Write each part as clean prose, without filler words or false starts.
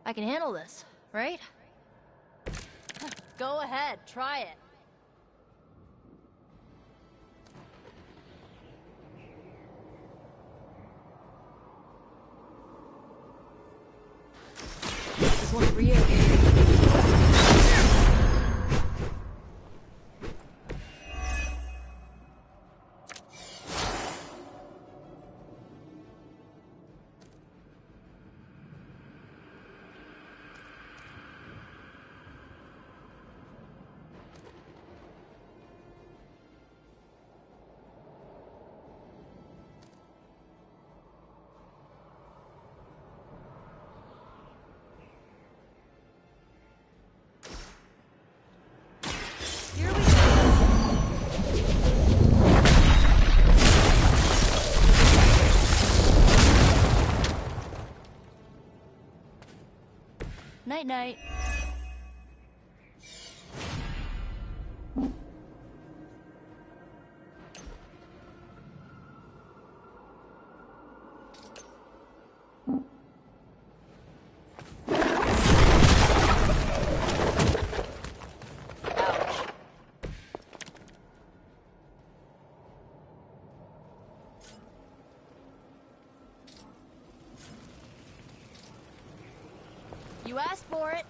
I can handle this, right? Go ahead, try it. This one's for you. Night-night. You asked for it.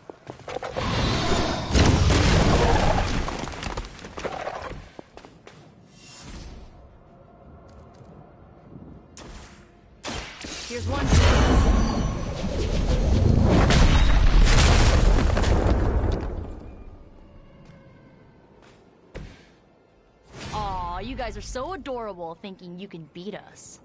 Here's one. Aw, you guys are so adorable thinking you can beat us.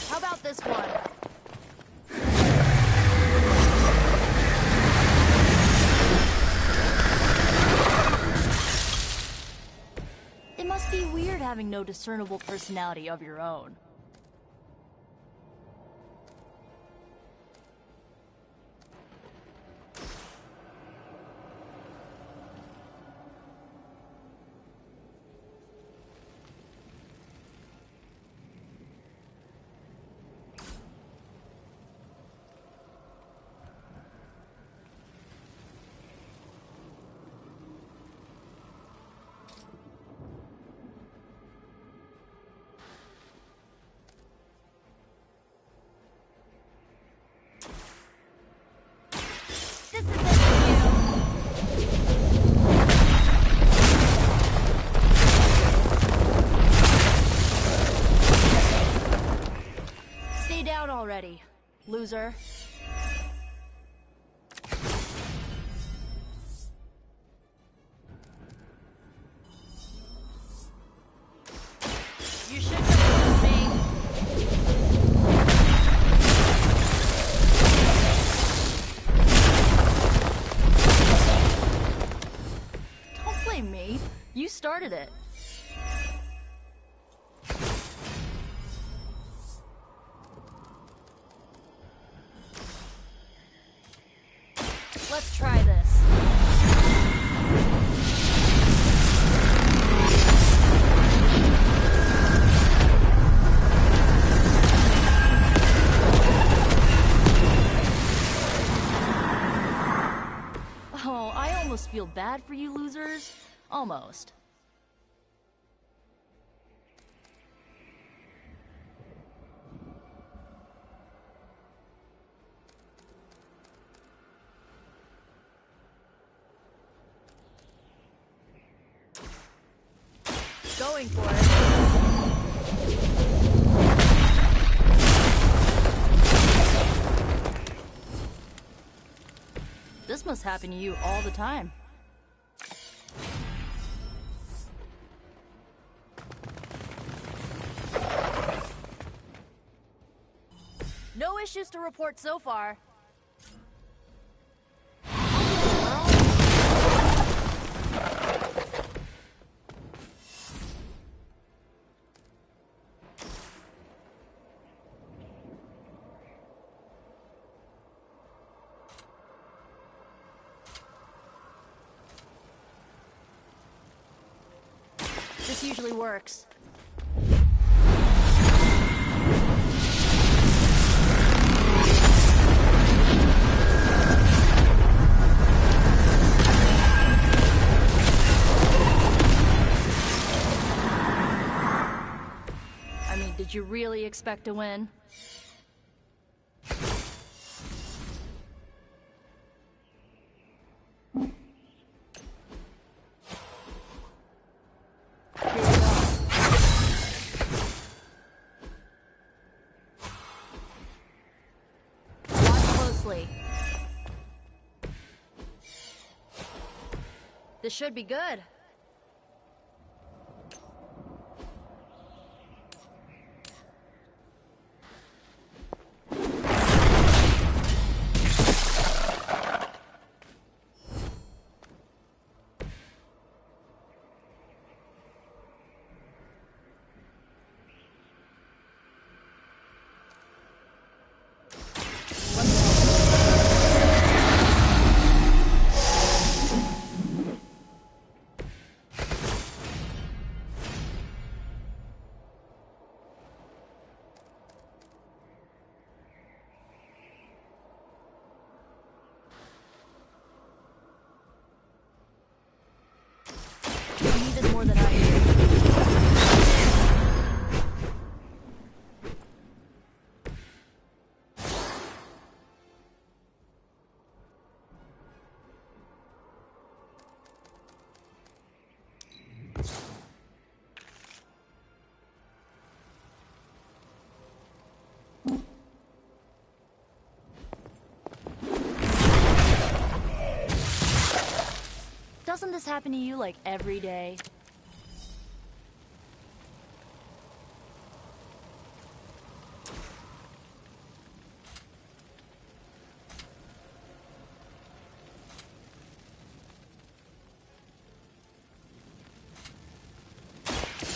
How about this one? It must be weird having no discernible personality of your own. This is it for you. Stay down already, loser. You should have me. Me. You started it. Let's try this. Oh, I almost feel bad for you losers. Almost. Going for it. This must happen to you all the time. No issues to report so far. This usually works. I mean, did you really expect to win? This should be good. You need this more than I do. Doesn't this happen to you like every day?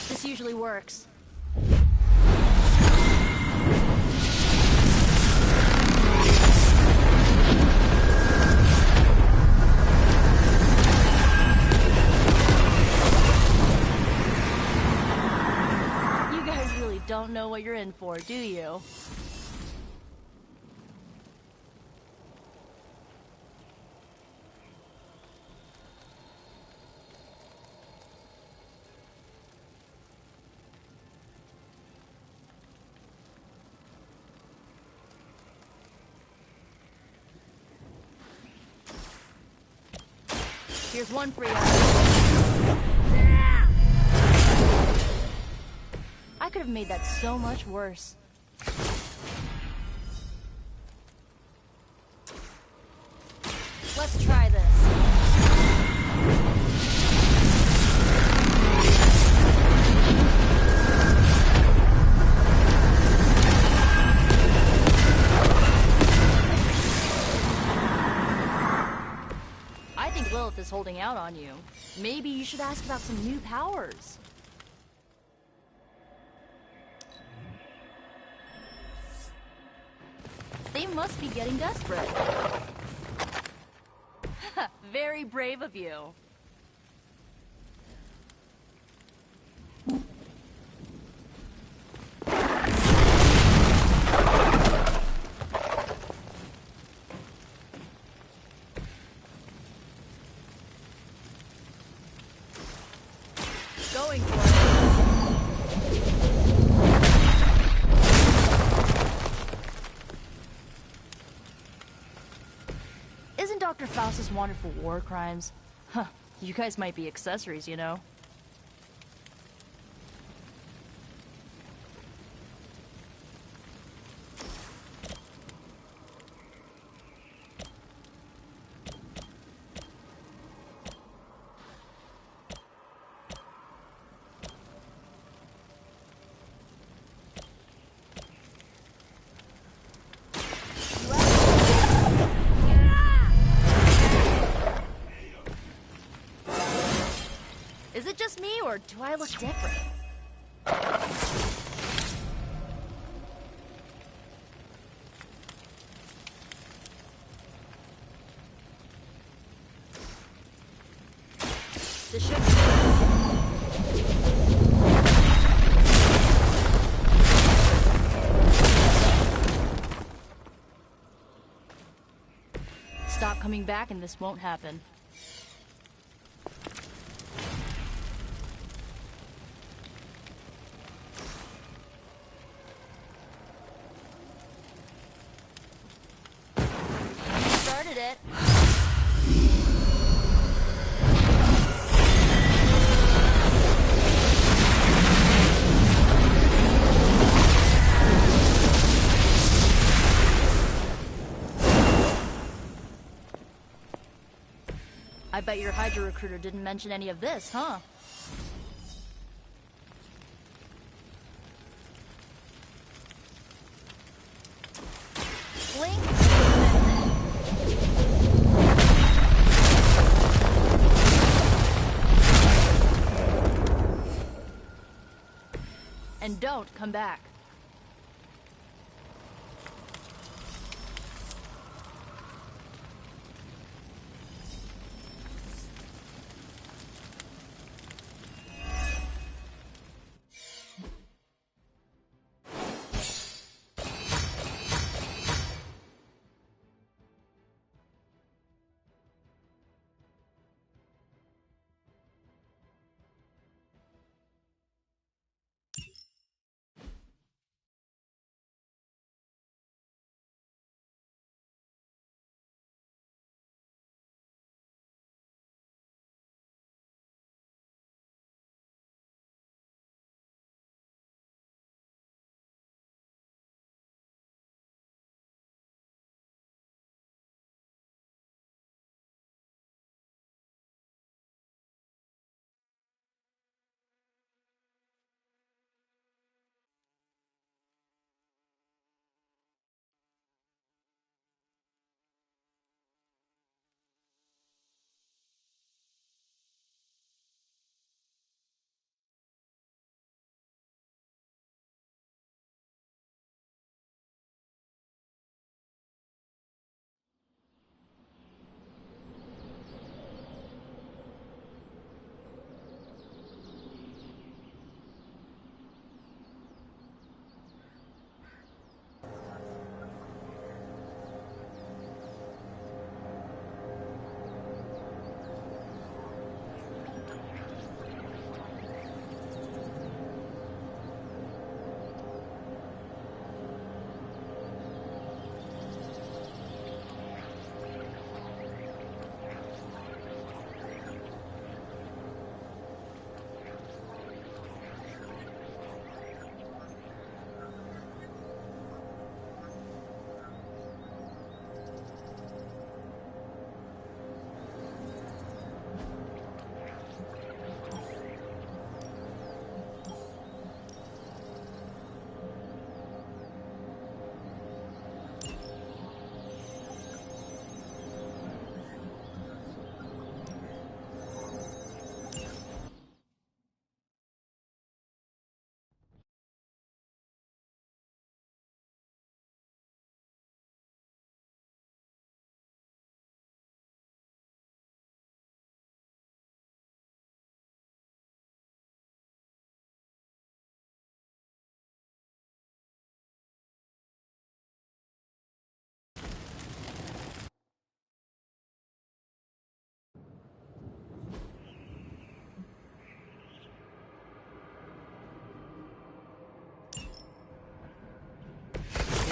This usually works. Don't know what you're in for, do you? Here's one for you. I could have made that so much worse. Let's try this. I think Lilith is holding out on you. Maybe you should ask about some new powers. They must be getting desperate. Very brave of you. Going for it. Isn't Dr. Faustus wanted for war crimes? Huh, you guys might be accessories, you know? lord, do I look different? This should be... Stop coming back and this won't happen. You started it. I bet your Hydra recruiter didn't mention any of this, huh? Blink. And don't come back.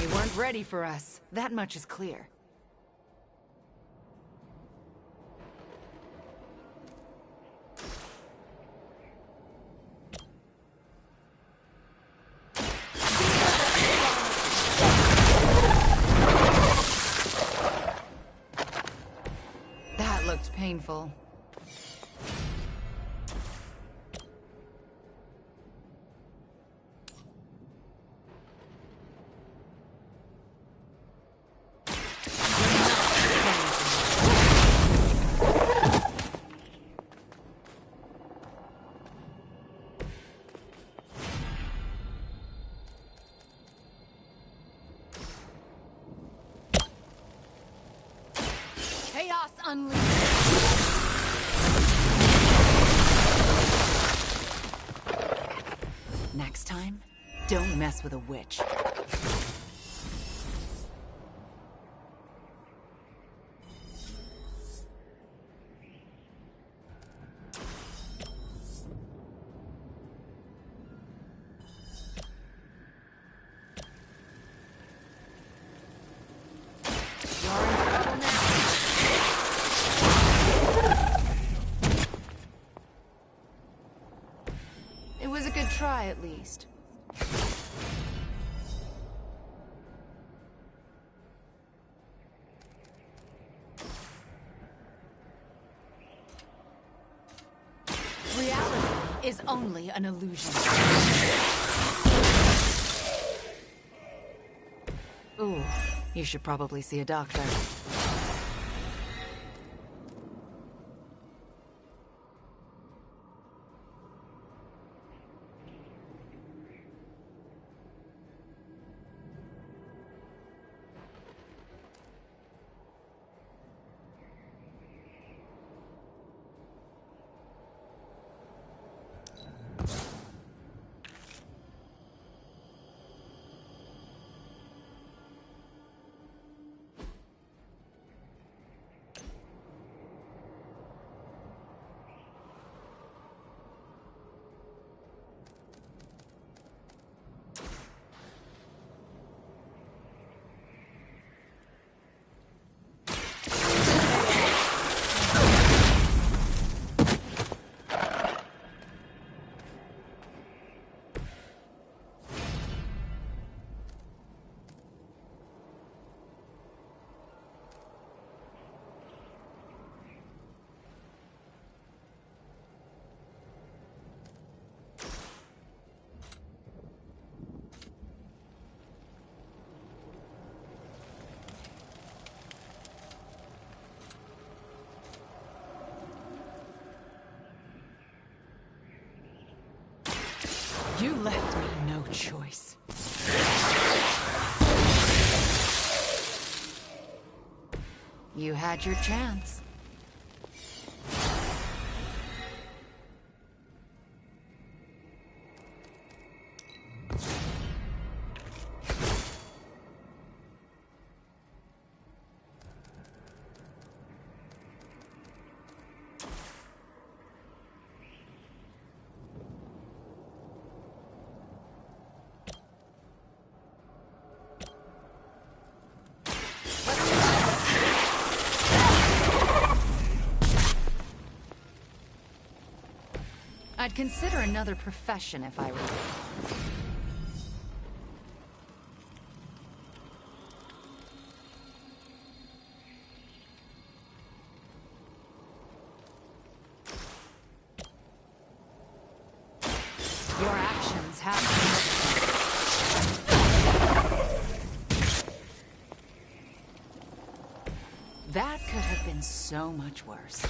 They weren't ready for us. That much is clear. That looked painful. Chaos unleashed! Next time, don't mess with a witch. It was a good try, at least. Reality is only an illusion. Ooh, you should probably see a doctor. You left me no choice. You had your chance. I'd consider another profession if I were you. Your actions have... That could have been so much worse.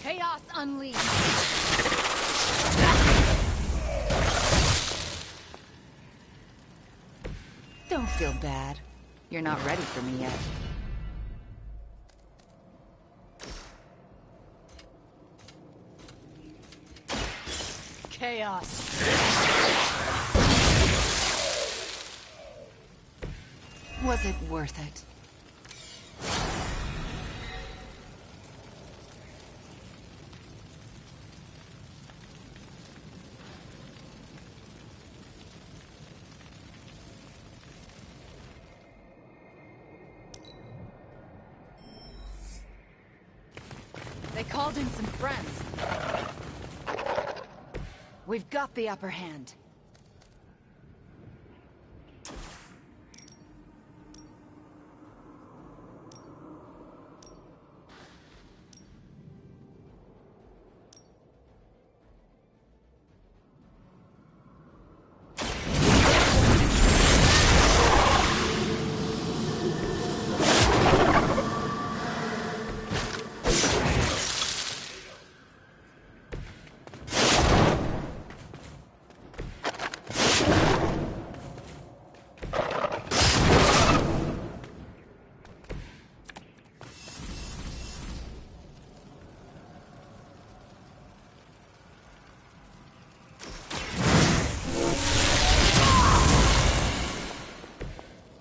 Chaos unleashed. Don't feel bad. You're not ready for me yet. Chaos. Was it worth it? They called in some friends. We've got the upper hand.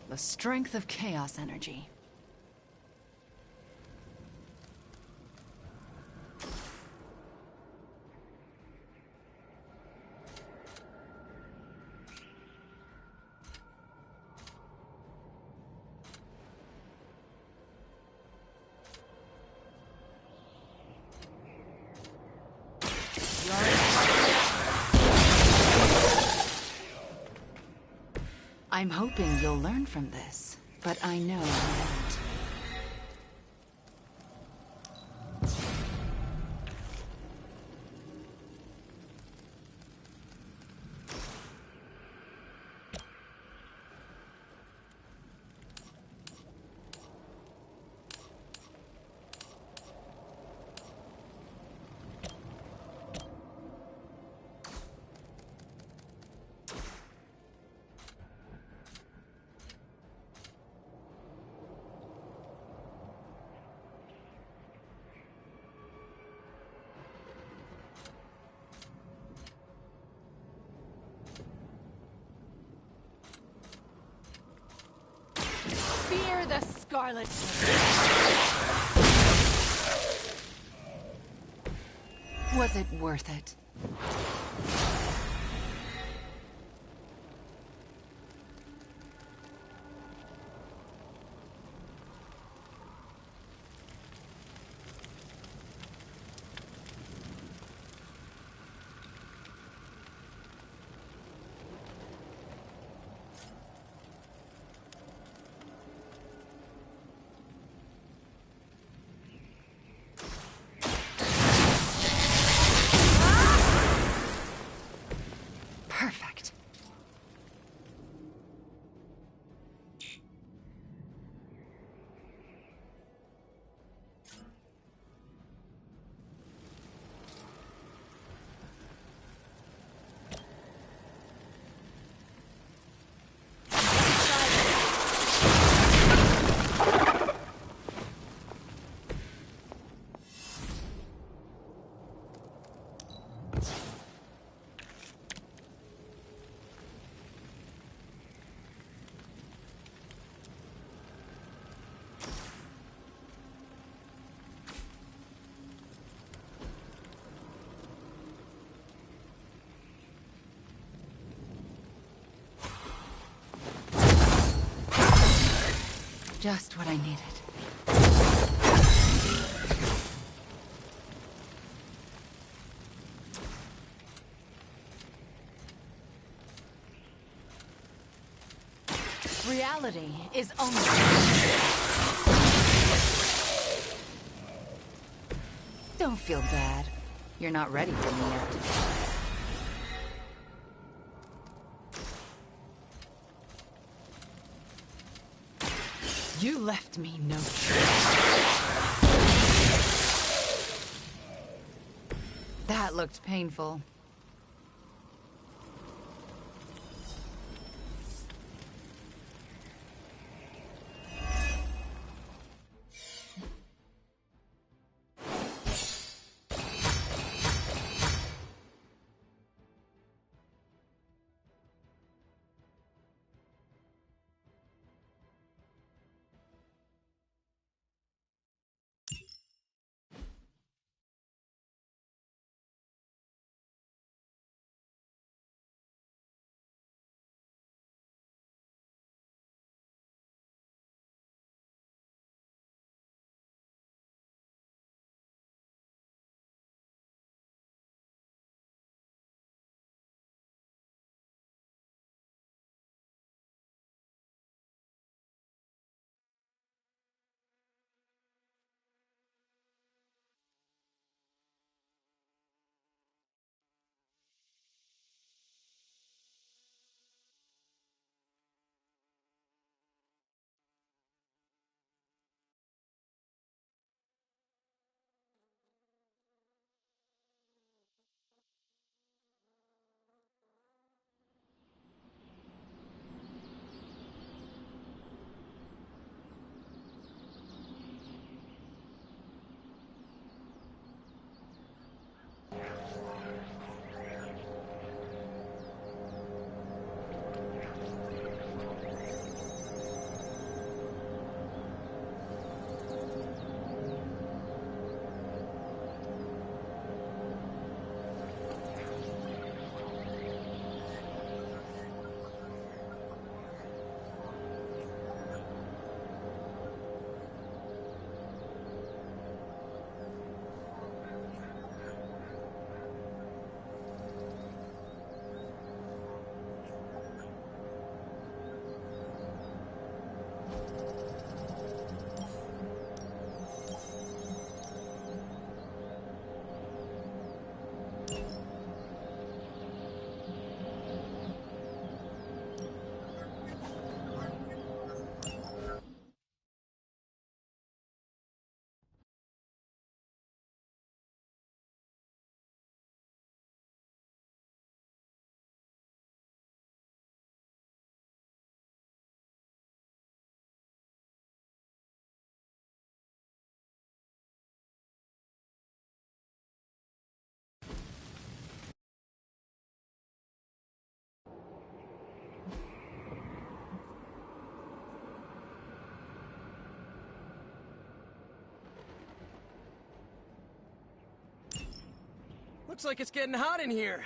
The strength of chaos energy. I'm hoping you'll learn from this, but I know you won't. Fear the Scarlet. Was it worth it? Perfect. Just what I needed. Reality is only... Don't feel bad. You're not ready for me yet. You left me no choice. That looked painful. Looks like it's getting hot in here.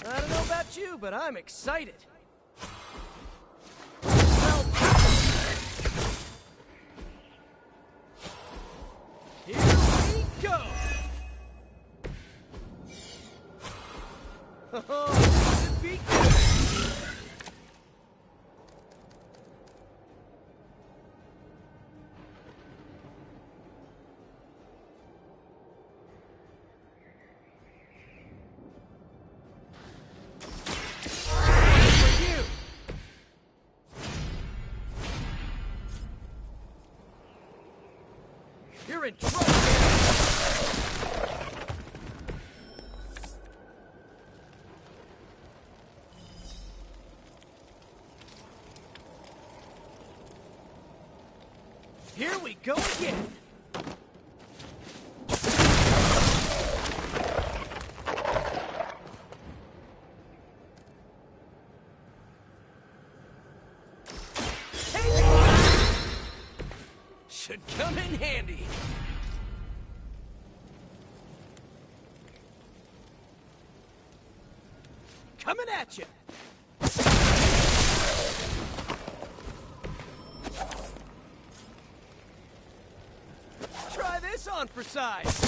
I don't know about you, but I'm excited. Here we go! Oh, this should be good. You're in trouble! Here we go again! Should come in handy! Coming at you! Try this on for size!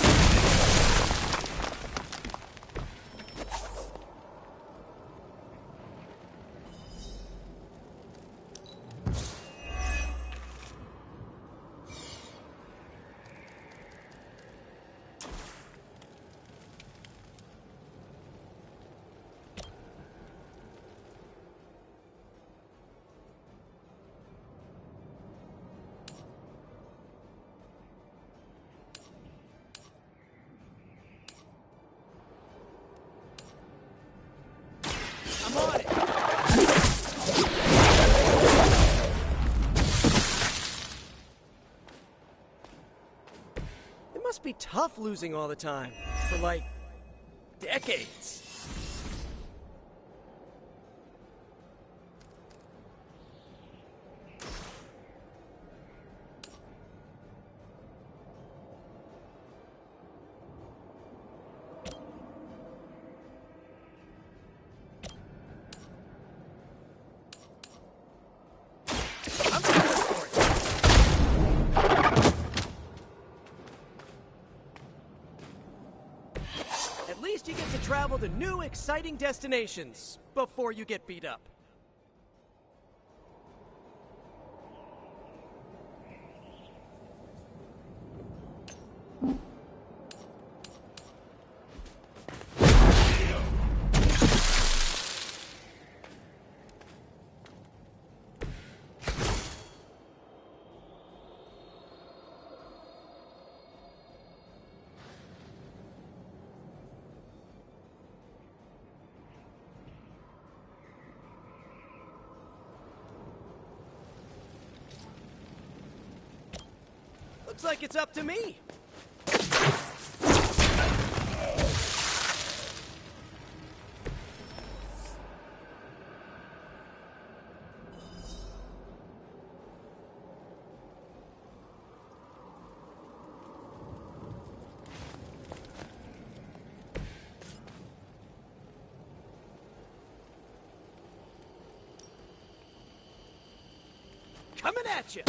be tough losing all the time. For like, decades. At least you get to travel to new, exciting destinations before you get beat up. Looks like it's up to me. Coming at you.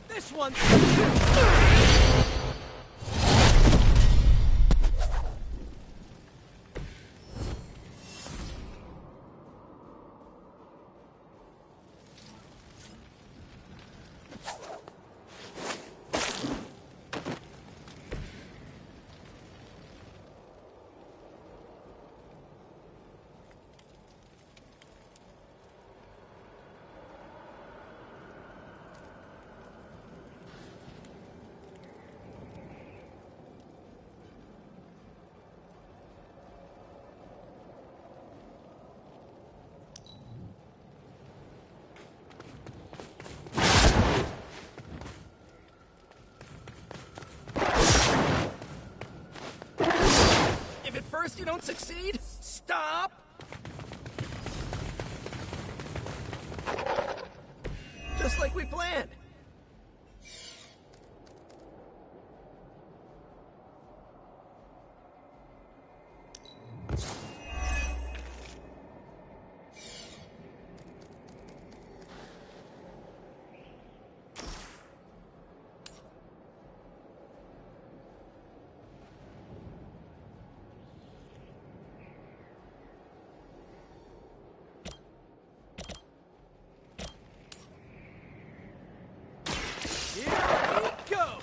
This one's for you. If at first you don't succeed, stop! Just like we planned. Here we go!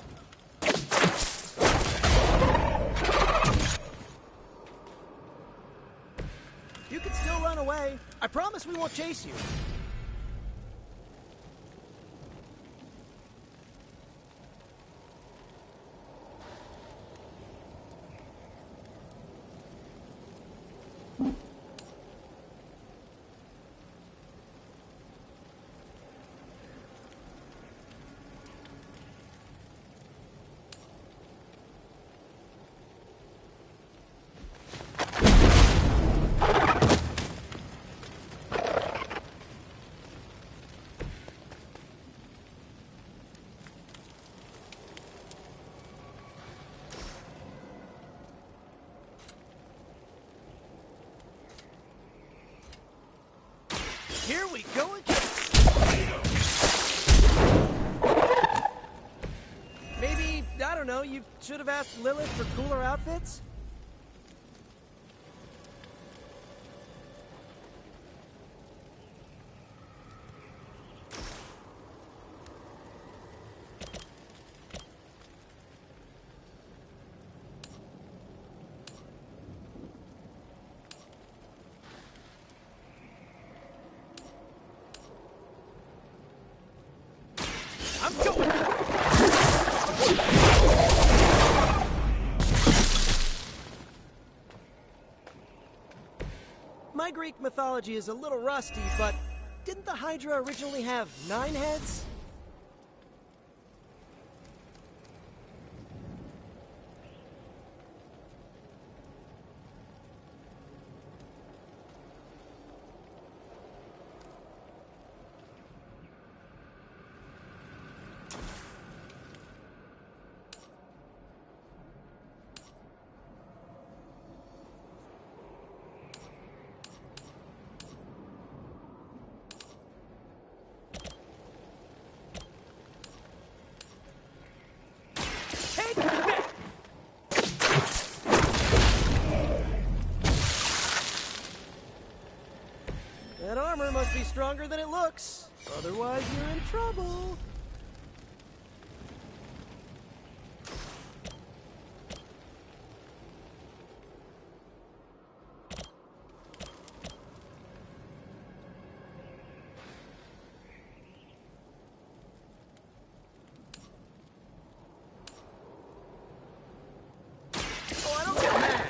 You can still run away. I promise we won't chase you. Here we go again. Maybe, I don't know, you should have asked Lilith for cooler outfits? My Greek mythology is a little rusty, but didn't the Hydra originally have 9 heads? That armor must be stronger than it looks. Otherwise, you're in trouble. Oh, I don't get mad.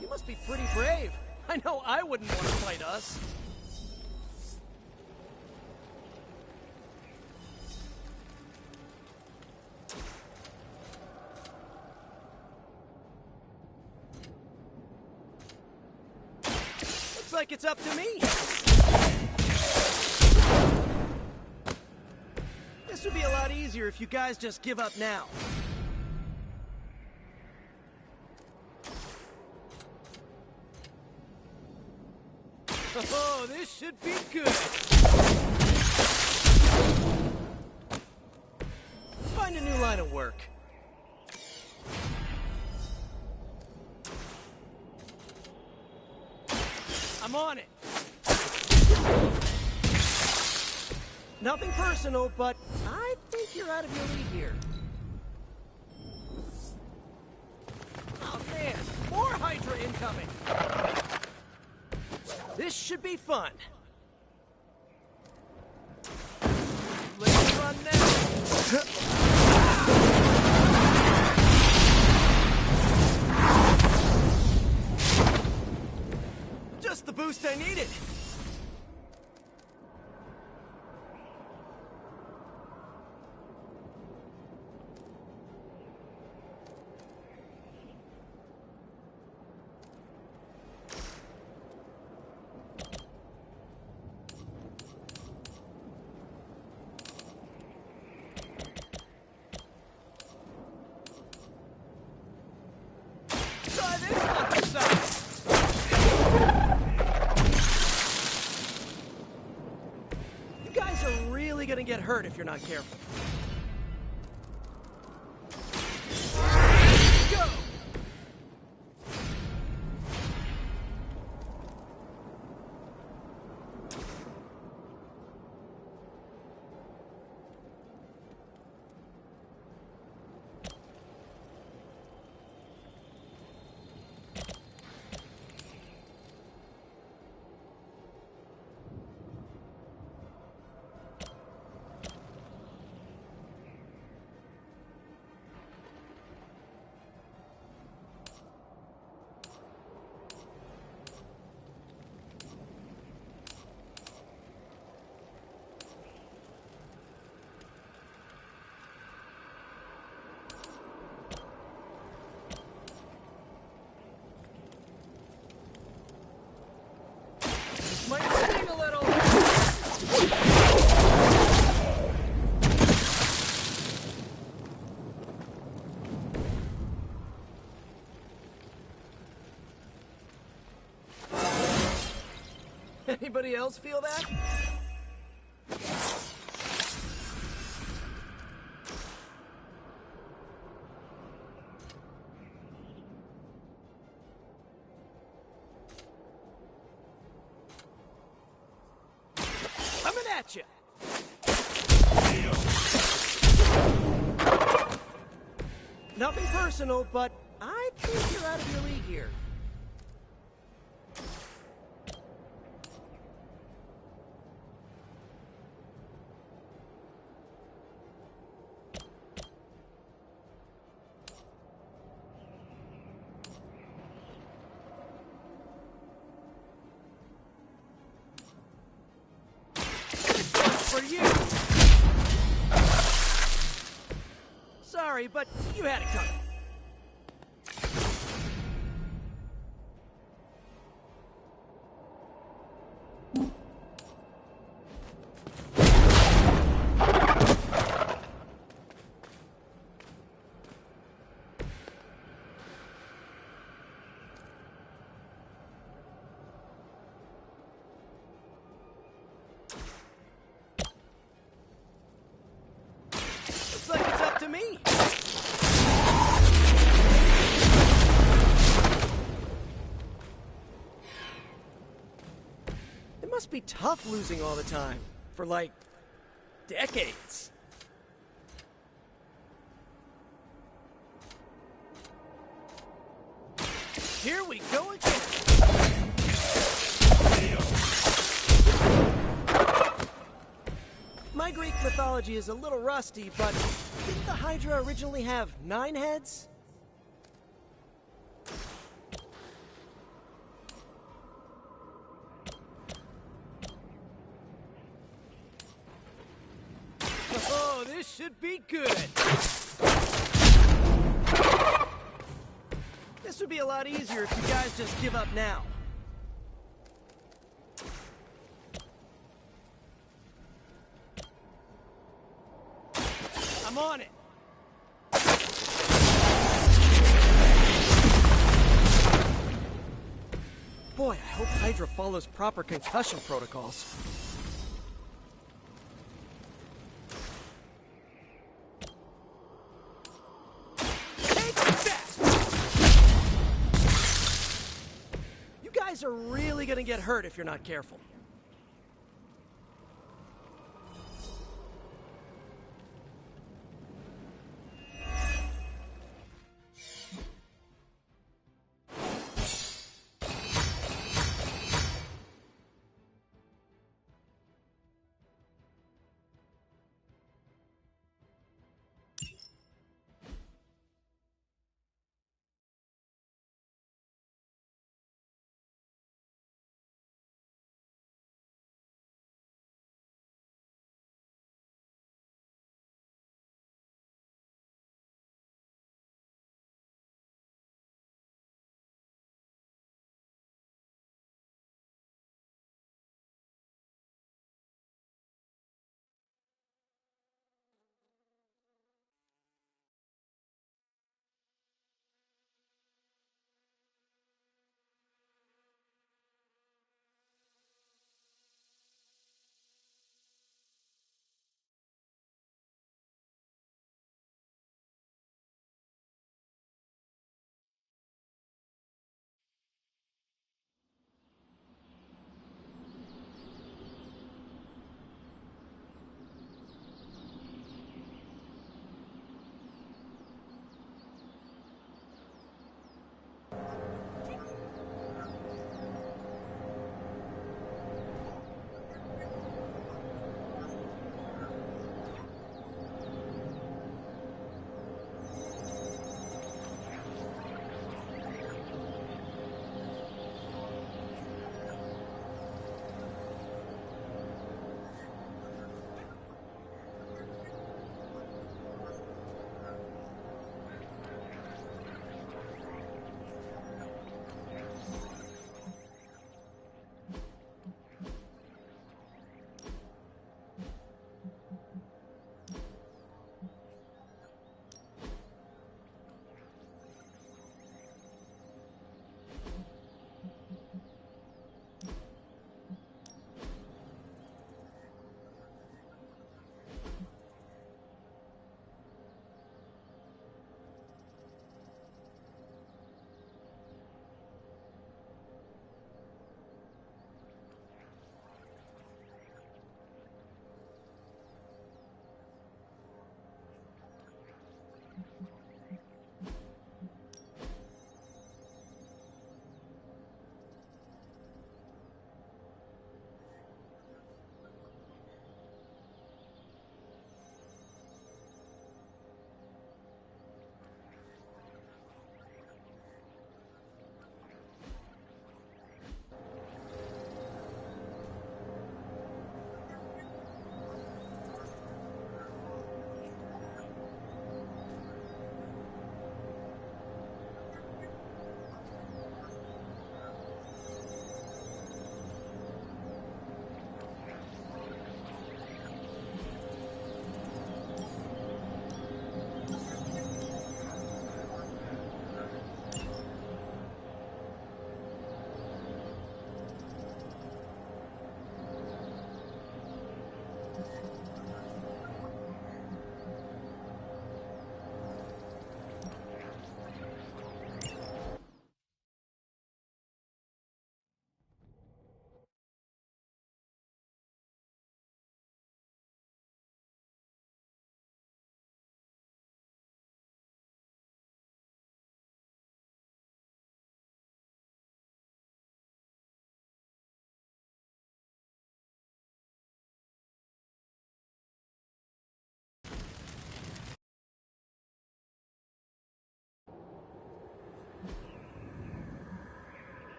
You must be pretty brave. I know I wouldn't want to fight us. Looks like it's up to me. This would be a lot easier if you guys just give up now. Oh, this should be good. Find a new line of work. I'm on it. Nothing personal, but I think you're out of your league here. Oh man, more Hydra incoming. This should be fun. Let's run now. Just the boost I needed. Try this on the side. You guys are really gonna get hurt if you're not careful. Go! Might sting a little. Anybody else feel that? Coming at you. Nothing personal, but I think you're out of your league here. sorry, but you had it coming. Looks like it's up to me. It must be tough losing all the time. For like, decades. Here we go again. My Greek mythology is a little rusty, but didn't the Hydra originally have 9 heads? Oh, this should be good. This would be a lot easier if you guys just give up now. I'm on it. Boy, I hope Hydra follows proper concussion protocols. Take that! You guys are really gonna get hurt if you're not careful.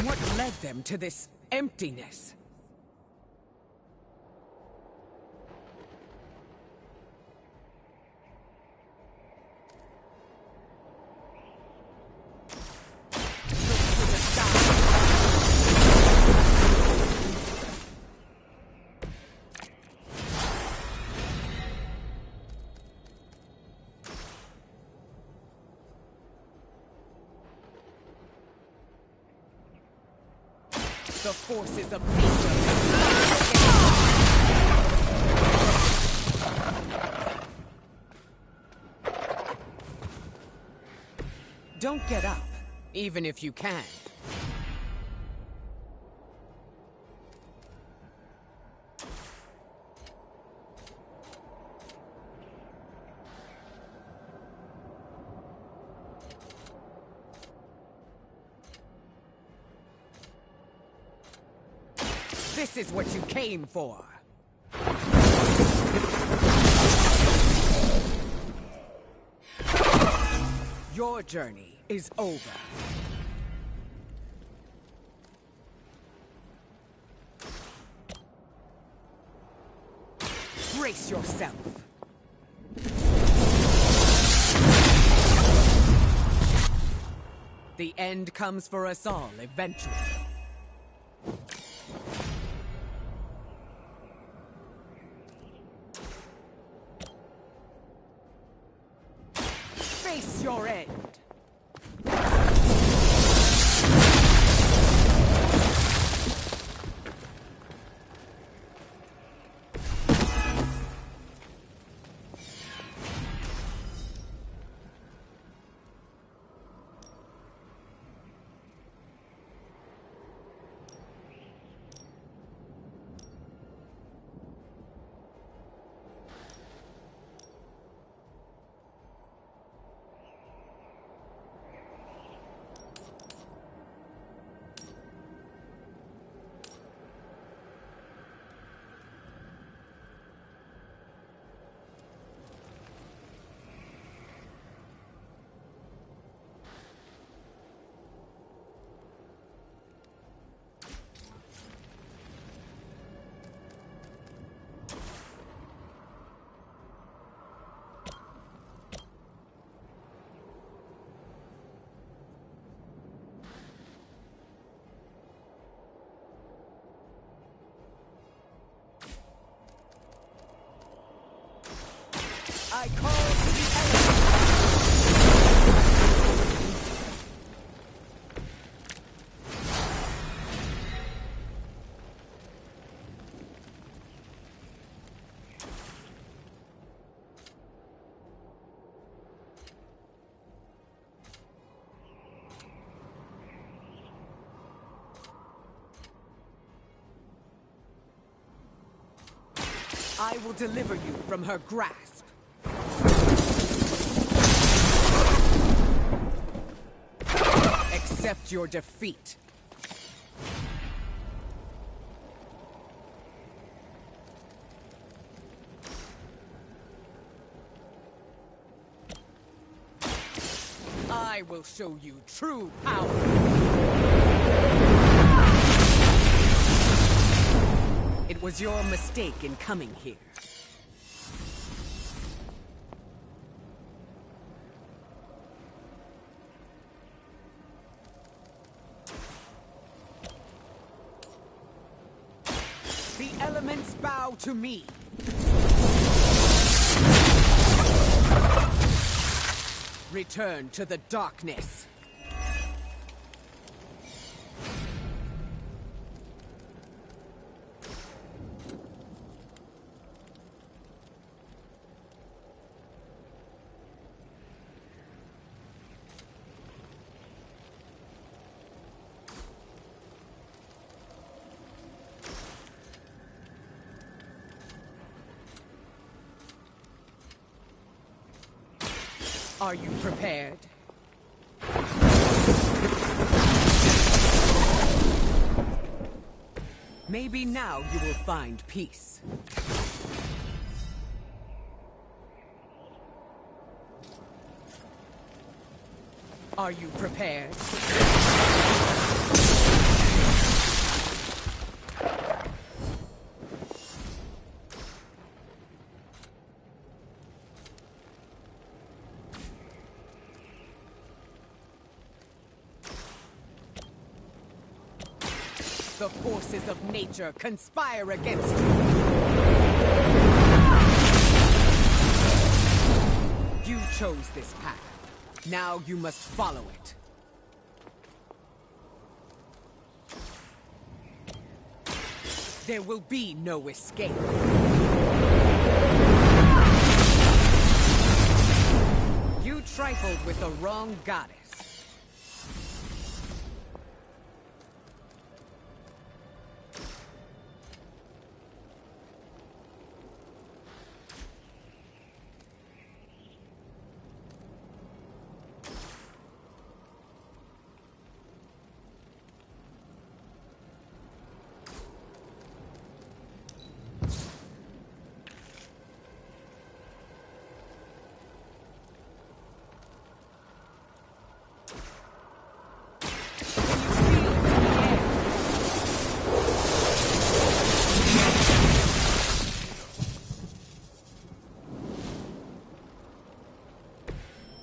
What led them to this emptiness? The forces of nature. Don't get up, even if you can. This is what you came for. Your journey is over. Brace yourself. The end comes for us all eventually. Face your end. I call to the elements. I will deliver you from her grasp. Accept your defeat. I will show you true power. It was your mistake in coming here. The elements bow to me. Return to the darkness. Are you prepared? Maybe now you will find peace. Are you prepared? The forces of nature conspire against you. You chose this path. Now you must follow it. There will be no escape. You trifled with the wrong goddess.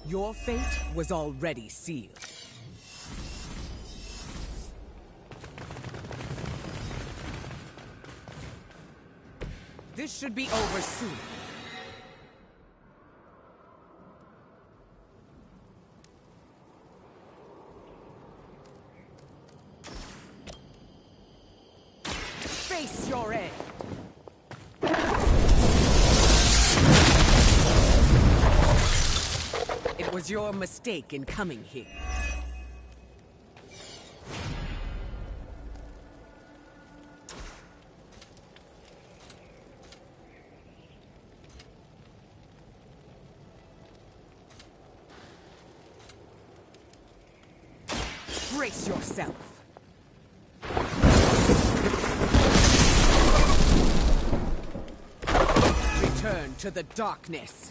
Your fate was already sealed. This should be over soon. Face your end. It was your mistake in coming here. Brace yourself. Return to the darkness.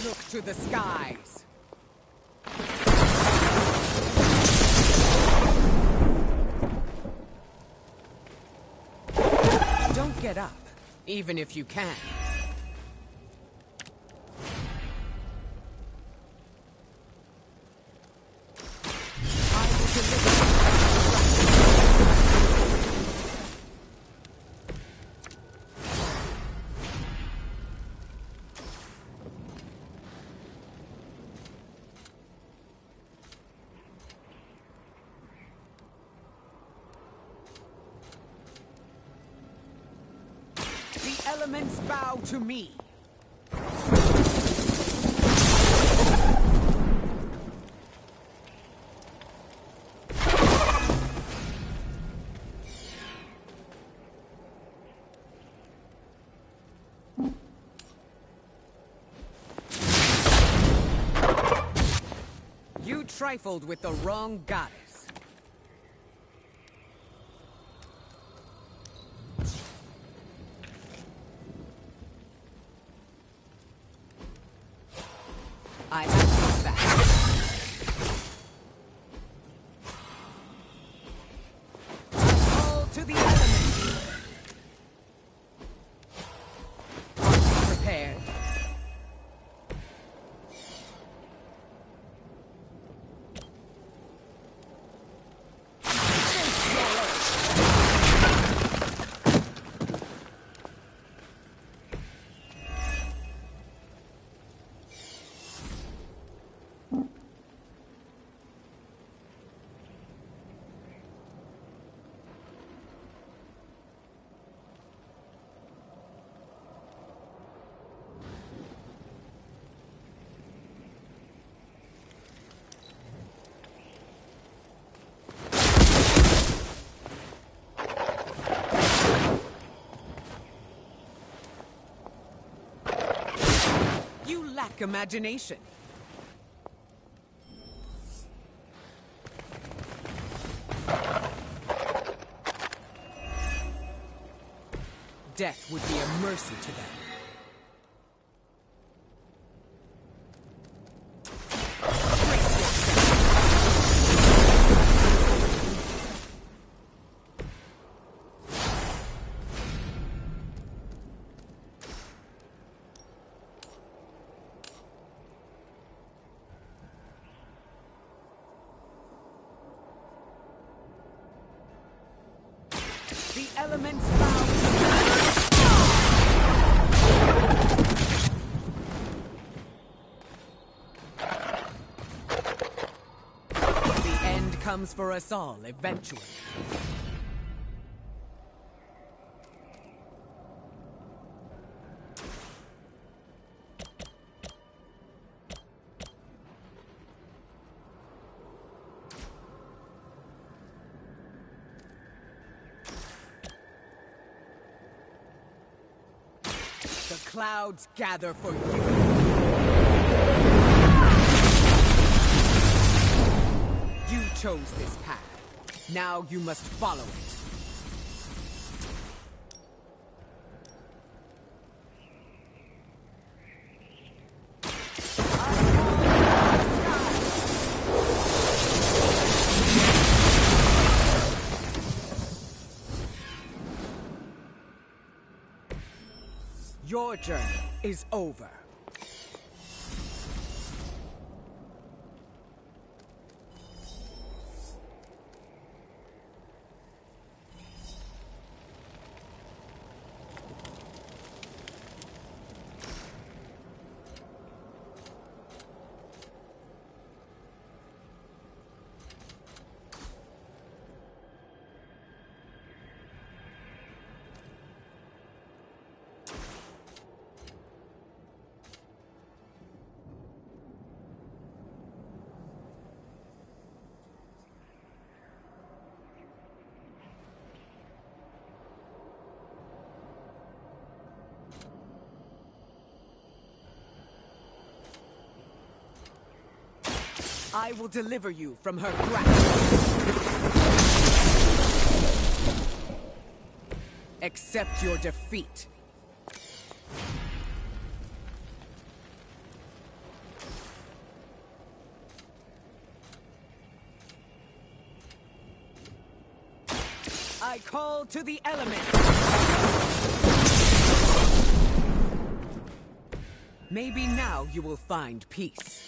Look to the skies. Don't get up, even if you can. I will deliver. The elements bow to me. You trifled with the wrong goddess. I have your back. All to the elements. Prepared. lack imagination. Death would be a mercy to them. The elements bow. The end comes for us all eventually. The clouds gather for you. You chose this path. Now you must follow it. Your journey is over. I will deliver you from her grasp. Accept your defeat. I call to the elements. Maybe now you will find peace.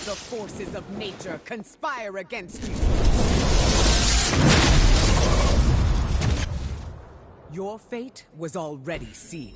The forces of nature conspire against you. Your fate was already sealed.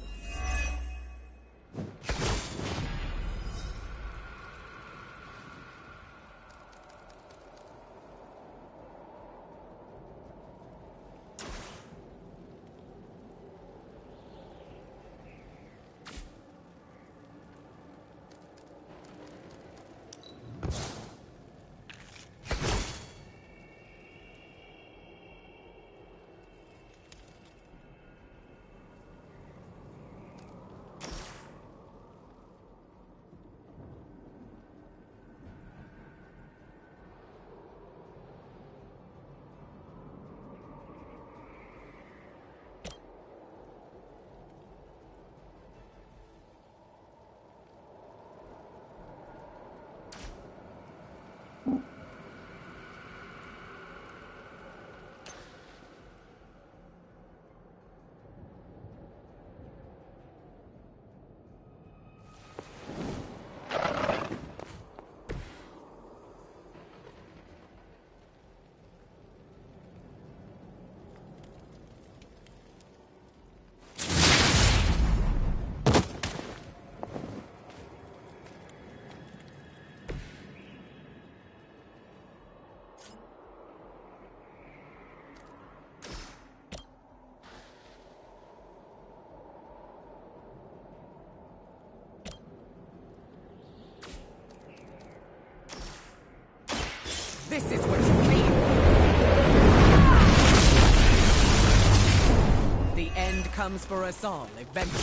comes for us all eventually.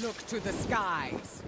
Look to the skies.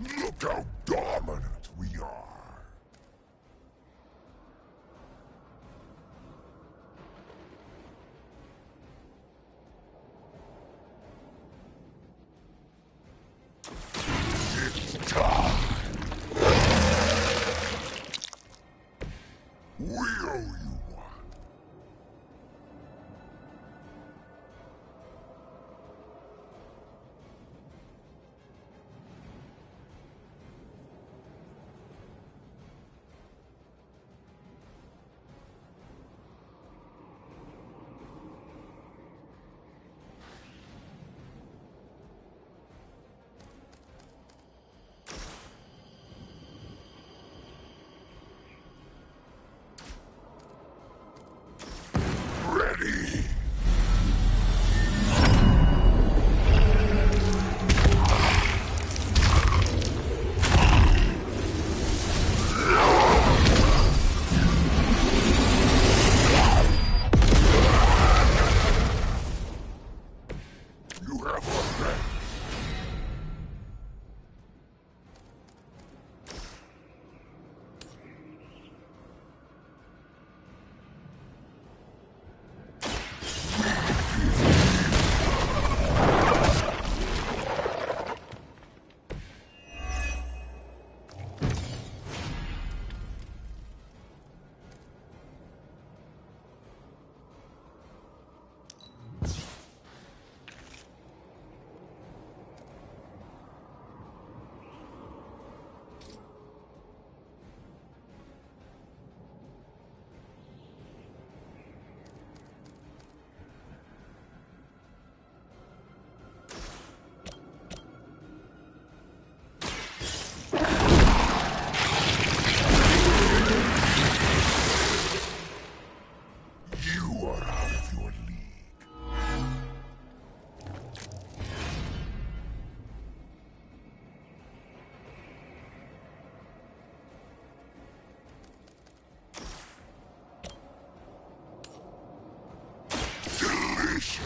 Look how dominant we are! It's time! We owe you one. mission.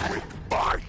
Quick bite.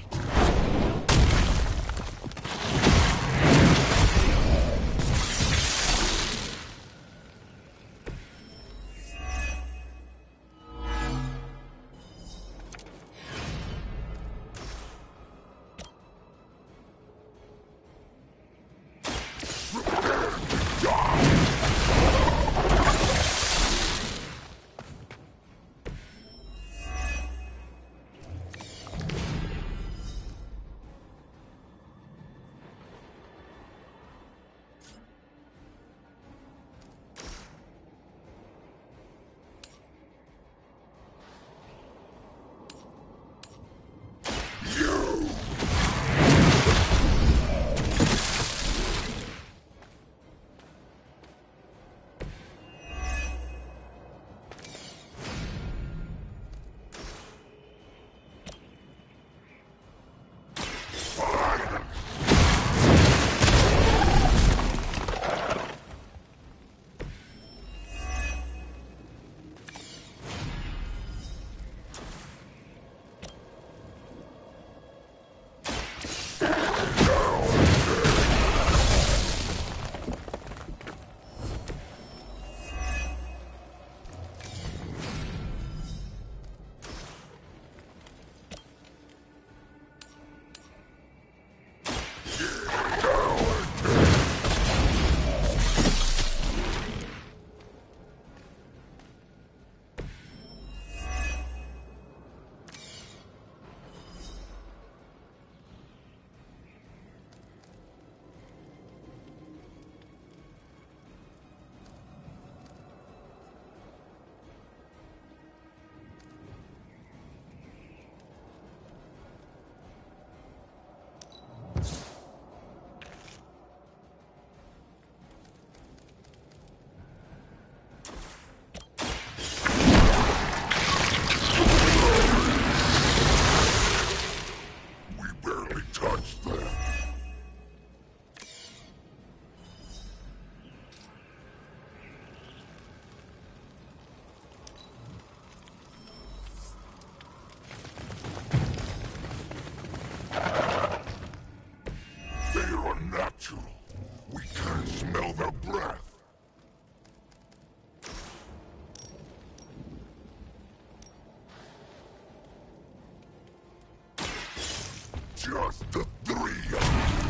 Just the three of you.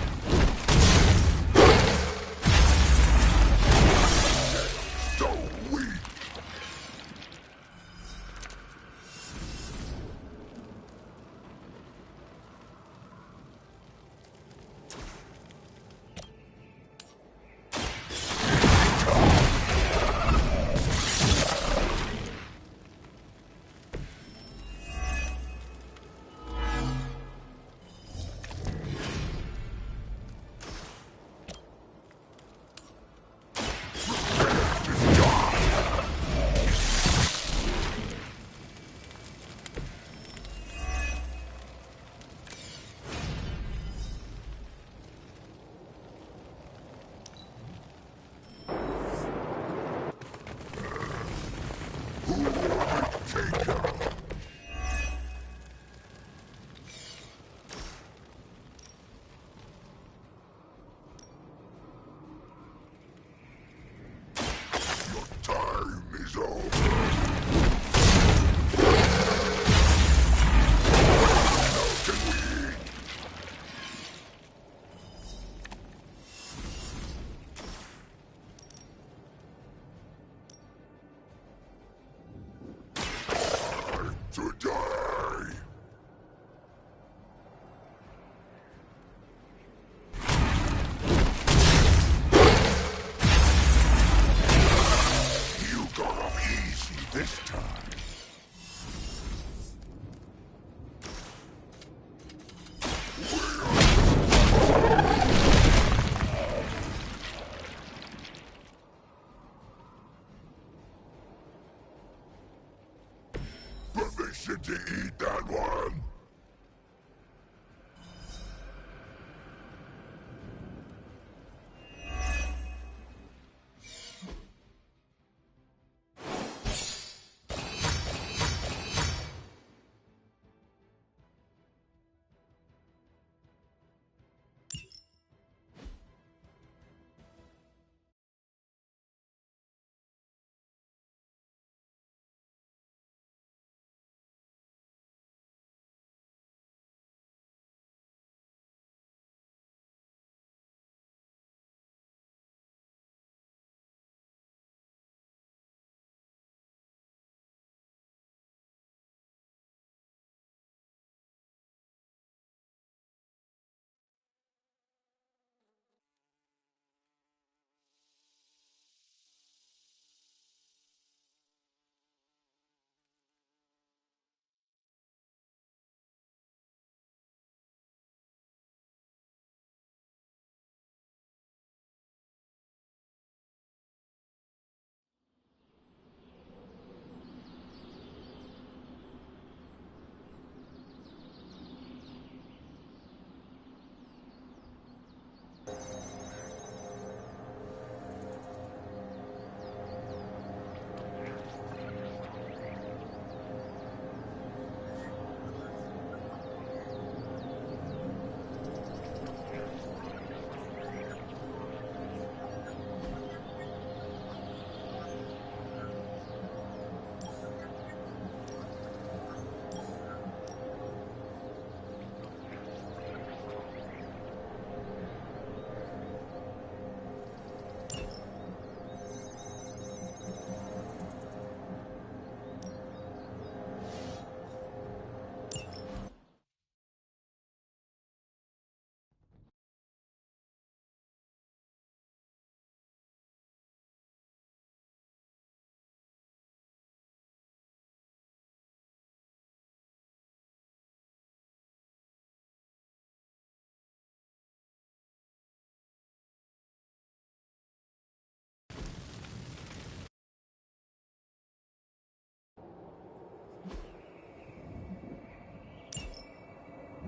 So weak. Time is over. Now can we eat? Did you eat that one?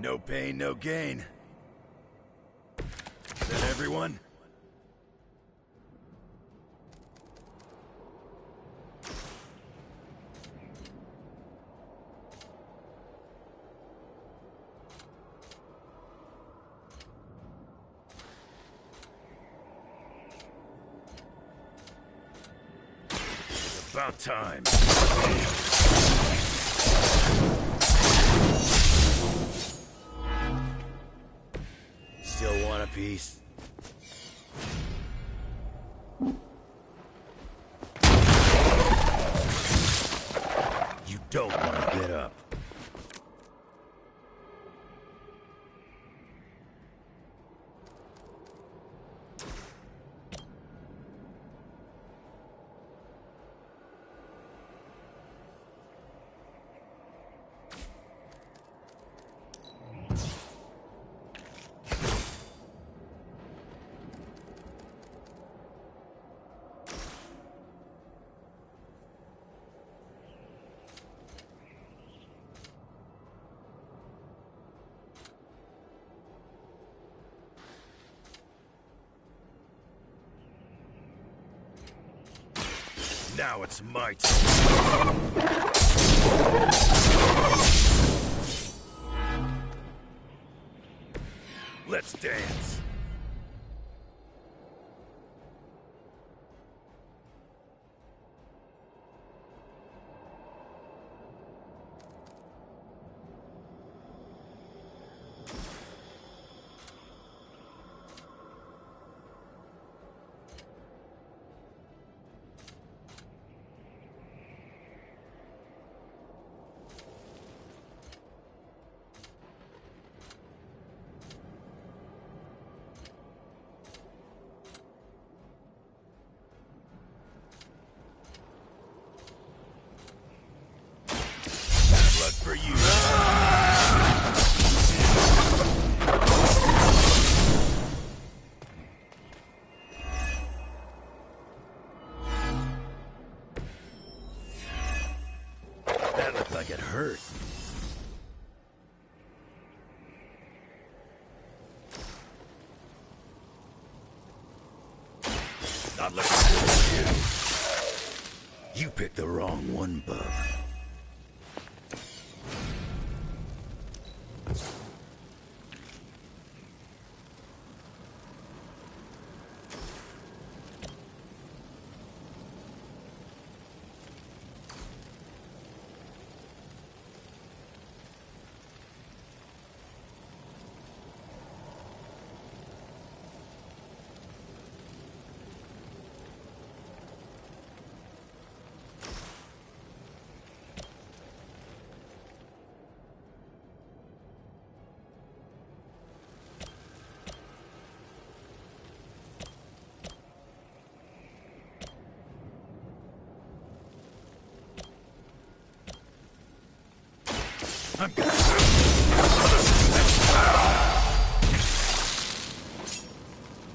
No pain, no gain. Is that everyone? It's about time. Still want a piece? You don't want to get up. Now it's my turn. Let's dance. Blood for you. That looked like it hurt. Not looking for you. You picked the wrong one, bub.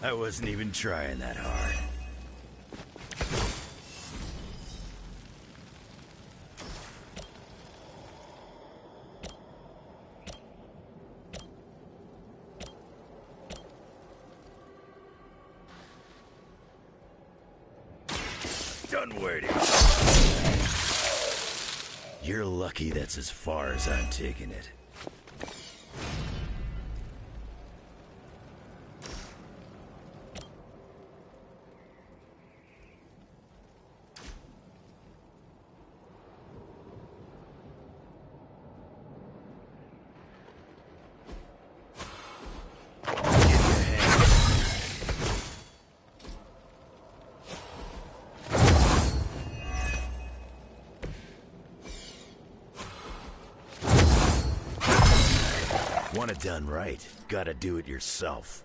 I wasn't even trying that hard. Done waiting. You're lucky that's as far as I'm taking it. Want it done right, gotta do it yourself.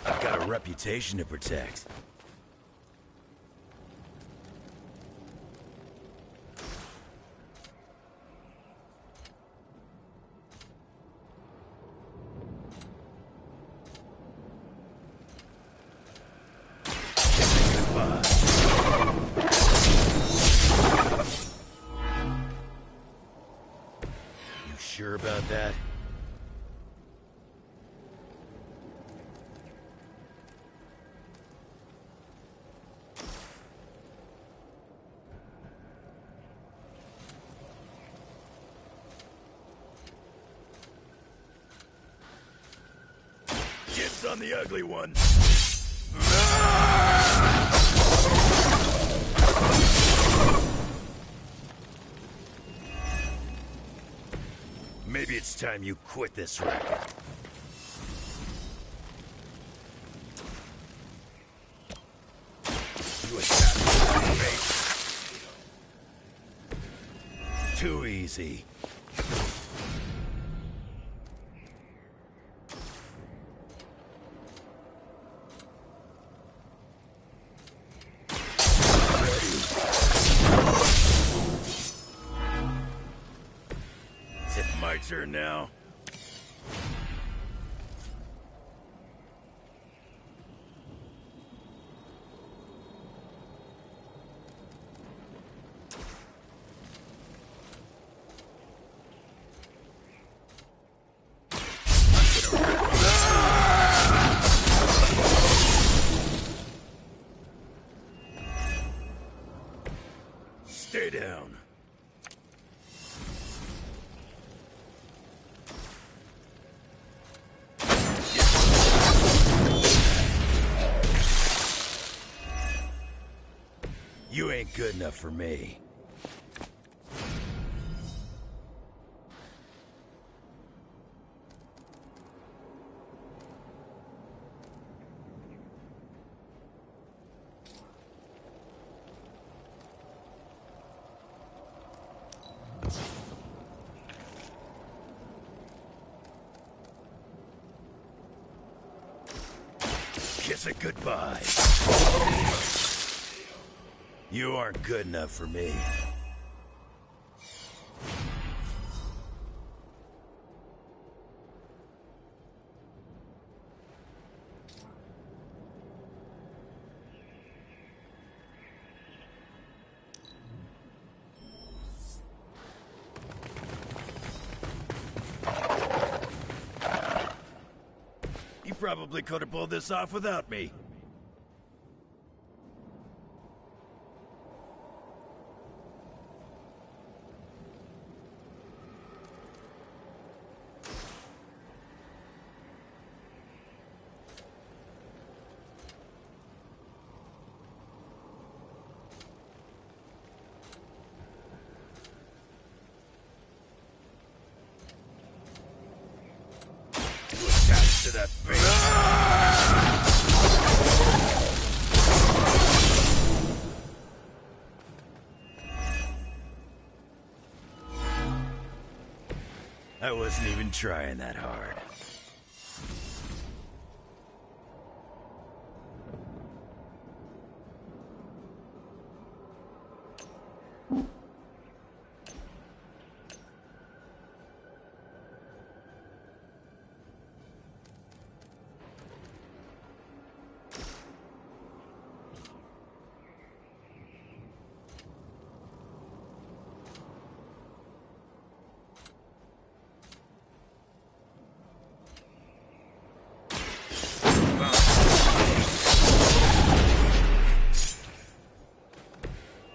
I've got a reputation to protect. Sure about that? Dibs on the ugly one. Maybe it's time you quit this racket. You attacked my face. Too easy. My turn now. Stay down. You ain't good enough for me. Kiss it goodbye. You aren't good enough for me. probably could have pulled this off without me. To that face. I wasn't even trying that hard.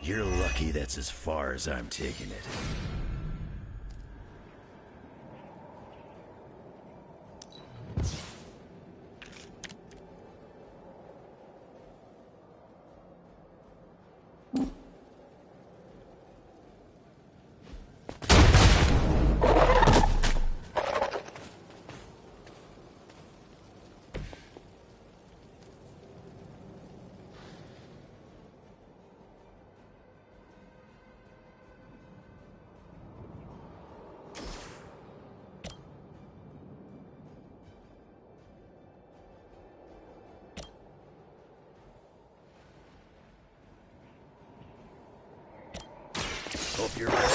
You're lucky that's as far as I'm taking it. Hope you're ready.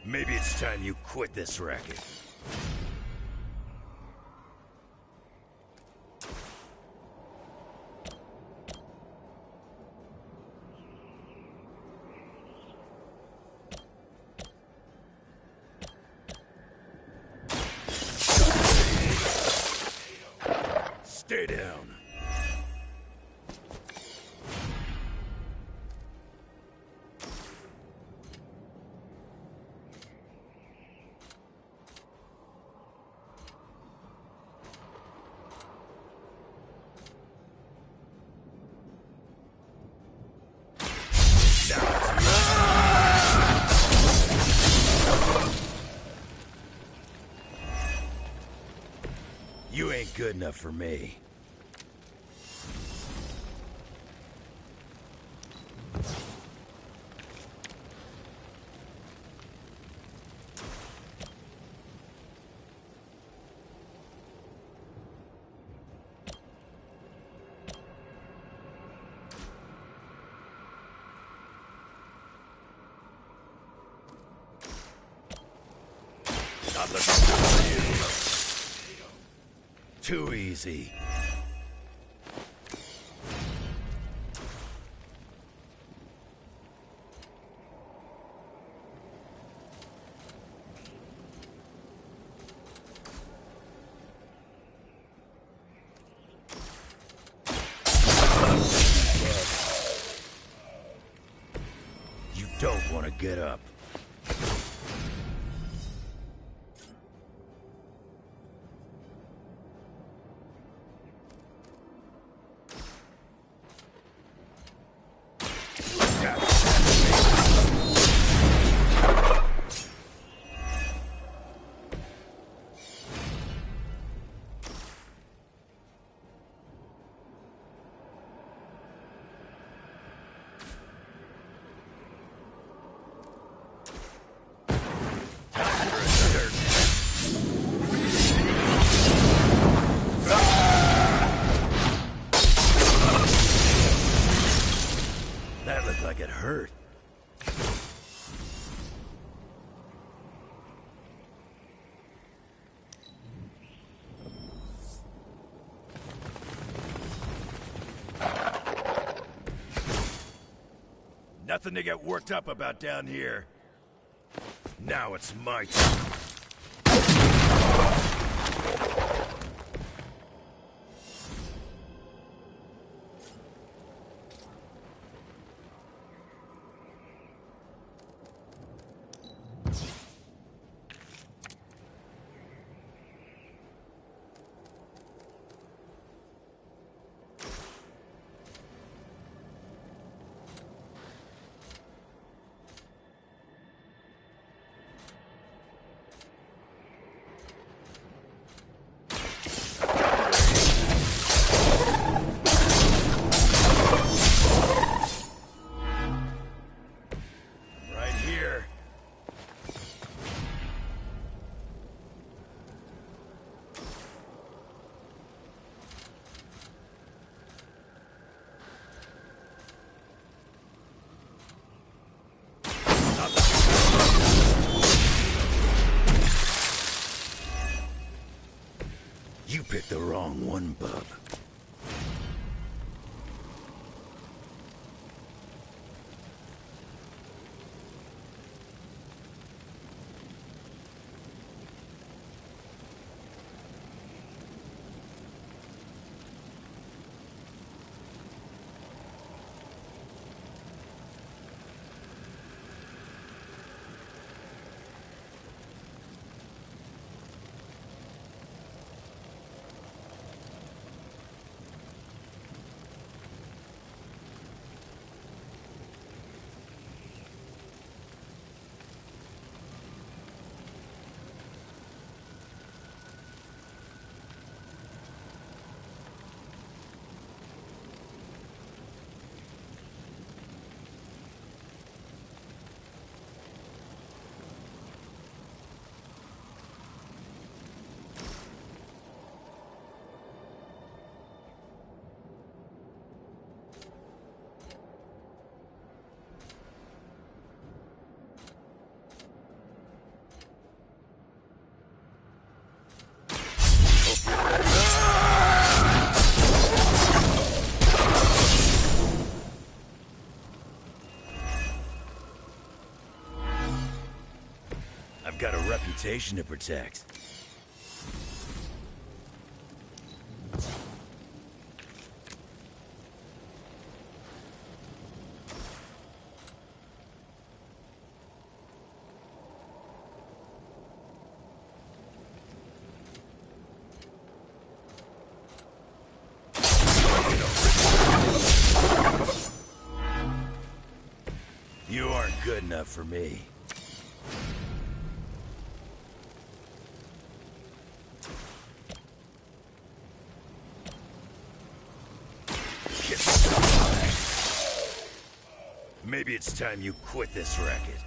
Maybe it's time you quit this racket. Stay down. You ain't good enough for me. Not looking good for you. Too easy. You don't want to get up. Nothing to get worked up about down here. Now it's my turn. Right here. You picked the wrong one, bub. I've got a reputation to protect. You aren't good enough for me. Maybe it's time you quit this racket.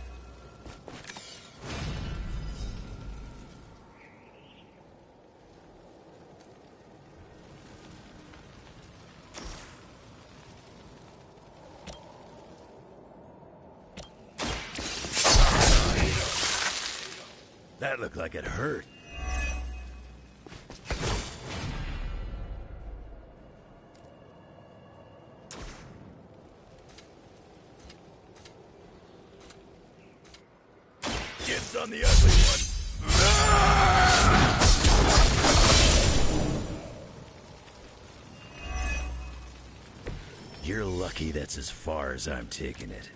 That looked like it hurt. Dibs on the ugly one. You're lucky that's as far as I'm taking it.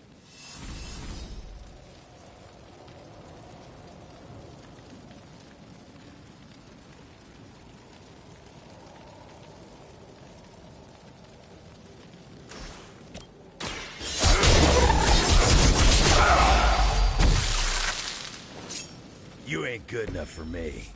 You ain't good enough for me.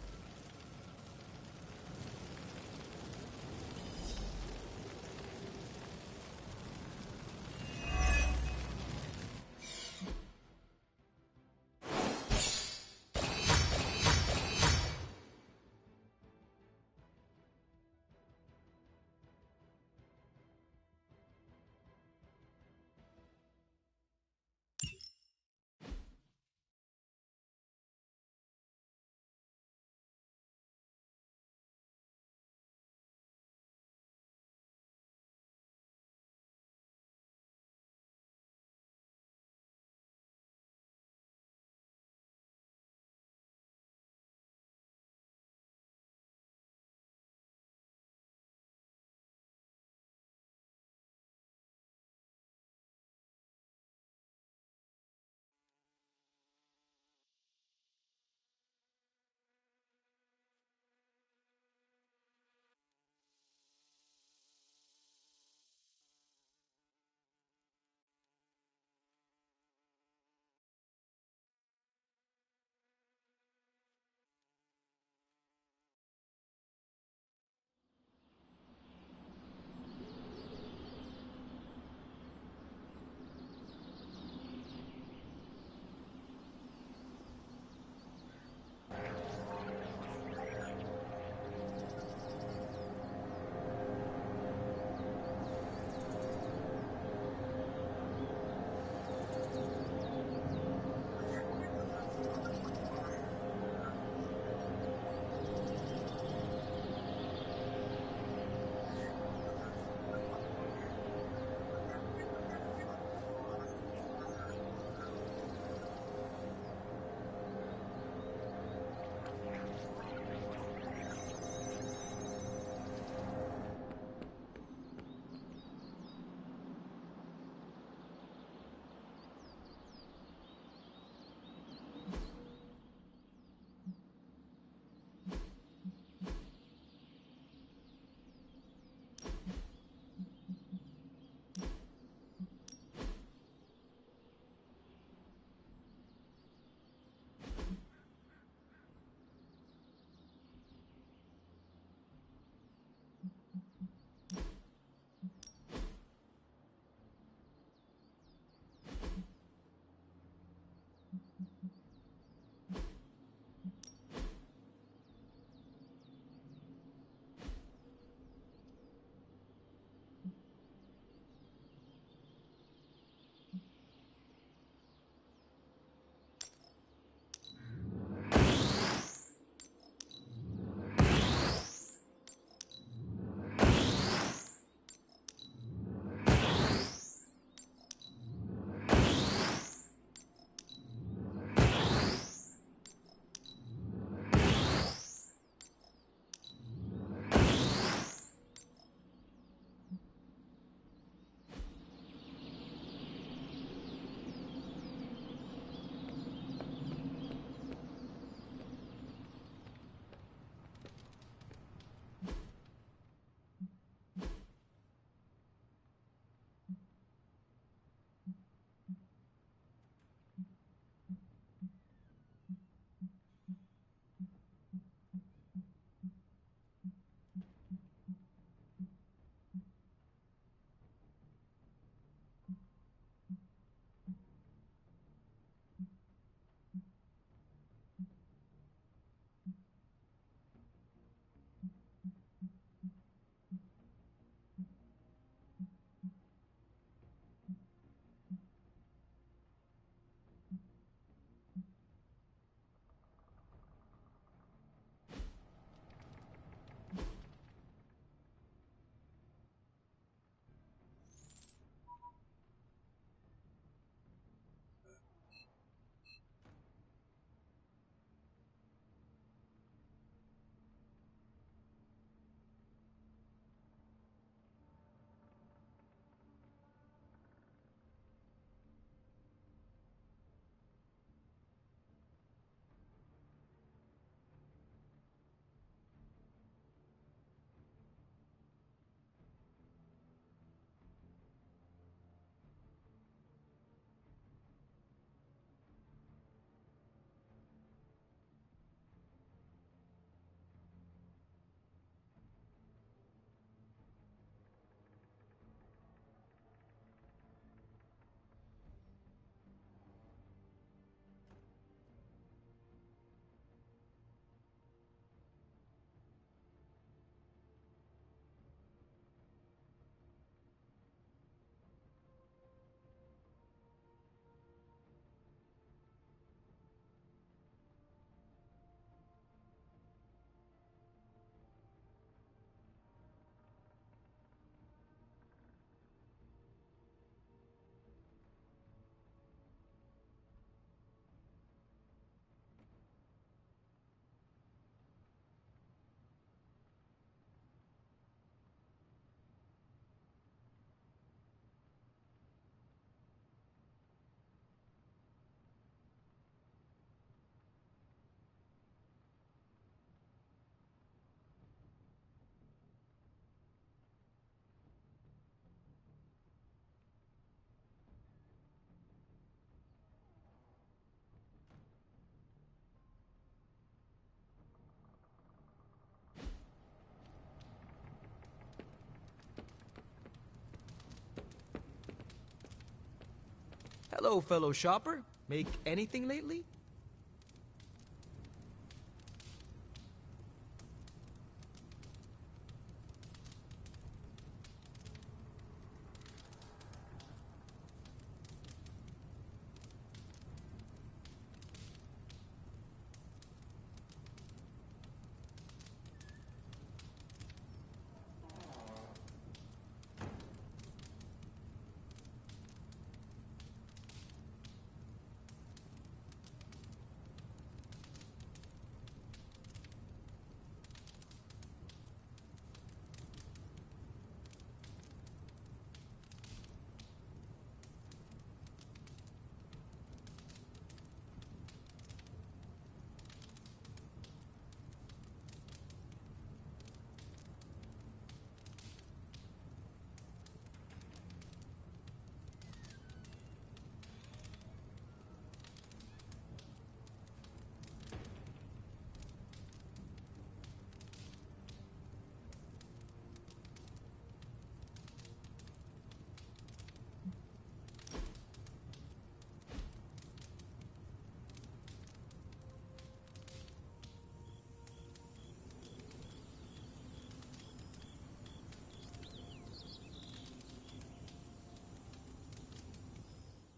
Hello, fellow shopper. Make anything lately?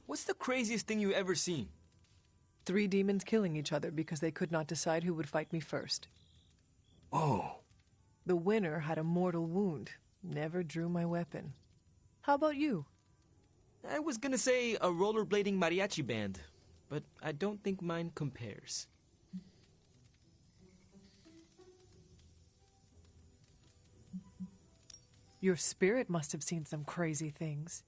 What's the craziest thing you ever seen? 3 demons killing each other because they could not decide who would fight me first. Oh. The winner had a mortal wound. Never drew my weapon. How about you? I was gonna say a rollerblading mariachi band, but I don't think mine compares. Your spirit must have seen some crazy things.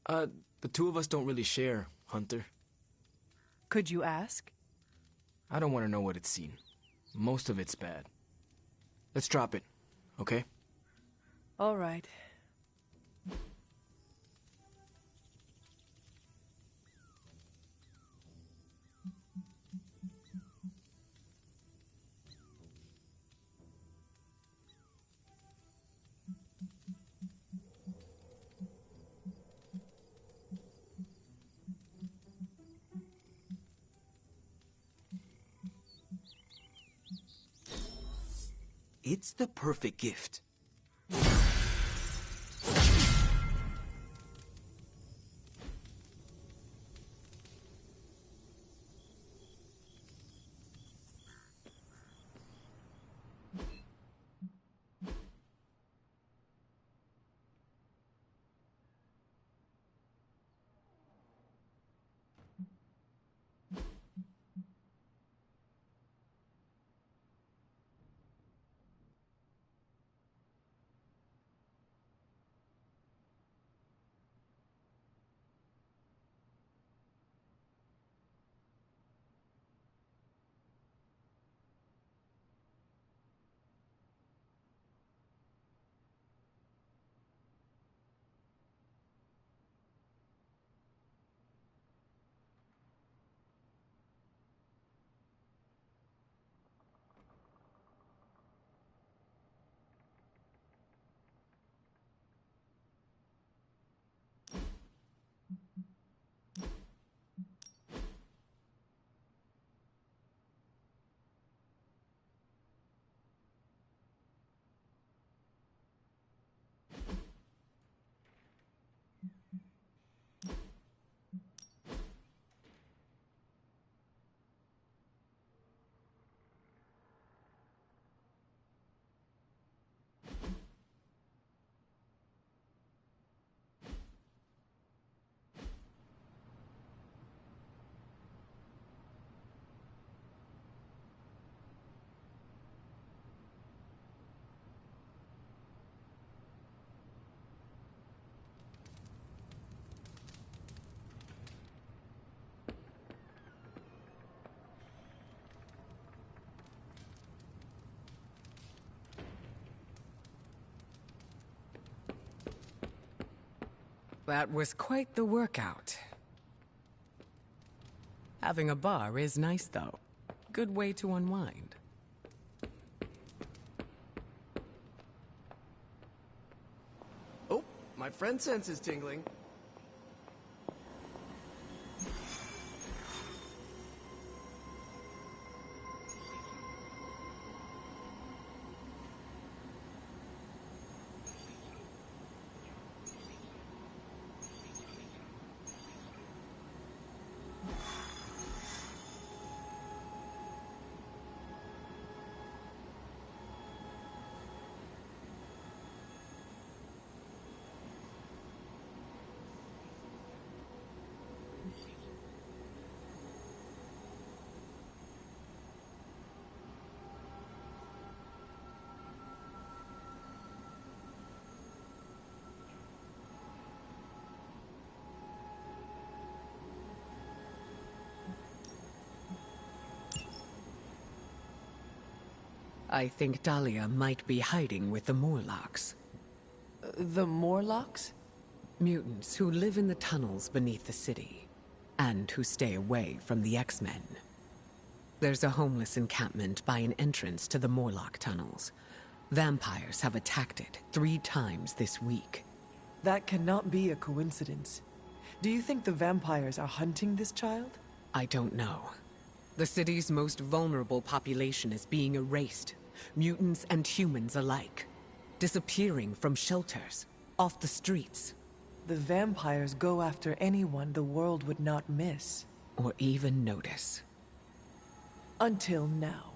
The two of us don't really share, Hunter. Could you ask? I don't want to know what it's seen. Most of it's bad. Let's drop it, okay? All right. It's the perfect gift. That was quite the workout. Having a bar is nice, though. Good way to unwind. Oh, my friend sense is tingling. I think Dahlia might be hiding with the Morlocks. The Morlocks? Mutants who live in the tunnels beneath the city, and who stay away from the X-Men. There's a homeless encampment by an entrance to the Morlock tunnels. Vampires have attacked it 3 times this week. That cannot be a coincidence. Do you think the vampires are hunting this child? I don't know. The city's most vulnerable population is being erased, mutants and humans alike. Disappearing from shelters, off the streets. The vampires go after anyone the world would not miss. Or even notice. Until now.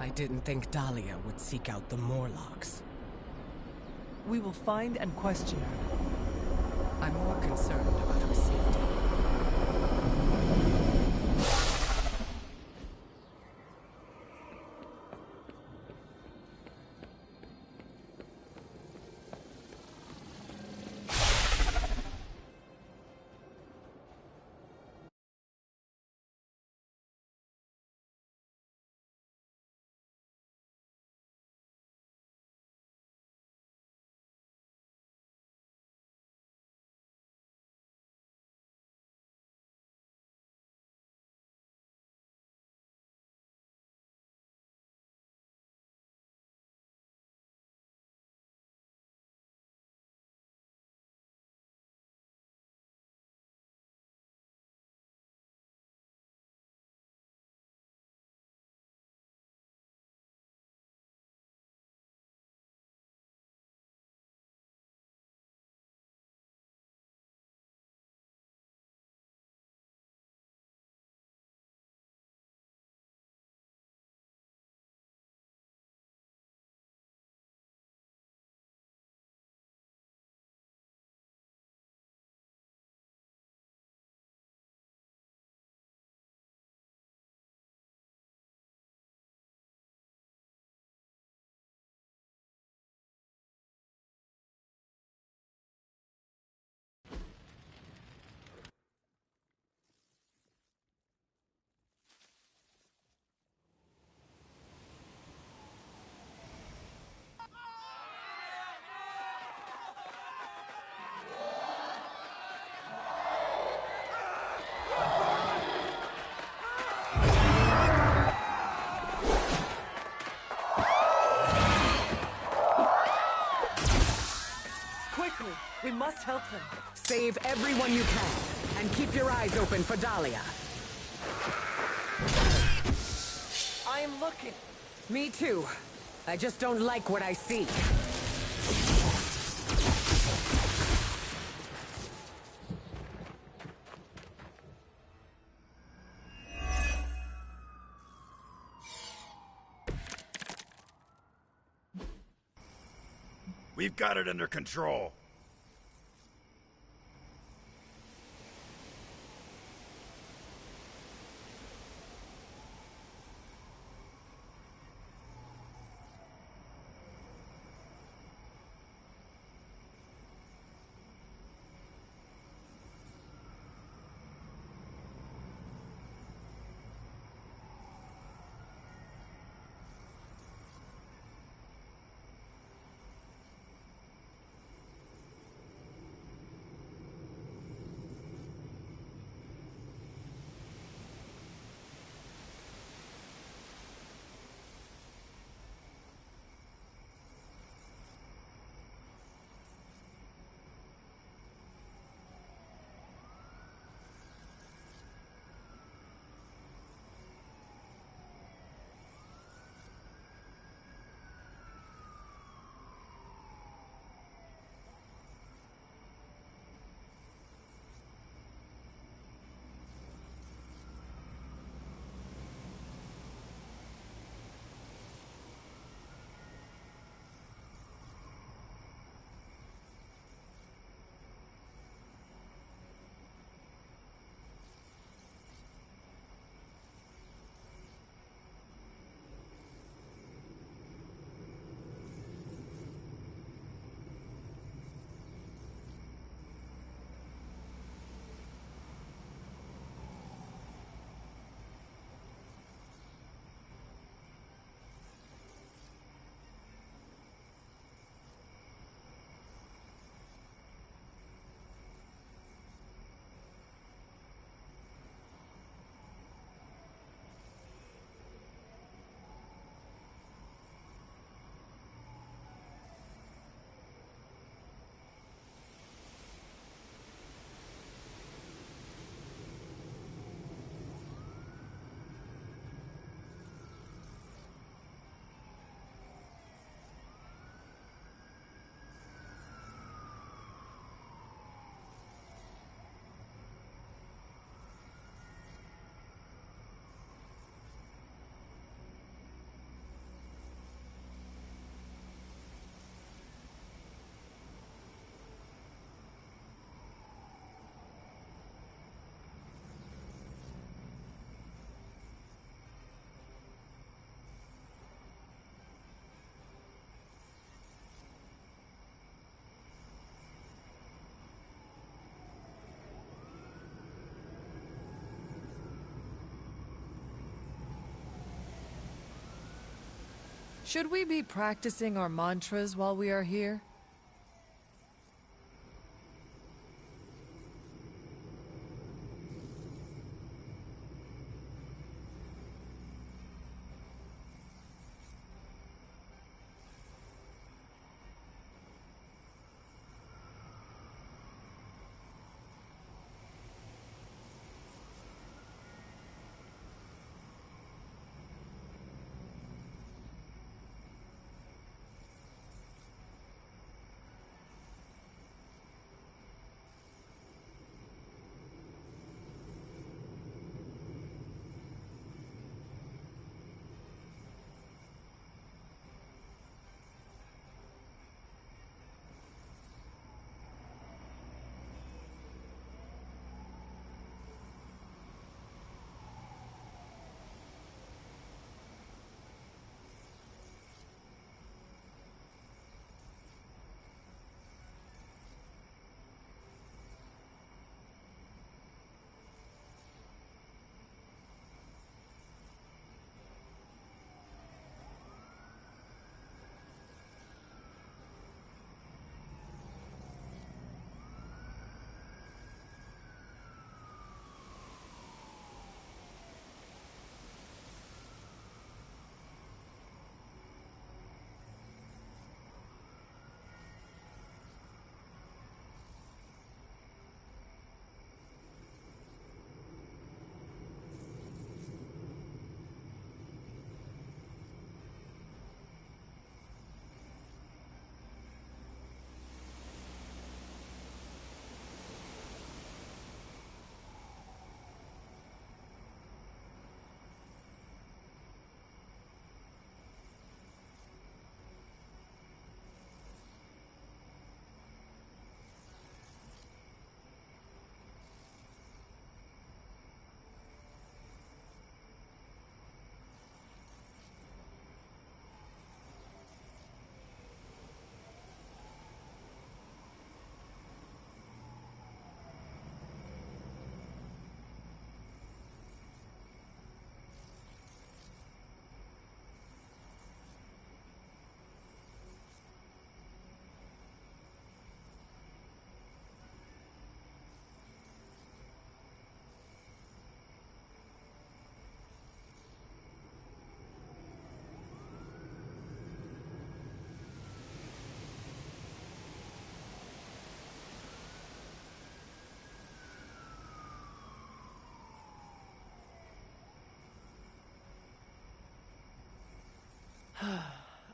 I didn't think Dahlia would seek out the Morlocks. We will find and question her. I'm more concerned about her safety. We must help them. Save everyone you can, and keep your eyes open for Dahlia. I am looking. Me too. I just don't like what I see. We've got it under control. Should we be practicing our mantras while we are here?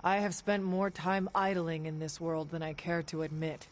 I have spent more time idling in this world than I care to admit.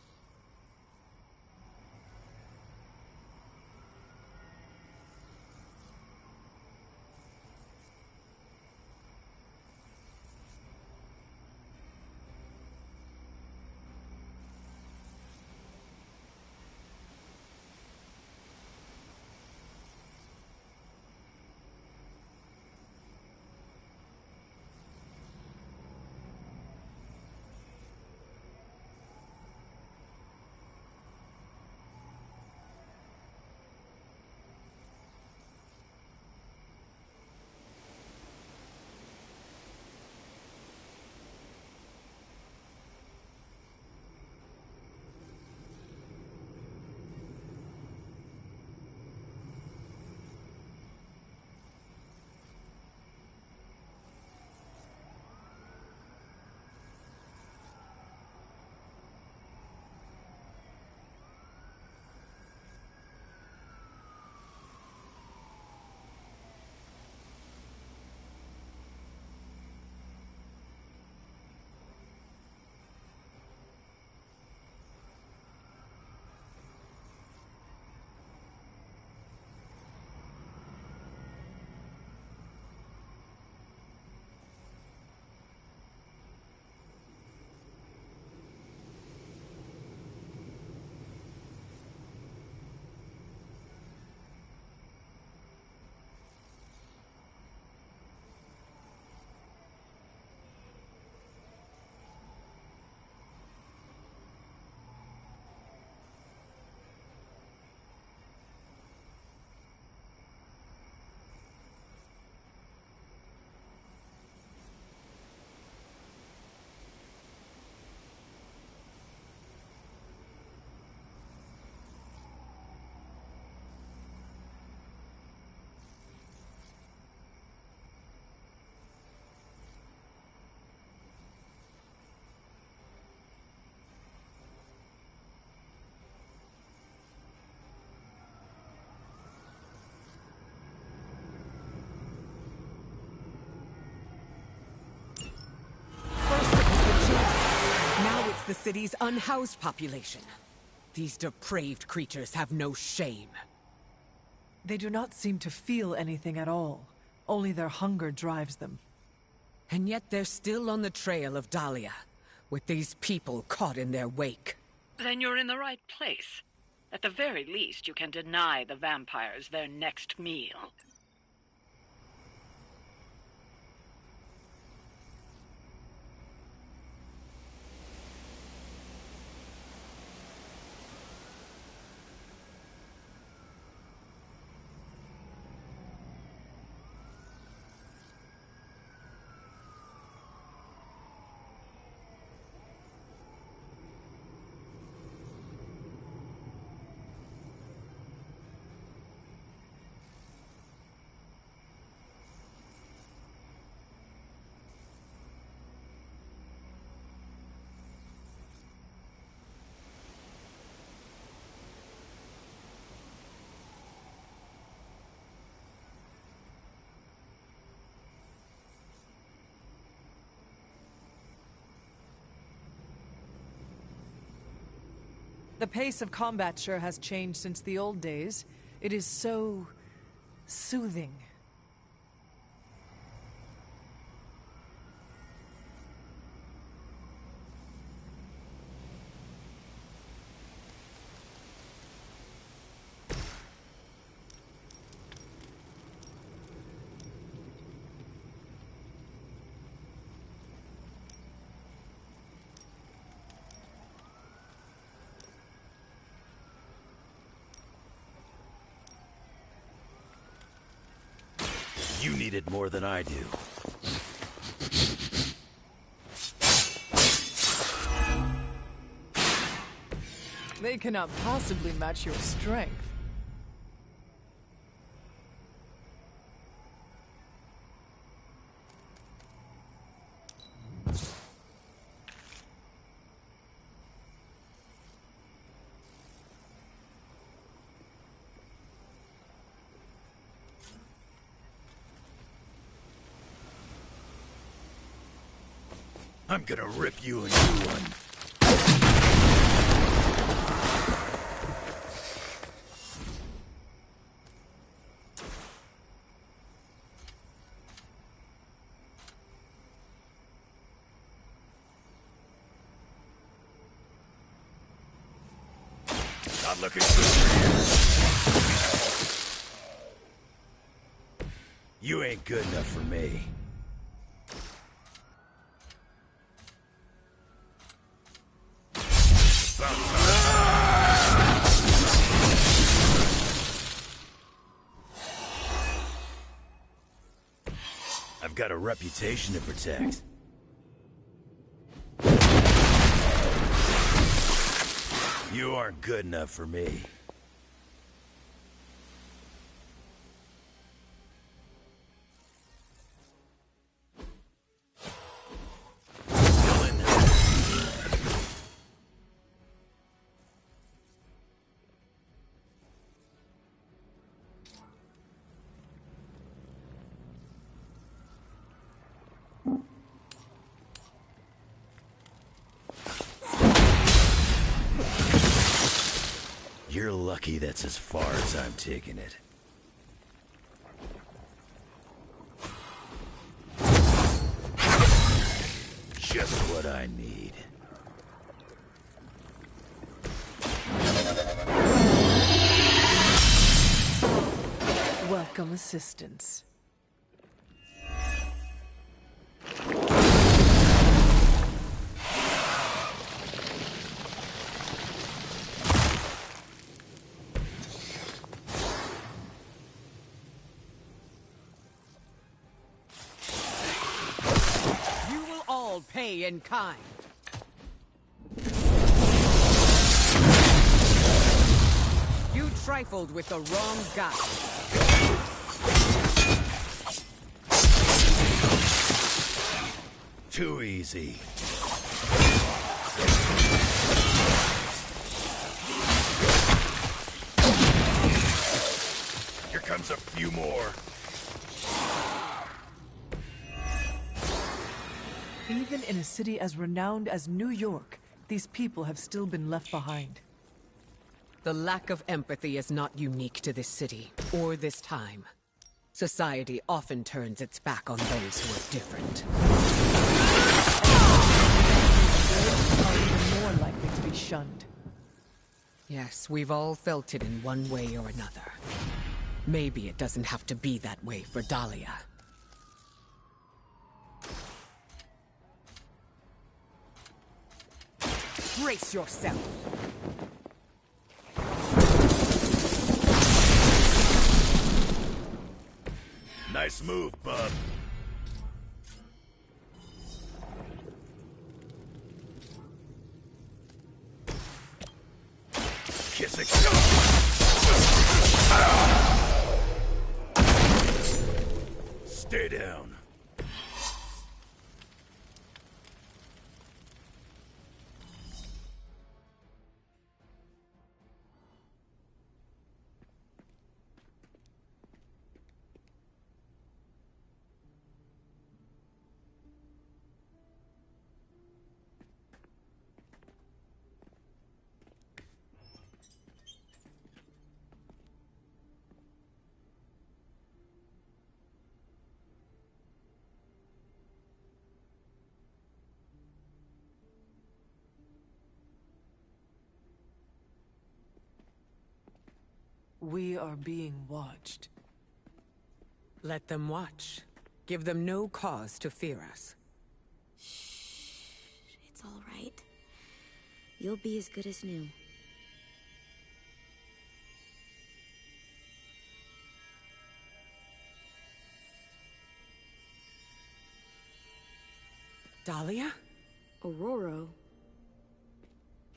city's unhoused population. These depraved creatures have no shame. They do not seem to feel anything at all. Only their hunger drives them. And yet they're still on the trail of Dahlia, with these people caught in their wake. Then you're in the right place. At the very least, you can deny the vampires their next meal. The pace of combat sure has changed since the old days. It is so soothing. You need it more than I do. They cannot possibly match your strength. I'm gonna rip you a new one. Not looking good for you. You ain't good enough for me. I've got a reputation to protect. You aren't good enough for me. You're lucky that's as far as I'm taking it. Just what I need. Welcome assistance. Pay in kind. You trifled with the wrong guy. Too easy. Here comes a few more. Even in a city as renowned as New York, These people have still been left behind. The lack of empathy is not unique to this city, or this time. Society often turns its back on those who are different. Are even more likely to be shunned. Yes, we've all felt it in one way or another. Maybe it doesn't have to be that way for Dahlia. Brace yourself. Nice move, bub. Kiss it. Stay down. We are being watched. Let them watch. Give them no cause to fear us. It's all right. You'll be as good as new. Dahlia? Aurora?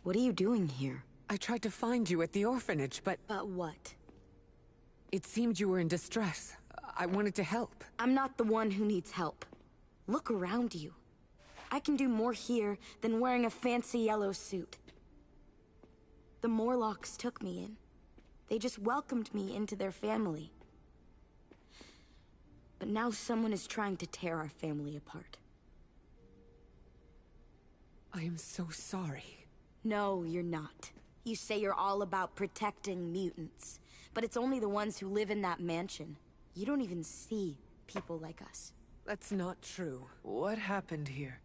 What are you doing here? I tried to find you at the orphanage, but... But what? It seemed you were in distress. I wanted to help. I'm not the one who needs help. Look around you. I can do more here than wearing a fancy yellow suit. The Morlocks took me in. They just welcomed me into their family. But now someone is trying to tear our family apart. I am so sorry. No, you're not. You say you're all about protecting mutants, but it's only the ones who live in that mansion. You don't even see people like us. That's not true. What happened here?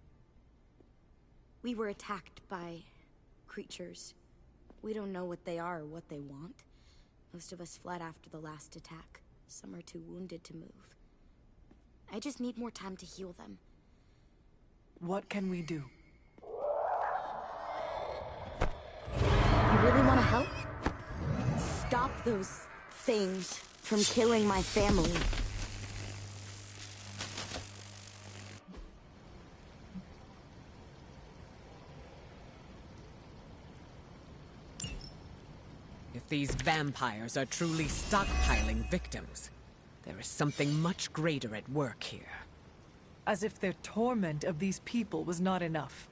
We were attacked by creatures. We don't know what they are or what they want. Most of us fled after the last attack. Some are too wounded to move. I just need more time to heal them. What can we do? You really want to help? Stop those things from killing my family. If these vampires are truly stockpiling victims, there is something much greater at work here. As if their torment of these people was not enough.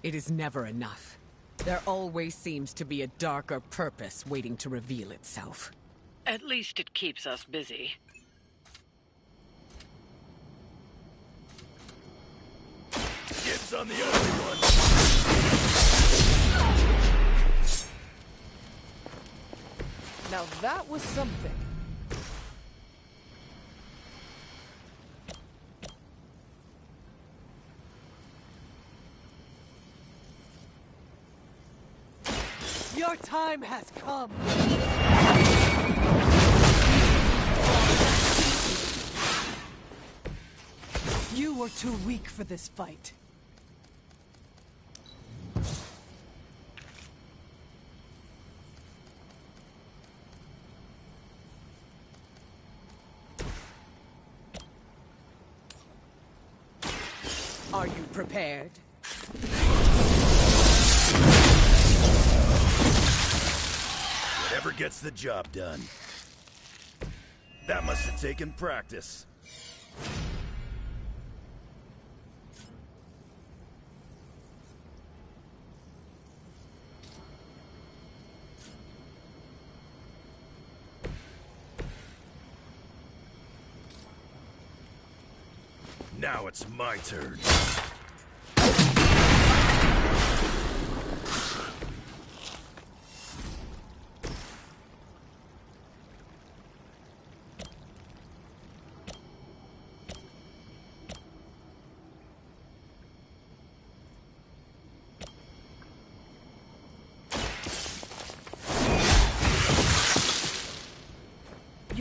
It is never enough. There always seems to be a darker purpose waiting to reveal itself. At least it keeps us busy. Dibs on the ugly one. Now that was something. Your time has come. You were too weak for this fight. Are you prepared? Whatever gets the job done. That must have taken practice. Now it's my turn.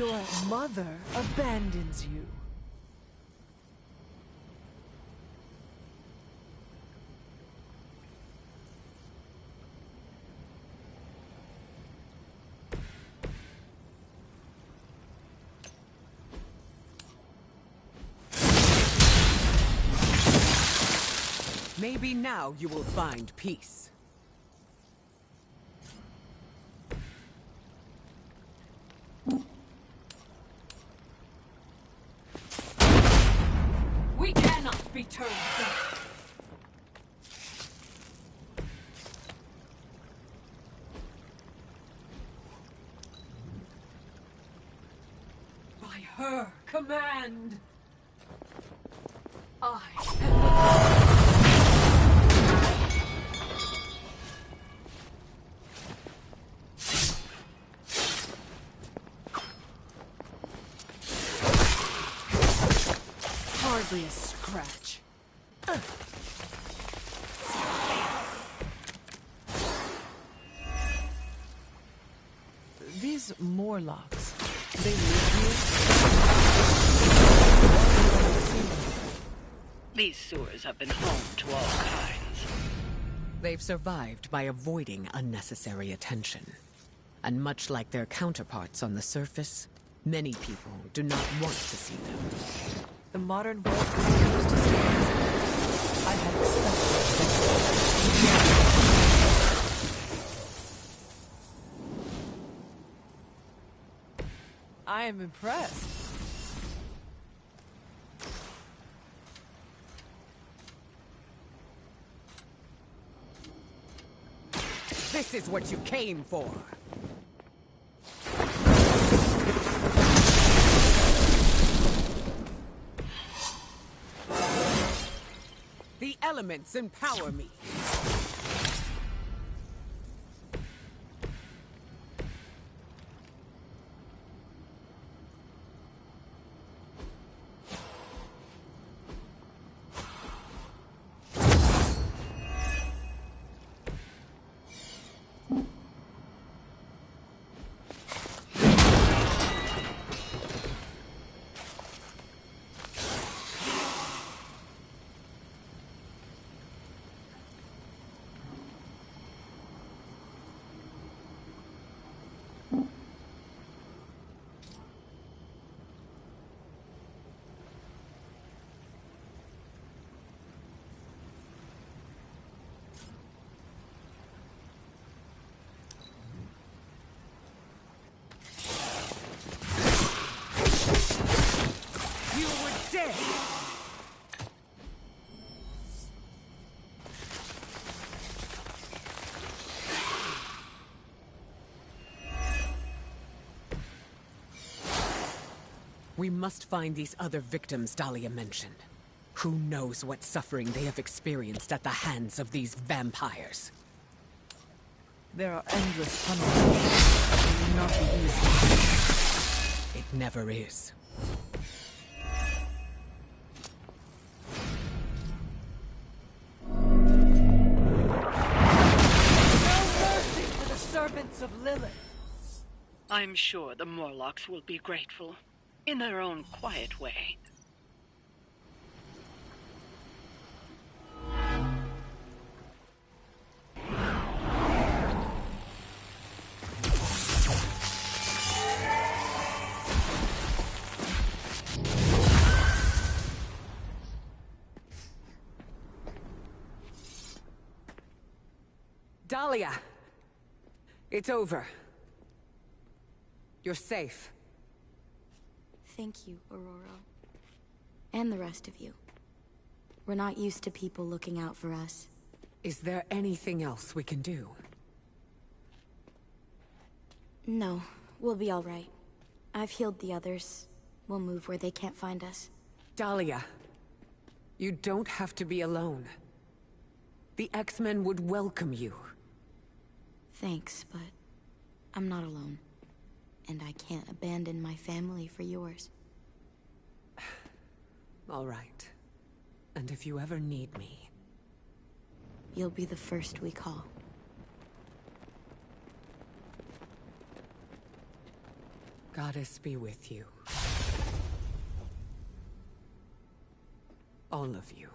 Your mother abandons you. Maybe now you will find peace. We cannot be turned back. By her command, I am hardly a scratch. These Morlocks, they live here? These sewers have been home to all kinds. They've survived by avoiding unnecessary attention. And much like their counterparts on the surface, many people do not want to see them. The modern world continues to stay as it is. I had expected. I am impressed. This is what you came for. The elements empower me. You were dead! We must find these other victims Dahlia mentioned. Who knows what suffering they have experienced at the hands of these vampires? There are endless tunnels. It will not be easy. It never is. Servants of Lilith. I'm sure the Morlocks will be grateful, in their own quiet way. Dahlia! It's over. You're safe. Thank you, Aurora. And the rest of you. We're not used to people looking out for us. Is there anything else we can do? No, we'll be all right. I've healed the others. We'll move where they can't find us. Dahlia, you don't have to be alone. The X-Men would welcome you. Thanks, but I'm not alone. And I can't abandon my family for yours. All right. And if you ever need me... You'll be the first we call. Goddess be with you. All of you.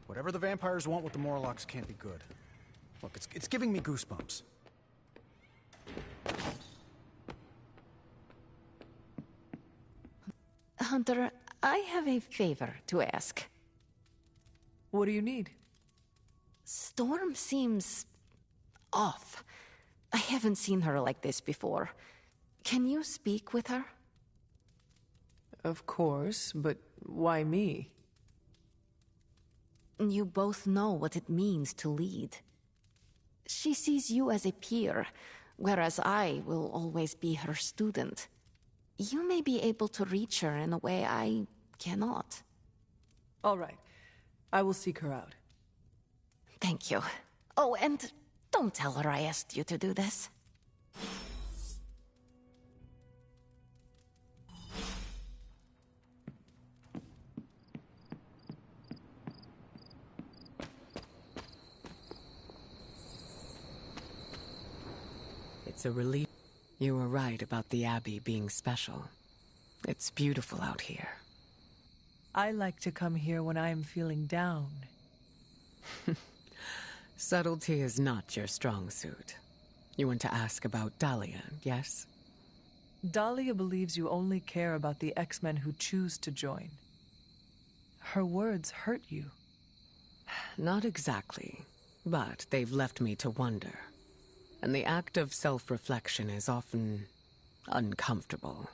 Whatever the vampires want with the Morlocks can't be good. Look, it's giving me goosebumps. Hunter, I have a favor to ask. What do you need? Storm seems off. I haven't seen her like this before. Can you speak with her? Of course, but why me? You both know what it means to lead. She sees you as a peer, whereas I will always be her student. You may be able to reach her in a way I cannot. All right. I will seek her out. Thank you. Oh, and don't tell her I asked you to do this. It's a relief. You were right about the Abbey being special. It's beautiful out here. I like to come here when I am feeling down. Subtlety is not your strong suit. You want to ask about Dahlia, yes? Dahlia believes you only care about the X-Men who choose to join. Her words hurt you. Not exactly, but they've left me to wonder. And the act of self-reflection is often uncomfortable.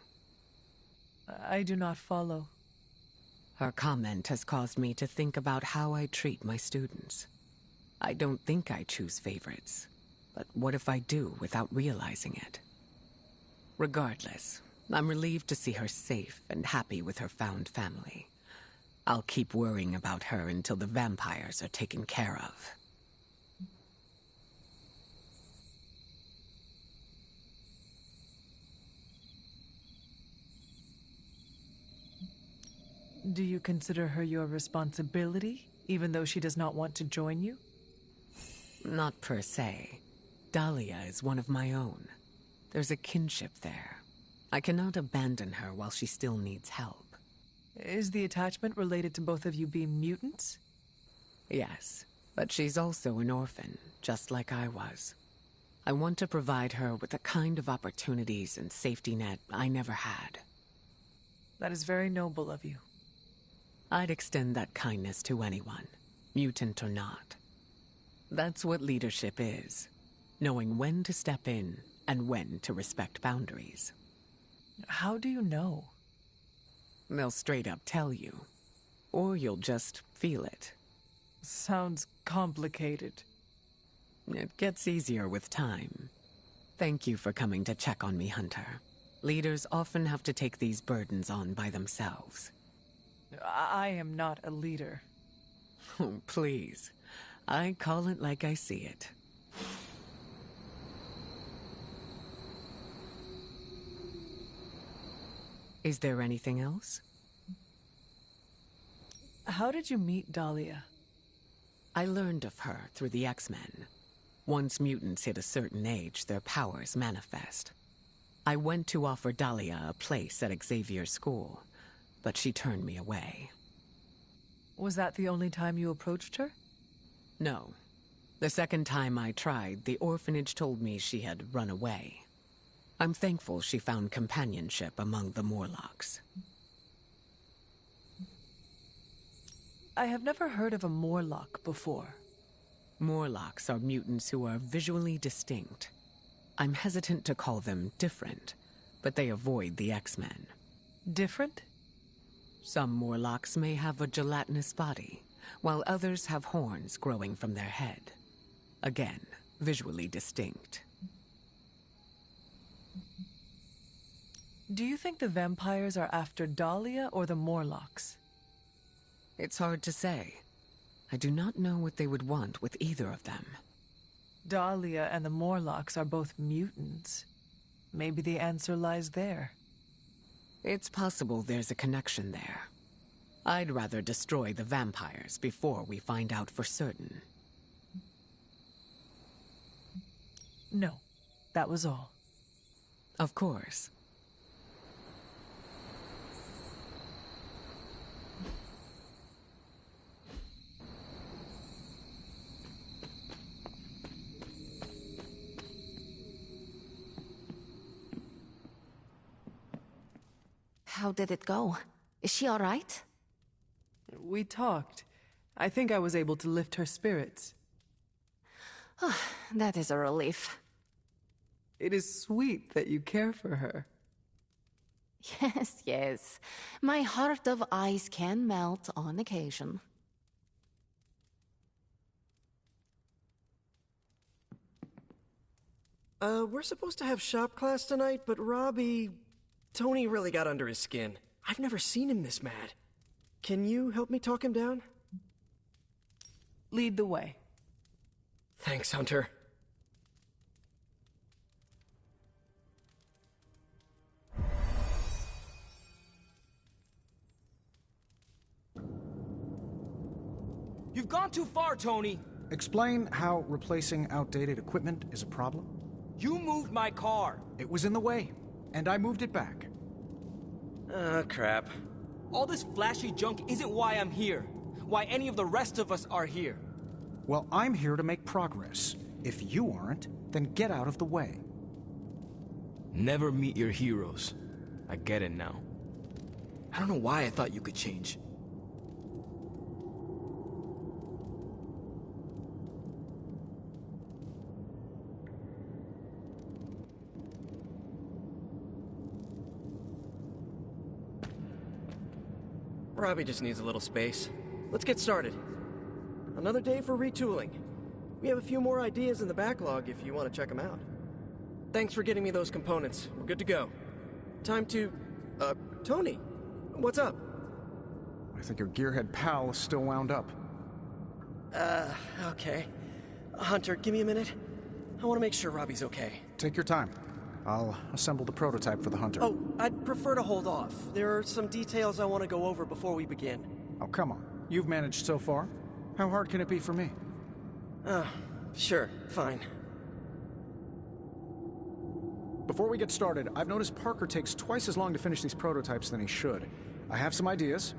I do not follow. Her comment has caused me to think about how I treat my students. I don't think I choose favorites, but what if I do without realizing it? Regardless, I'm relieved to see her safe and happy with her found family. I'll keep worrying about her until the vampires are taken care of. Do you consider her your responsibility, even though she does not want to join you? Not per se. Dahlia is one of my own. There's a kinship there. I cannot abandon her while she still needs help. Is the attachment related to both of you being mutants? Yes, but she's also an orphan, just like I was. I want to provide her with the kind of opportunities and safety net I never had. That is very noble of you. I'd extend that kindness to anyone, mutant or not. That's what leadership is. Knowing when to step in and when to respect boundaries. How do you know? They'll straight up tell you. Or you'll just feel it. Sounds complicated. It gets easier with time. Thank you for coming to check on me, Hunter. Leaders often have to take these burdens on by themselves. I am not a leader. Oh, please. I call it like I see it. Is there anything else? How did you meet Dahlia? I learned of her through the X-Men. Once mutants hit a certain age, their powers manifest. I went to offer Dahlia a place at Xavier's school, but she turned me away. Was that the only time you approached her? No. The second time I tried, the orphanage told me she had run away. I'm thankful she found companionship among the Morlocks. I have never heard of a Morlock before. Morlocks are mutants who are visually distinct. I'm hesitant to call them different, but they avoid the X-Men. Different? Some Morlocks may have a gelatinous body, while others have horns growing from their head. Again, visually distinct. Do you think the vampires are after Dahlia or the Morlocks? It's hard to say. I do not know what they would want with either of them. Dahlia and the Morlocks are both mutants. Maybe the answer lies there. It's possible there's a connection there. I'd rather destroy the vampires before we find out for certain. No, that was all. Of course. How did it go? Is she all right? We talked. I think I was able to lift her spirits. That is a relief. It is sweet that you care for her. Yes, yes. My heart of ice can melt on occasion. We're supposed to have shop class tonight, but Tony really got under his skin. I've never seen him this mad. Can you help me talk him down? Lead the way. Thanks, Hunter. You've gone too far, Tony! Explain how replacing outdated equipment is a problem. You moved my car! It was in the way, and I moved it back. Crap. All this flashy junk isn't why I'm here. Why any of the rest of us are here. Well, I'm here to make progress. If you aren't, then get out of the way. Never meet your heroes. I get it now. I don't know why I thought you could change. Robbie just needs a little space. Let's get started. Another day for retooling. We have a few more ideas in the backlog if you want to check them out. Thanks for getting me those components. We're good to go. Time to... Tony, what's up? I think your gearhead pal is still wound up. Okay. Hunter, give me a minute. I want to make sure Robbie's okay. Take your time. I'll assemble the prototype for the Hunter. Oh, I'd prefer to hold off. There are some details I want to go over before we begin. Oh, come on. You've managed so far. How hard can it be for me? Sure, fine. Before we get started, I've noticed Parker takes twice as long to finish these prototypes than he should. I have some ideas.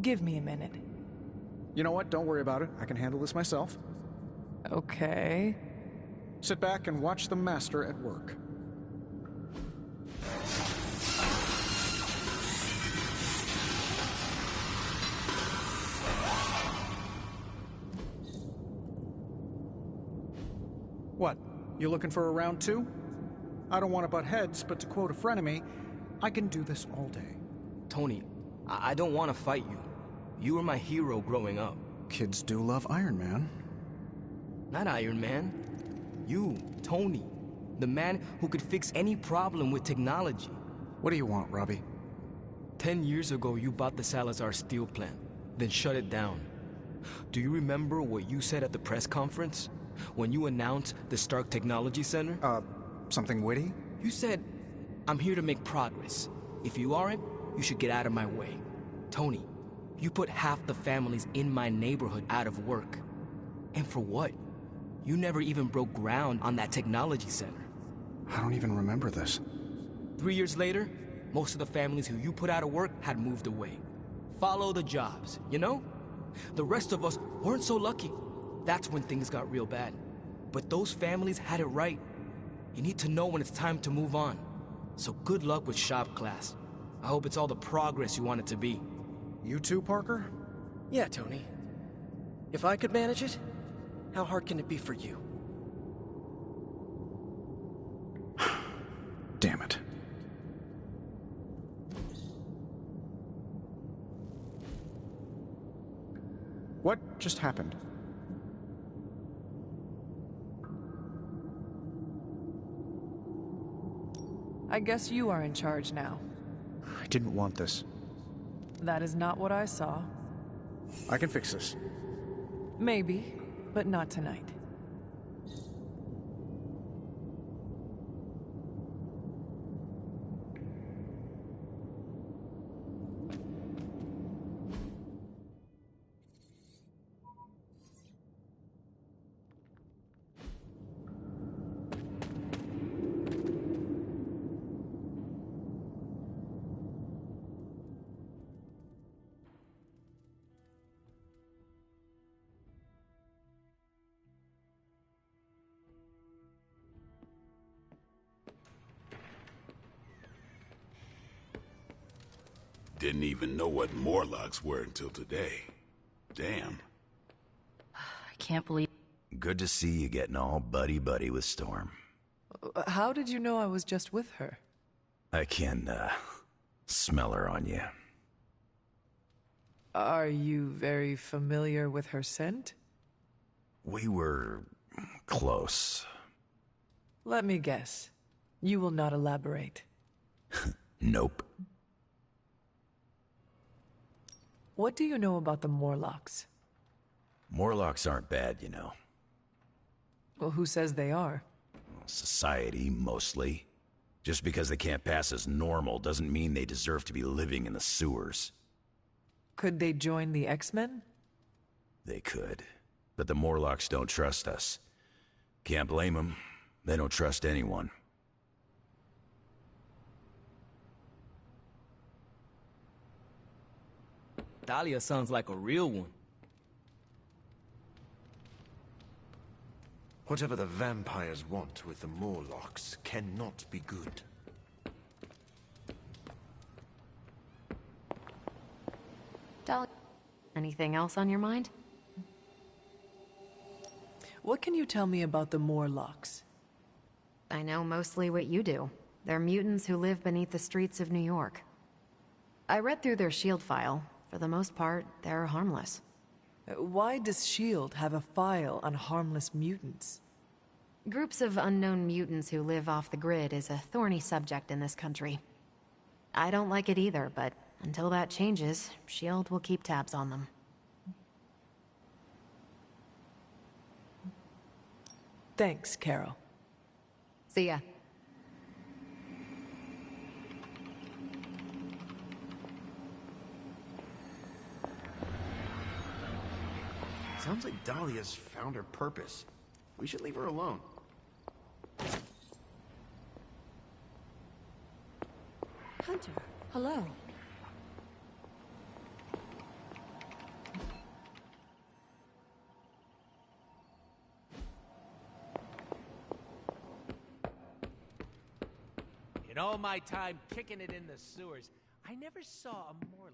Give me a minute. You know what? Don't worry about it. I can handle this myself. Okay. Sit back and watch the master at work. What? You looking for a round two? I don't want to butt heads, but to quote a frenemy, I can do this all day. Tony, I don't want to fight you. You were my hero growing up. Kids do love Iron Man. Not Iron Man. You, Tony. The man who could fix any problem with technology. What do you want, Robbie? 10 years ago, you bought the Salazar steel plant, then shut it down. Do you remember what you said at the press conference? When you announced the Stark Technology Center? Something witty? You said, I'm here to make progress. If you aren't, you should get out of my way. Tony, you put half the families in my neighborhood out of work. And for what? You never even broke ground on that technology center. I don't even remember this. 3 years later, most of the families who you put out of work had moved away. Follow the jobs, you know? The rest of us weren't so lucky. That's when things got real bad. But those families had it right. You need to know when it's time to move on. So good luck with shop class. I hope it's all the progress you want it to be. You too, Parker? Yeah, Tony. If I could manage it, how hard can it be for you? Damn it. What just happened? I guess you are in charge now. I didn't want this. That is not what I saw. I can fix this. Maybe, but not tonight. Didn't even know what Morlocks were until today. Damn. I can't believe... Good to see you getting all buddy-buddy with Storm. How did you know I was just with her? I can, smell her on you. Are you very familiar with her scent? We were... close. Let me guess. You will not elaborate. Nope. What do you know about the Morlocks? Morlocks aren't bad, you know. Well, who says they are? Society, mostly. Just because they can't pass as normal doesn't mean they deserve to be living in the sewers. Could they join the X-Men? They could. But the Morlocks don't trust us. Can't blame them. They don't trust anyone. Dahlia sounds like a real one. Whatever the vampires want with the Morlocks cannot be good. Dahlia, anything else on your mind? What can you tell me about the Morlocks? I know mostly what you do. They're mutants who live beneath the streets of New York. I read through their SHIELD file. For the most part, they're harmless. Why does SHIELD have a file on harmless mutants? Groups of unknown mutants who live off the grid is a thorny subject in this country. I don't like it either, but until that changes, SHIELD will keep tabs on them. Thanks, Carol. See ya. Sounds like Dahlia's found her purpose. We should leave her alone. Hunter, hello. In all my time kicking it in the sewers, I never saw a Morlock.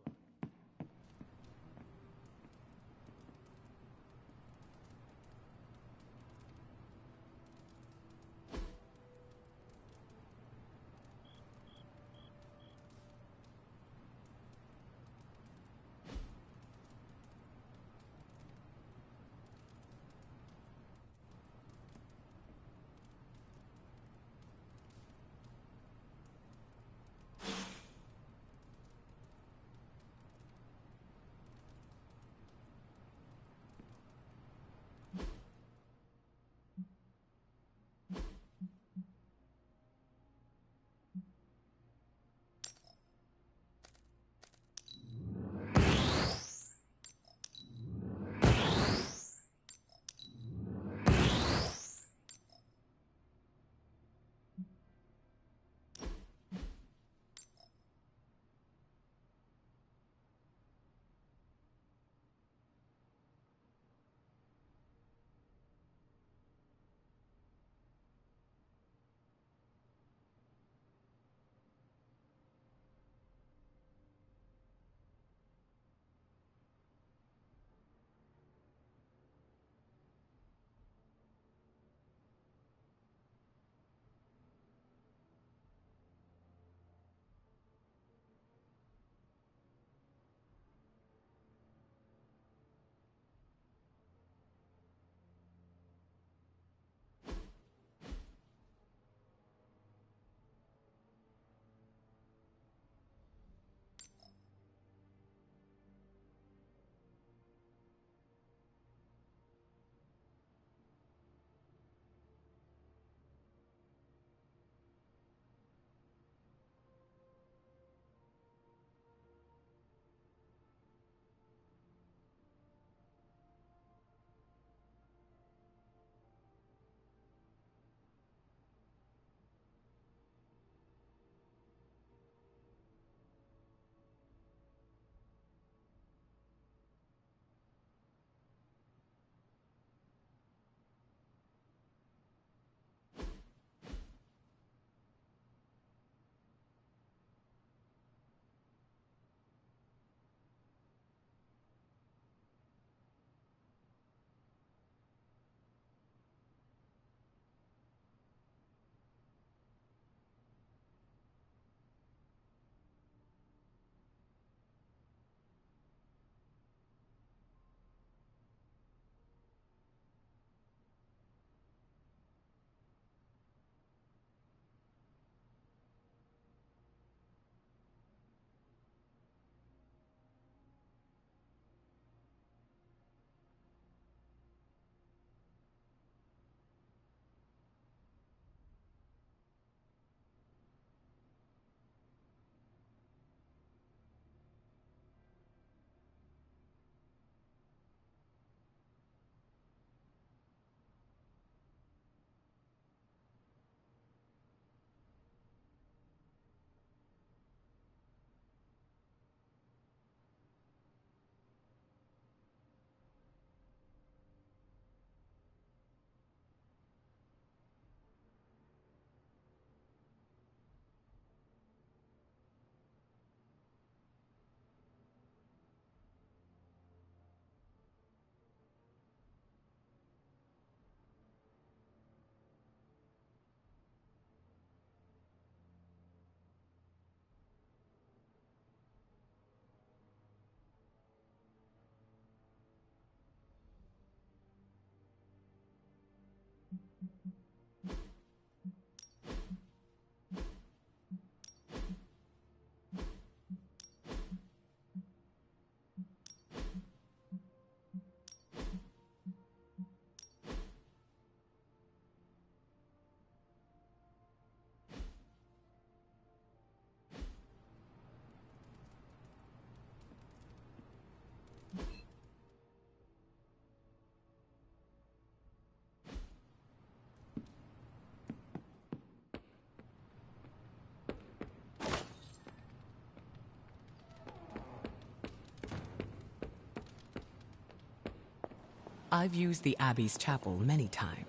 I've used the Abbey's chapel many times.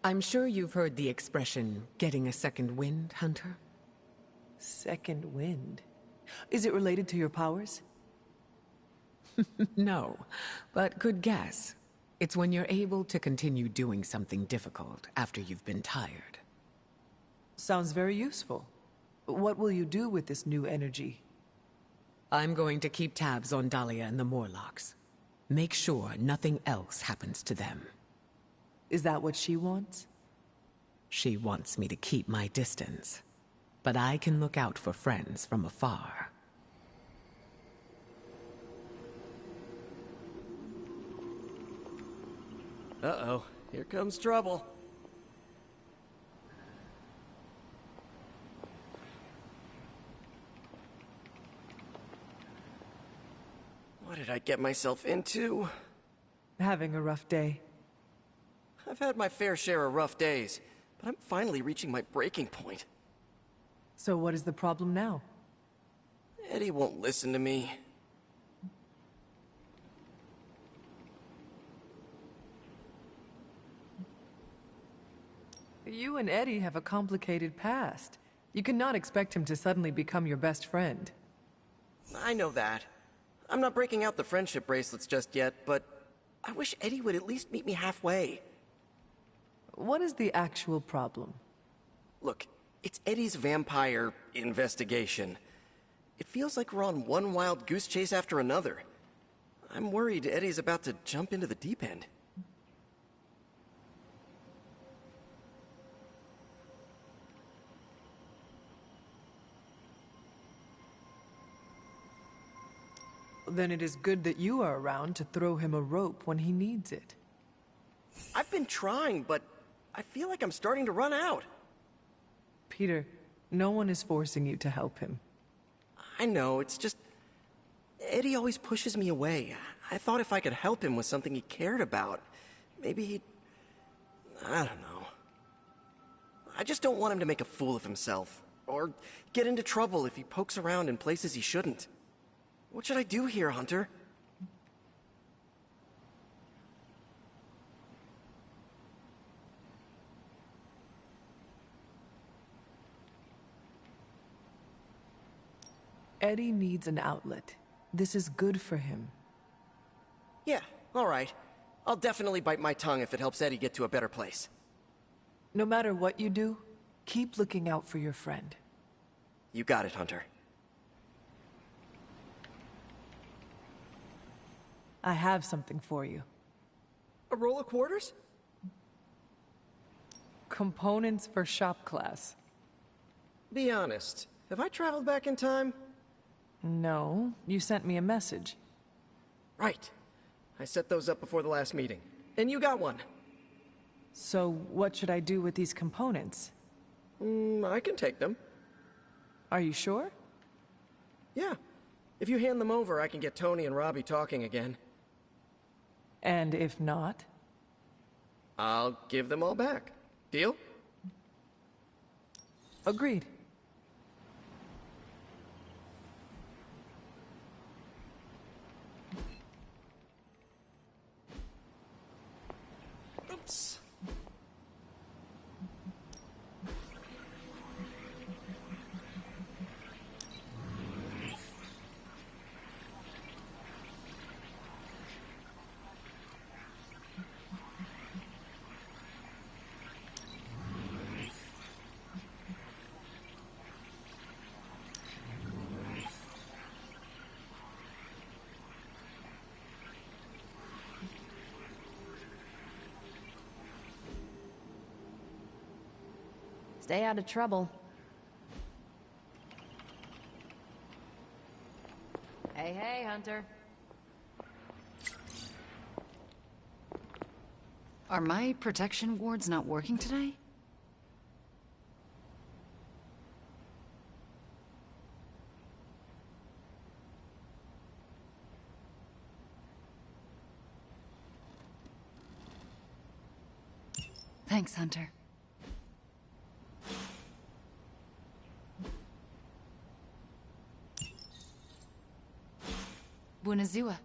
I'm sure you've heard the expression, getting a second wind, Hunter? Second wind? Is it related to your powers? No, but good guess. It's when you're able to continue doing something difficult after you've been tired. Sounds very useful. What will you do with this new energy? I'm going to keep tabs on Dahlia and the Morlocks. Make sure nothing else happens to them. Is that what she wants? She wants me to keep my distance. But I can look out for friends from afar. Uh-oh, here comes trouble. What did I get myself into? Having a rough day. I've had my fair share of rough days, but I'm finally reaching my breaking point. So what is the problem now? Eddie won't listen to me. You and Eddie have a complicated past. You cannot expect him to suddenly become your best friend. I know that. I'm not breaking out the friendship bracelets just yet, but I wish Eddie would at least meet me halfway. What is the actual problem? Look, it's Eddie's vampire investigation. It feels like we're on one wild goose chase after another. I'm worried Eddie's about to jump into the deep end. Then it is good that you are around to throw him a rope when he needs it. I've been trying, but I feel like I'm starting to run out. Peter, no one is forcing you to help him. I know, it's just... Eddie always pushes me away. I thought if I could help him with something he cared about, maybe he'd... I don't know. I just don't want him to make a fool of himself, or get into trouble if he pokes around in places he shouldn't. What should I do here, Hunter? Eddie needs an outlet. This is good for him. Yeah, all right. I'll definitely bite my tongue if it helps Eddie get to a better place. No matter what you do, keep looking out for your friend. You got it, Hunter. I have something for you. A roll of quarters? Components for shop class. Be honest, have I traveled back in time? No, you sent me a message. Right. I set those up before the last meeting. And you got one. So, what should I do with these components? I can take them. Are you sure? Yeah. If you hand them over, I can get Tony and Robbie talking again. And if not? I'll give them all back. Deal? Agreed. Oops. Stay out of trouble. Hey, hey, Hunter. Are my protection wards not working today? Thanks, Hunter. Bunazua.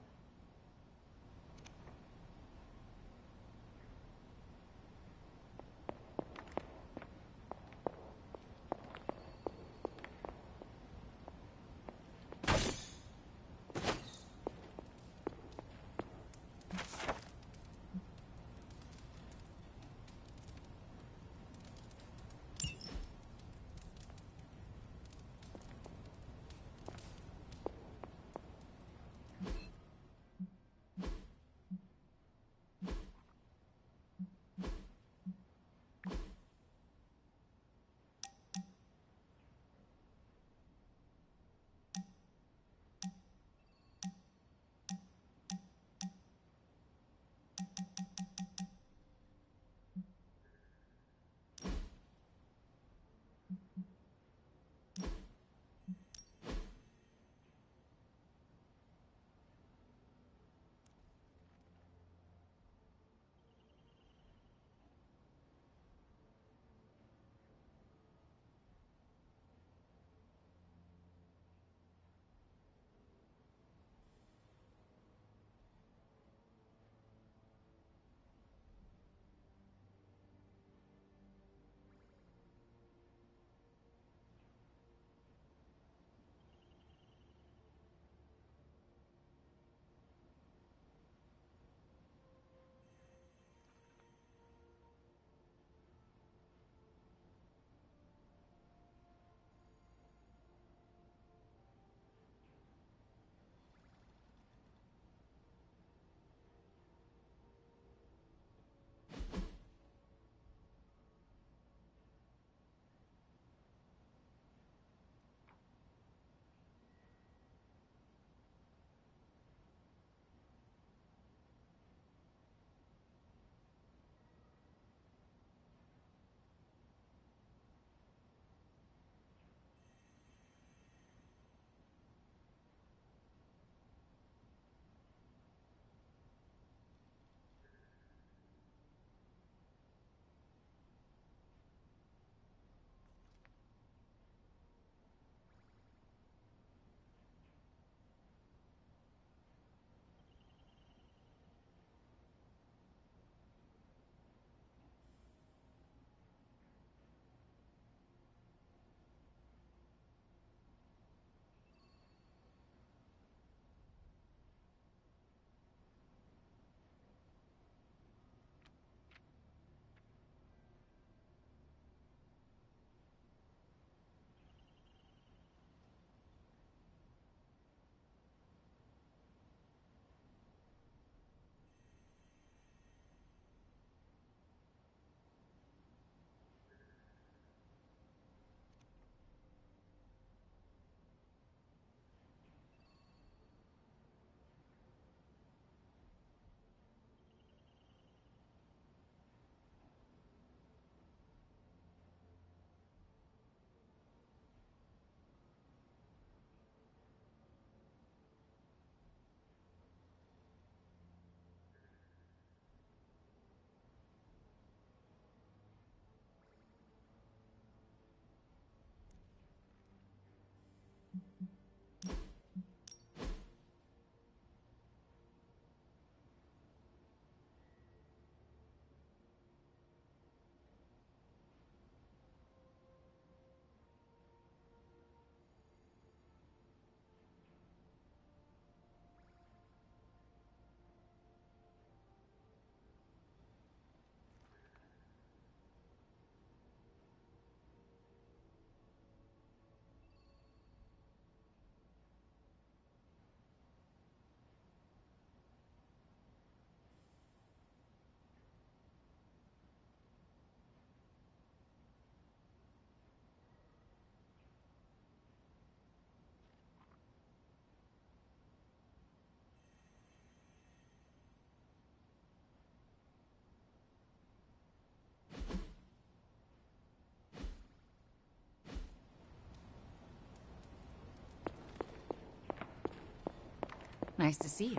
Nice to see you.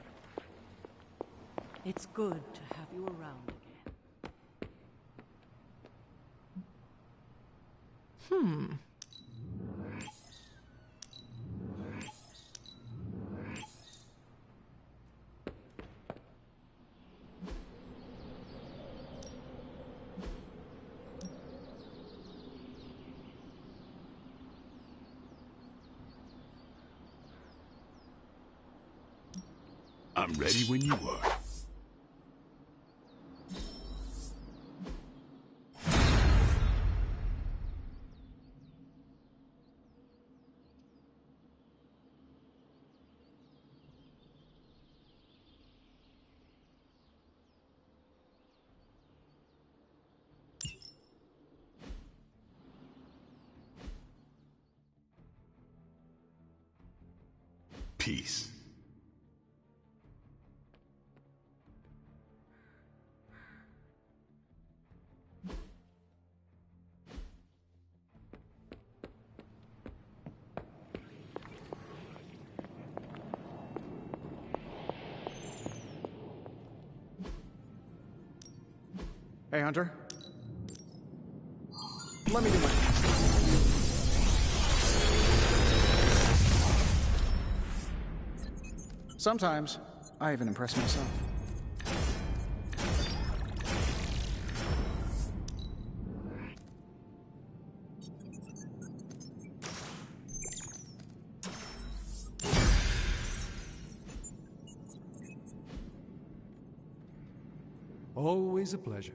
It's good to have you around again. I'm ready when you are. Peace. Hey, Hunter. Let me do my best. Sometimes, I even impress myself. Always a pleasure.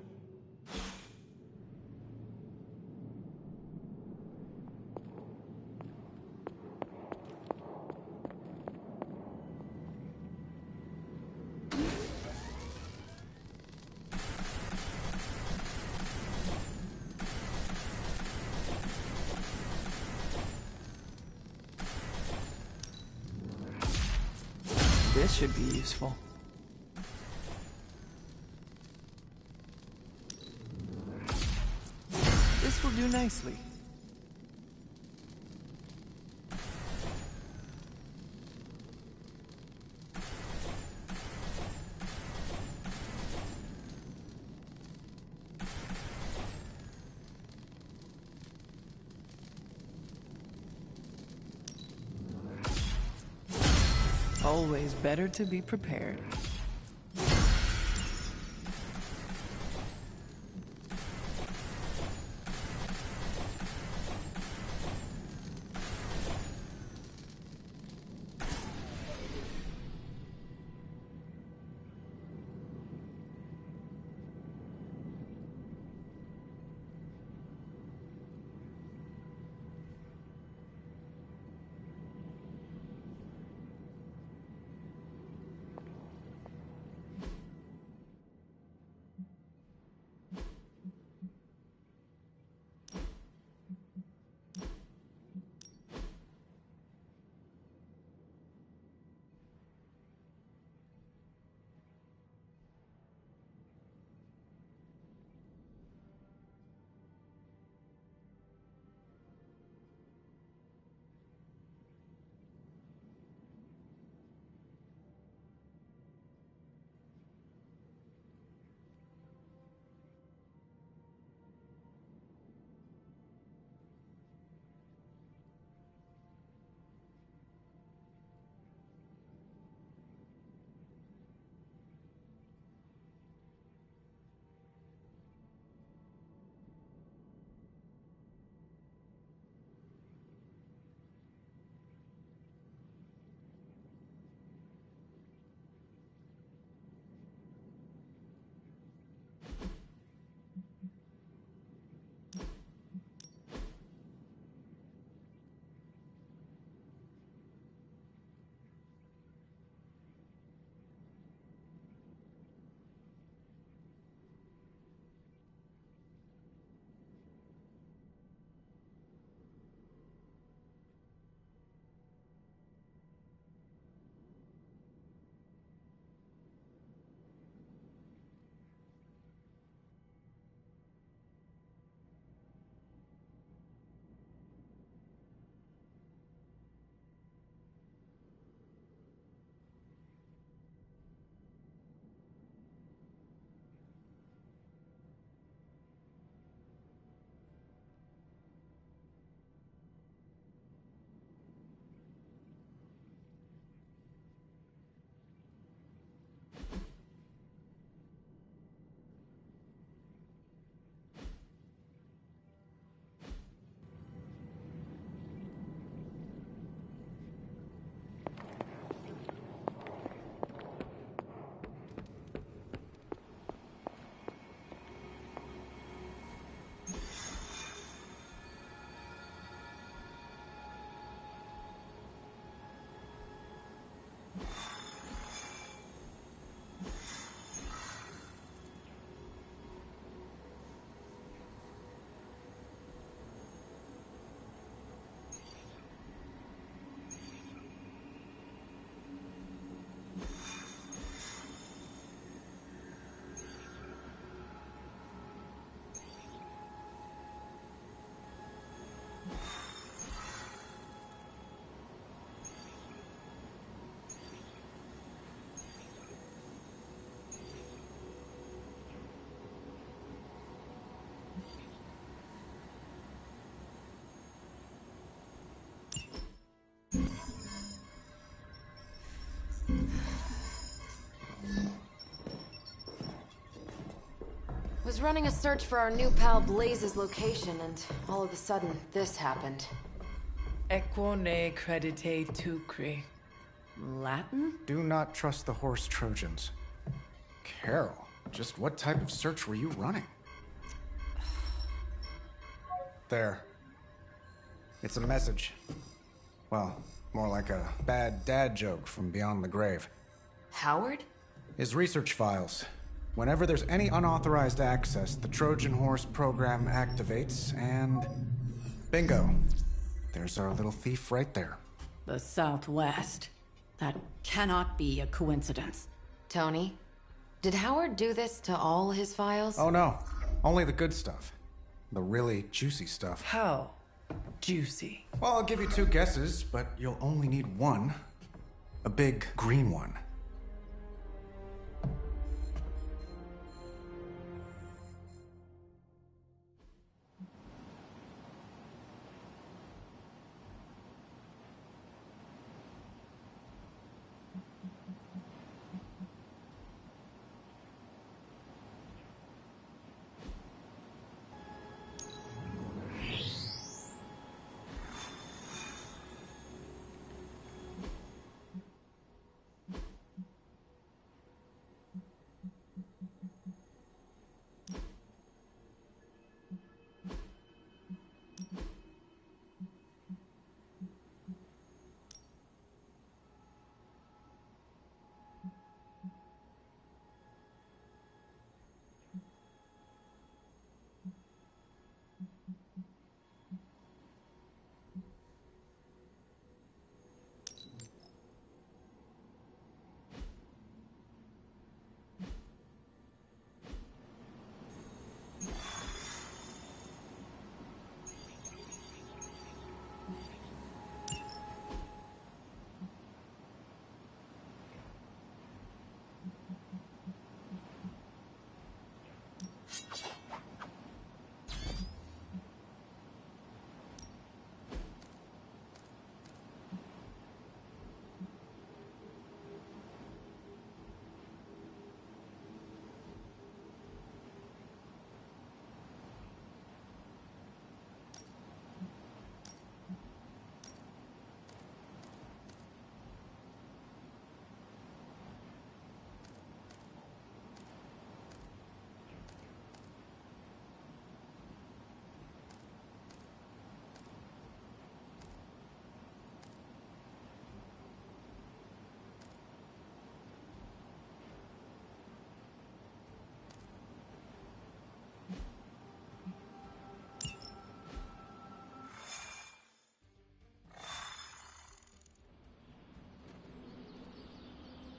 This should be useful. This will do nicely. Always better to be prepared. Was running a search for our new pal Blaze's location, and all of a sudden, this happened. Equo ne credite tucri. Latin? Do not trust the horse Trojans. Carol, just what type of search were you running? There. It's a message. Well, more like a bad dad joke from beyond the grave. Howard? His research files. Whenever there's any unauthorized access, the Trojan Horse program activates, and... bingo. There's our little thief right there. The Southwest. That cannot be a coincidence. Tony, did Howard do this to all his files? Oh no, only the good stuff. The really juicy stuff. How juicy? Well, I'll give you 2 guesses, but you'll only need one. A big green one.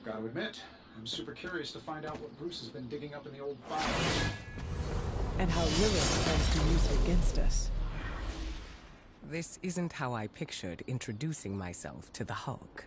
Gotta admit, I'm super curious to find out what Bruce has been digging up in the old files. And how Lilith plans to use it against us. This isn't how I pictured introducing myself to the Hulk.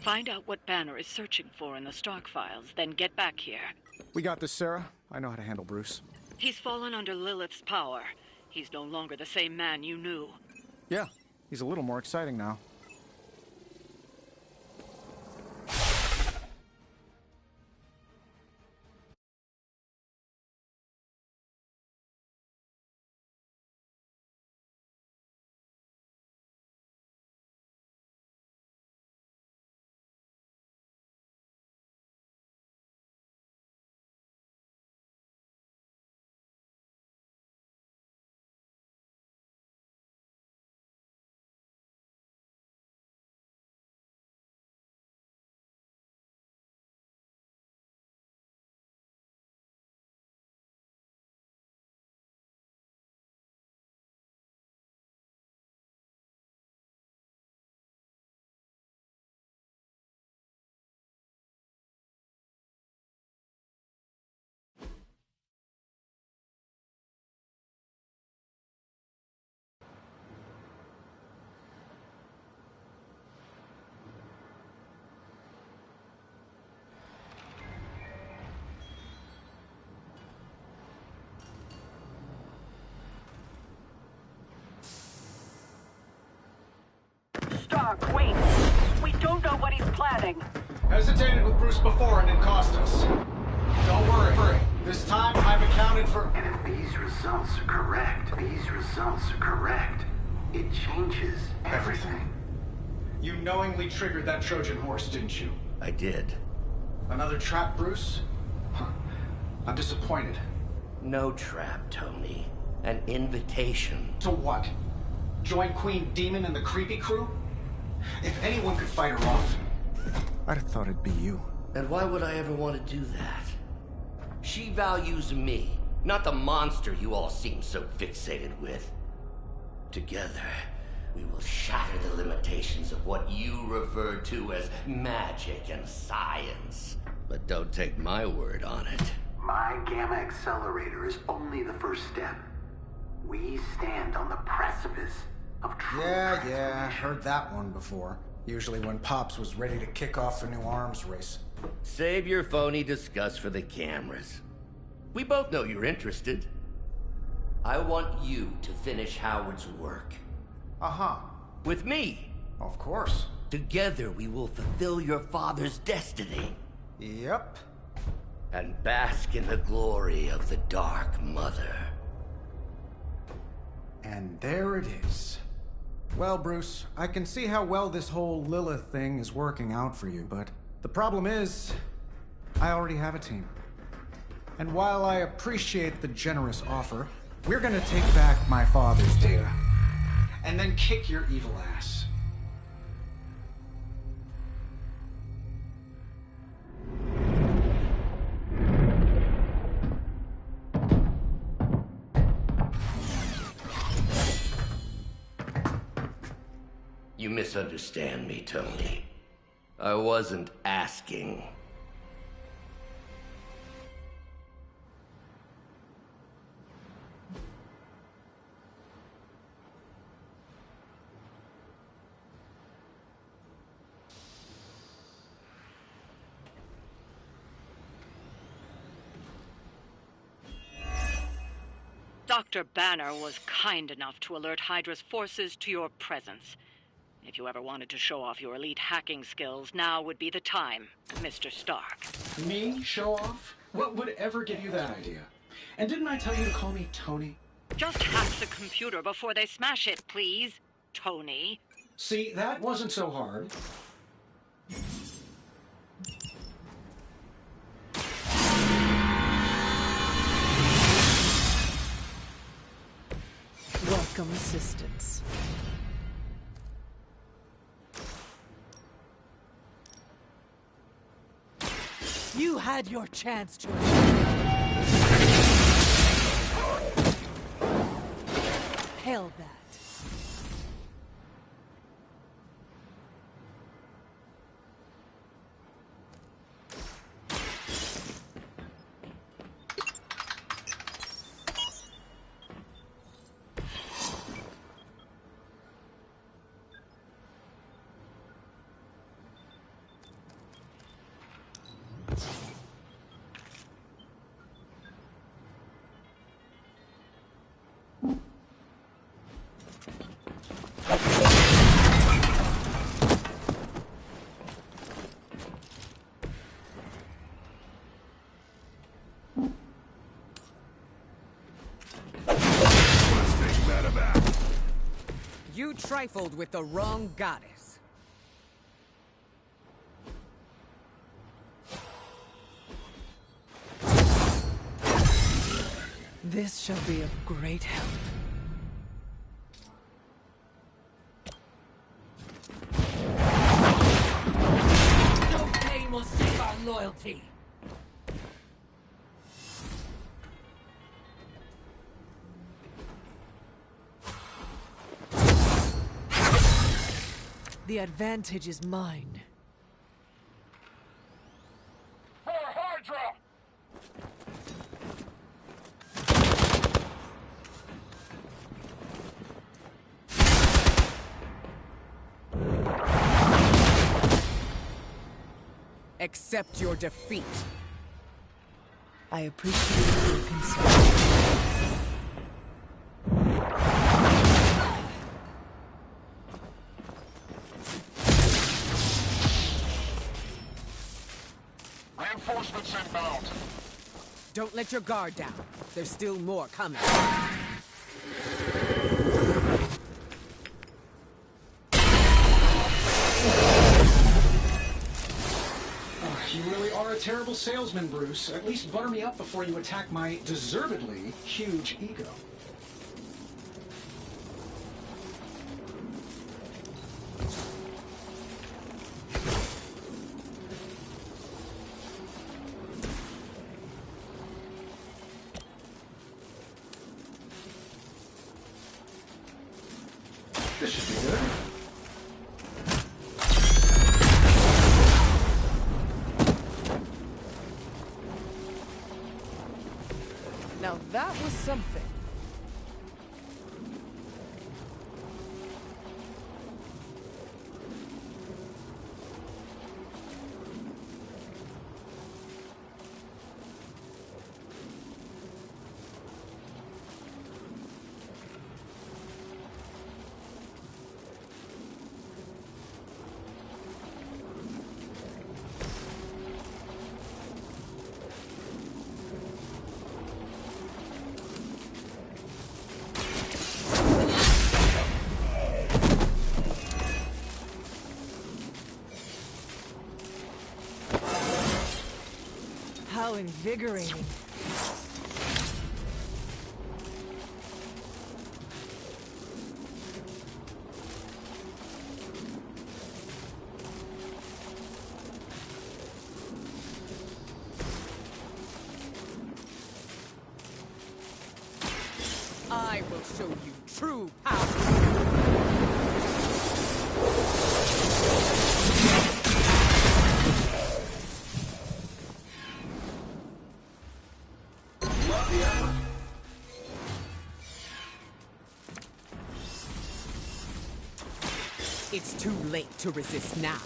Find out what Banner is searching for in the Stark files, then get back here. We got this, Sarah. I know how to handle Bruce. He's fallen under Lilith's power. He's no longer the same man you knew. Yeah, he's a little more exciting now. our queen. We don't know what he's planning. Hesitated with Bruce before and it cost us. Don't worry. This time I've accounted for... And if these results are correct, it changes everything. You knowingly triggered that Trojan horse, didn't you? I did. Another trap, Bruce? Huh. I'm disappointed. No trap, Tony. An invitation. To what? Join Queen Demon and the Creepy Crew? If anyone could fight her off, I'd have thought it'd be you. And why would I ever want to do that? She values me, not the monster you all seem so fixated with. Together, we will shatter the limitations of what you refer to as magic and science. But don't take my word on it. My Gamma Accelerator is only the first step. We stand on the precipice of true Yeah, heard that one before. Usually when Pops was ready to kick off a new arms race. Save your phony disgust for the cameras. We both know you're interested. I want you to finish Howard's work. Uh-huh. With me. Of course. Together we will fulfill your father's destiny. Yep. And bask in the glory of the Dark Mother. And there it is. Well, Bruce, I can see how well this whole Lilith thing is working out for you, but the problem is, I already have a team. And while I appreciate the generous offer, we're gonna take back my father's data, and then kick your evil ass. You misunderstand me, Tony. I wasn't asking. Dr. Banner was kind enough to alert Hydra's forces to your presence. If you ever wanted to show off your elite hacking skills, now would be the time, Mr. Stark. Me? Show off? What would ever give you that idea? And didn't I tell you to call me Tony? Just hack the computer before they smash it, please, Tony. See, that wasn't so hard. Welcome assistance. You had your chance to... Hell that. You trifled with the wrong goddess. This shall be of great help. No pain will save our loyalty. The advantage is mine. Hydra! Accept your defeat. I appreciate your concern. Reinforcements inbound. Don't let your guard down. There's still more coming. You really are a terrible salesman, Bruce. At least butter me up before you attack my deservedly huge ego. This should be good. Now that was something. How invigorating. I will show you true power. It's too late to resist now.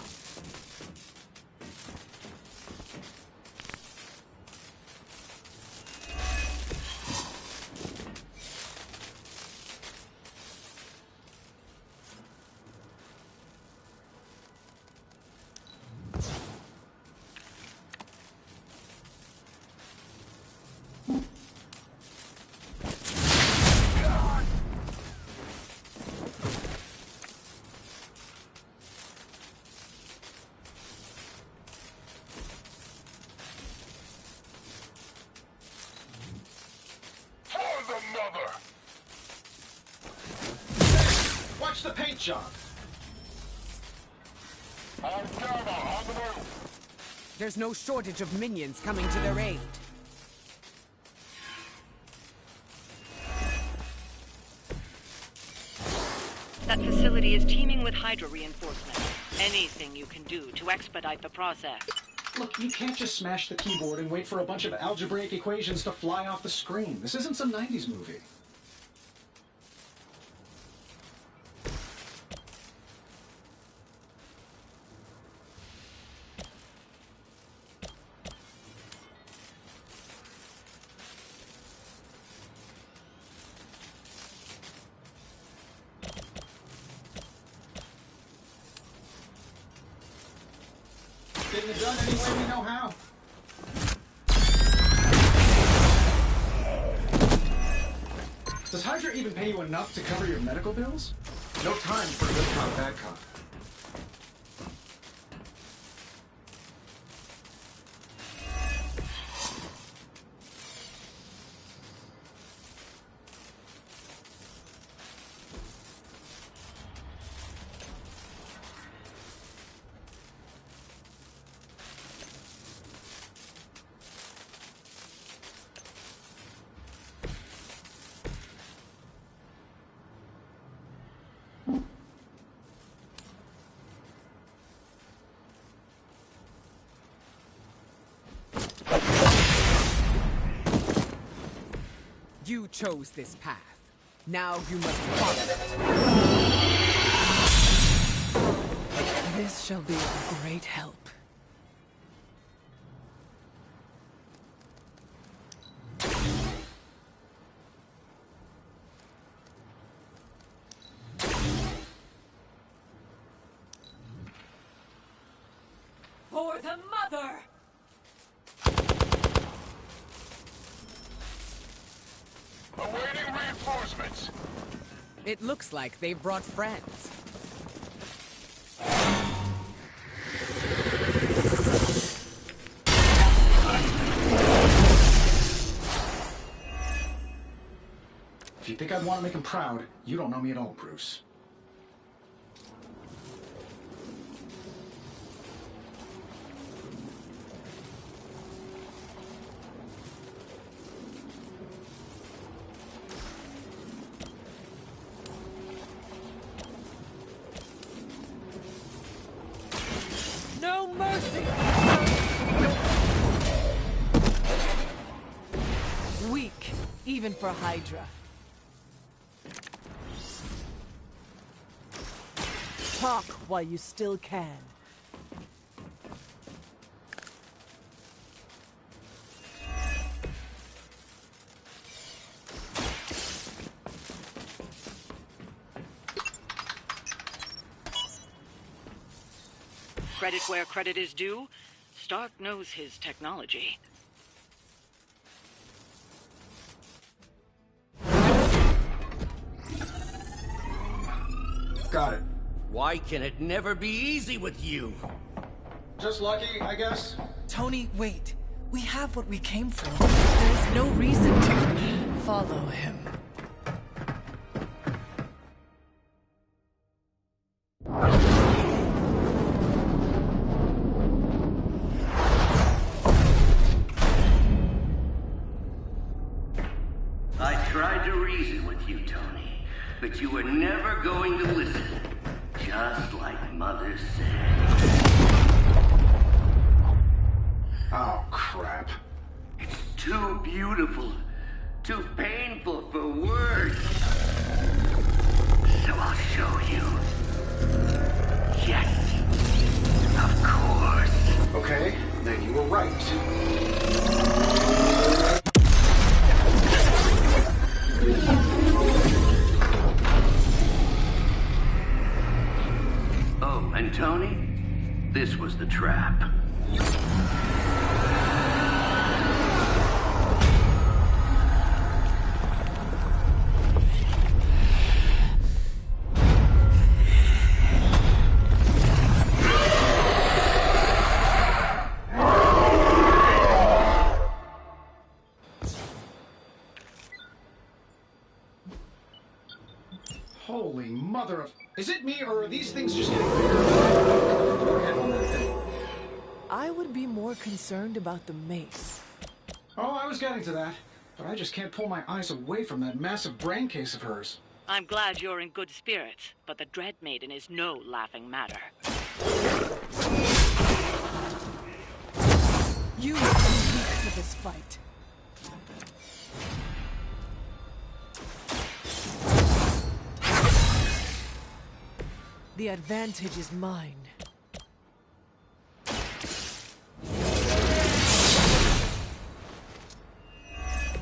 Watch the paint job. There's no shortage of minions coming to their aid. That facility is teeming with Hydra reinforcements. Anything you can do to expedite the process. Look, you can't just smash the keyboard and wait for a bunch of algebraic equations to fly off the screen. This isn't some 90s movie. Getting it done any way we know how. Does Hydra even pay you enough to cover your medical bills? No time for a good cop, bad cop. You chose this path. Now you must follow it. This shall be a great help. For the mother! reinforcements. It looks like they've brought friends. If you think I'd want to make him proud, you don't know me at all, Bruce. No mercy! Weak, even for Hydra. Talk while you still can. Credit where credit is due, Stark knows his technology. Got it. Why can it never be easy with you? Just lucky, I guess. Tony, wait. We have what we came for. There's no reason to follow him. I tried to reason with you, Tony, but you were never going to listen. Just like Mother said. Oh, crap. It's too beautiful, too painful for words. So I'll show you. Yes, of course. Okay, then you were right. Oh, and Tony, this was the trap. Holy mother of... Is it me, or are these things just getting bigger? Go ahead on that thing. I would be more concerned about the mace. Oh, I was getting to that. But I just can't pull my eyes away from that massive brain case of hers. I'm glad you're in good spirits, but the Dread Maiden is no laughing matter. You are weak for this fight. The advantage is mine.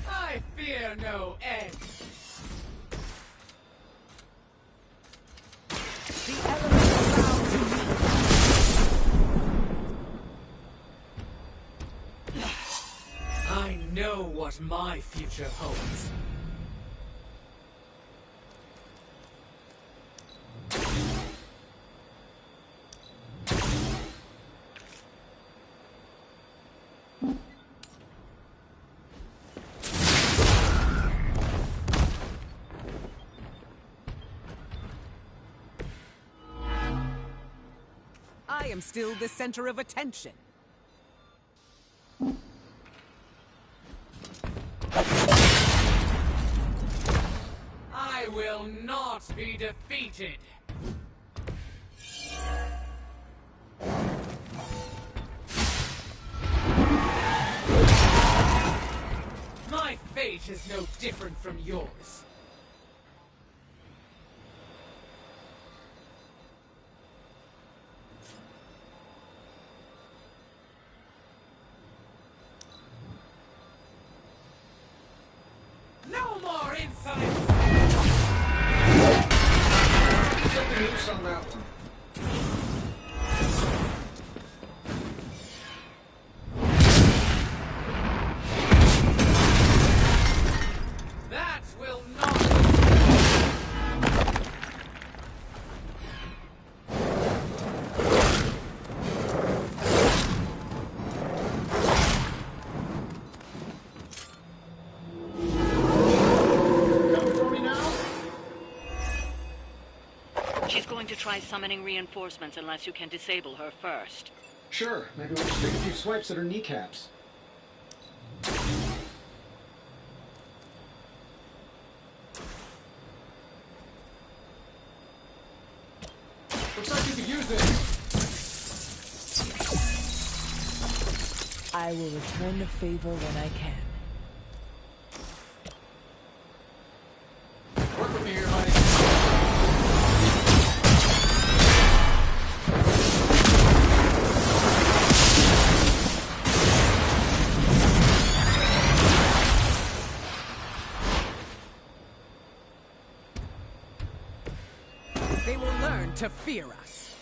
I fear no end. The elements bow to me. I know what my future holds. I am still the center of attention. I will not be defeated. My fate is no different from yours. No more insolence! Something loose on that one. That will not... try summoning reinforcements unless you can disable her first. Sure, maybe we'll just take a few swipes at her kneecaps. Looks like you could use this. I will return the favor when I can. Work with me here, buddy. They will learn to fear us.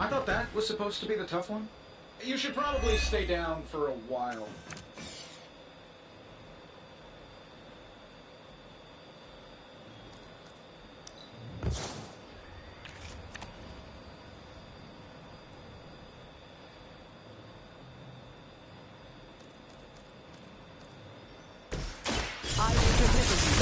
I thought that was supposed to be the tough one. You should probably stay down for a while. I will deliver you.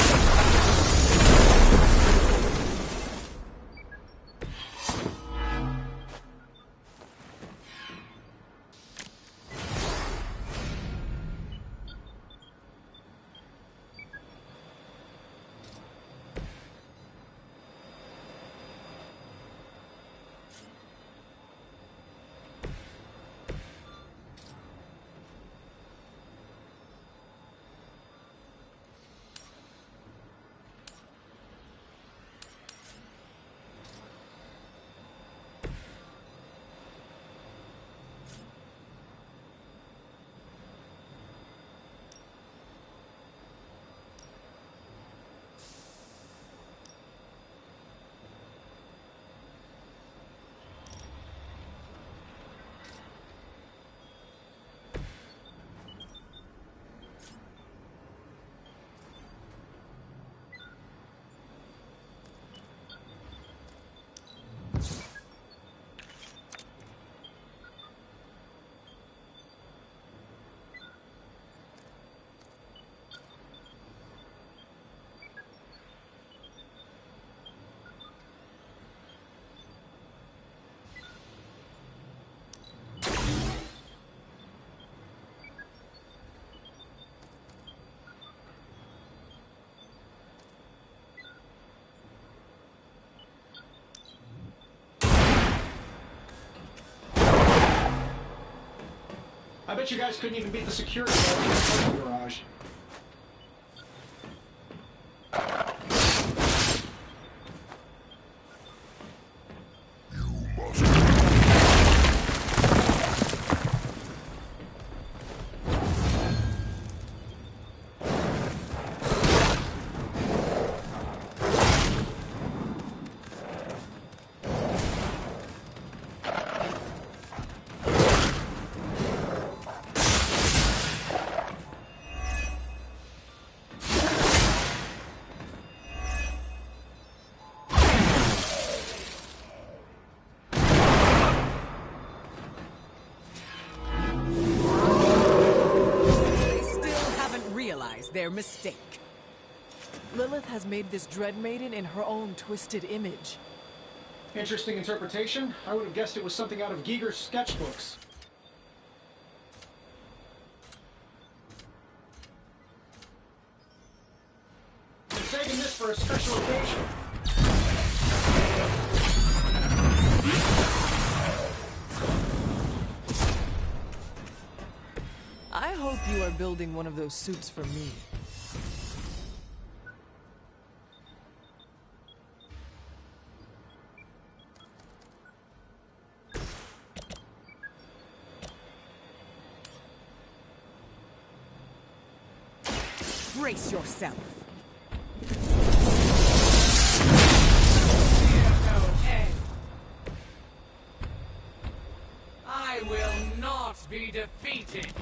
I bet you guys couldn't even beat the security guard in the parking garage. Their mistake. Lilith has made this Dread Maiden in her own twisted image. Interesting interpretation. I would have guessed it was something out of Giger's sketchbooks. I'm saving this for a special occasion. I hope you are building one of those suits for me. Brace yourself. I will not be defeated.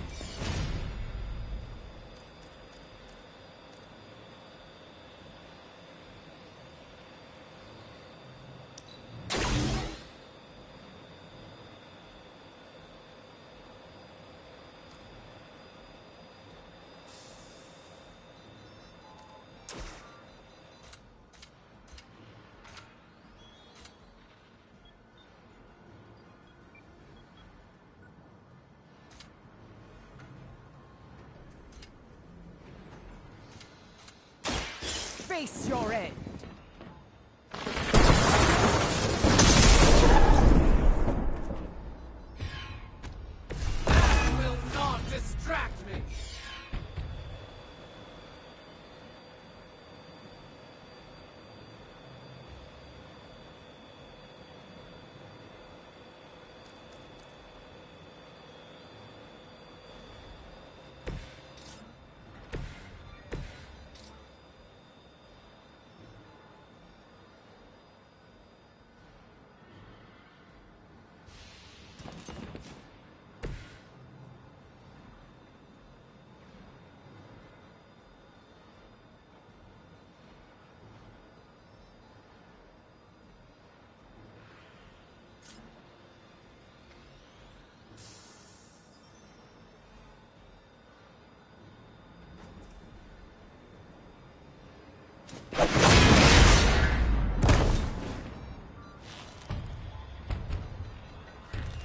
face your end. That will not distract me.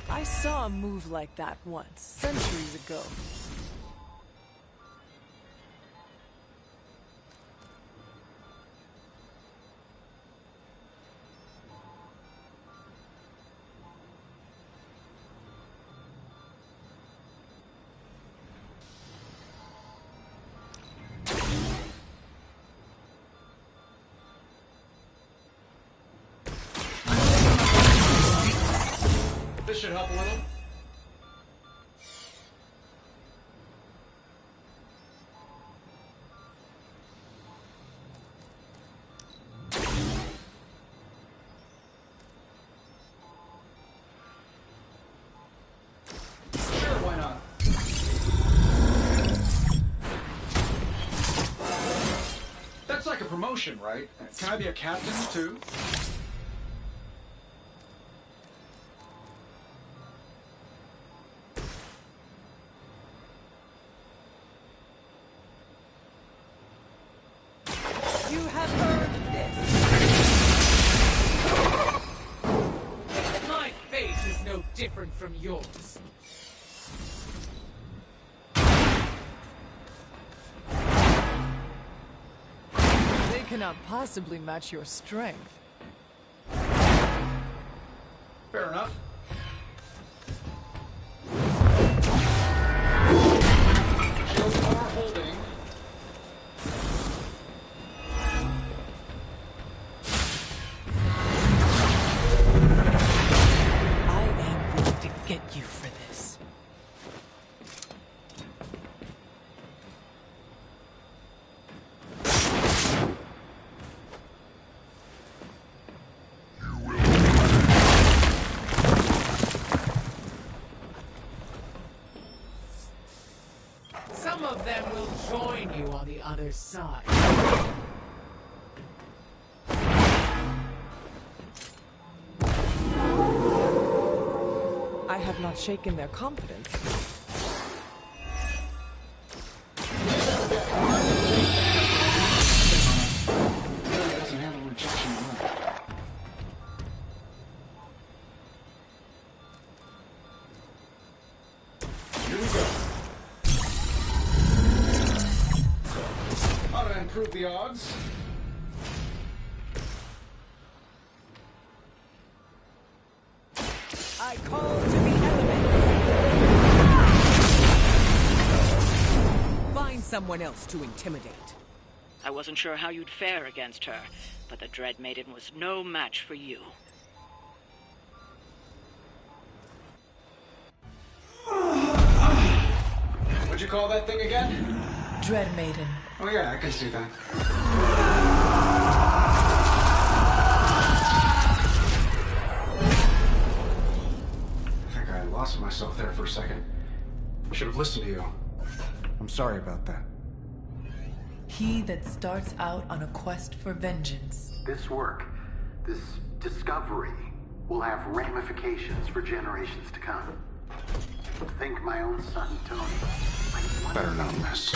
I saw a move like that once, centuries ago. This should help a little. Sure, why not? That's like a promotion, right? Can I be a captain, too? You have earned this. My fate is no different from yours. They cannot possibly match your strength. Fair enough. Shields are holding. I am going to get you for this. Some of them will join you on the other side. I have not shaken their confidence. Really doesn't handle rejection well. Here we go. Ought to improve the odds. I call to the elements. Find someone else to intimidate. I wasn't sure how you'd fare against her, but the Dread Maiden was no match for you. What'd you call that thing again? Dread Maiden. Oh yeah, I can see that. I think I lost myself there for a second. I should have listened to you. I'm sorry about that. He that starts out on a quest for vengeance. This work, this discovery, will have ramifications for generations to come. Think my own son, Tony. Better not miss.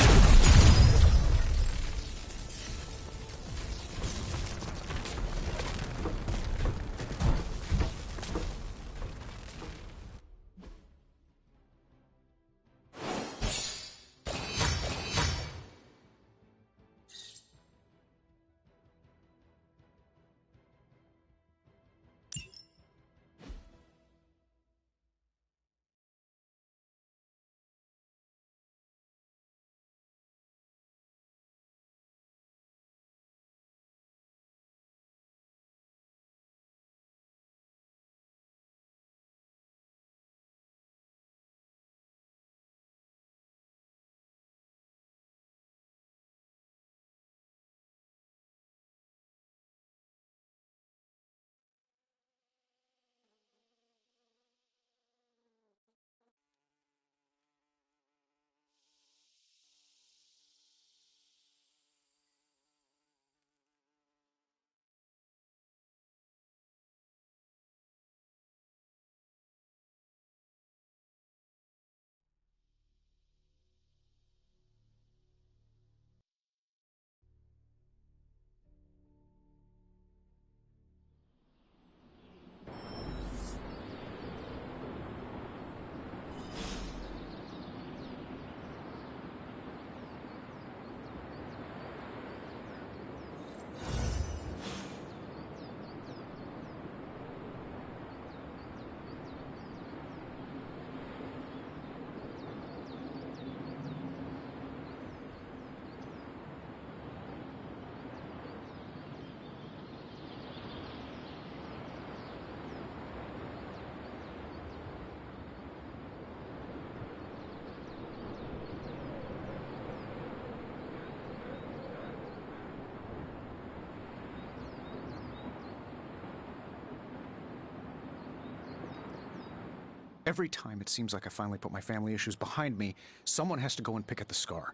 Every time it seems like I finally put my family issues behind me, someone has to go and pick at the scar.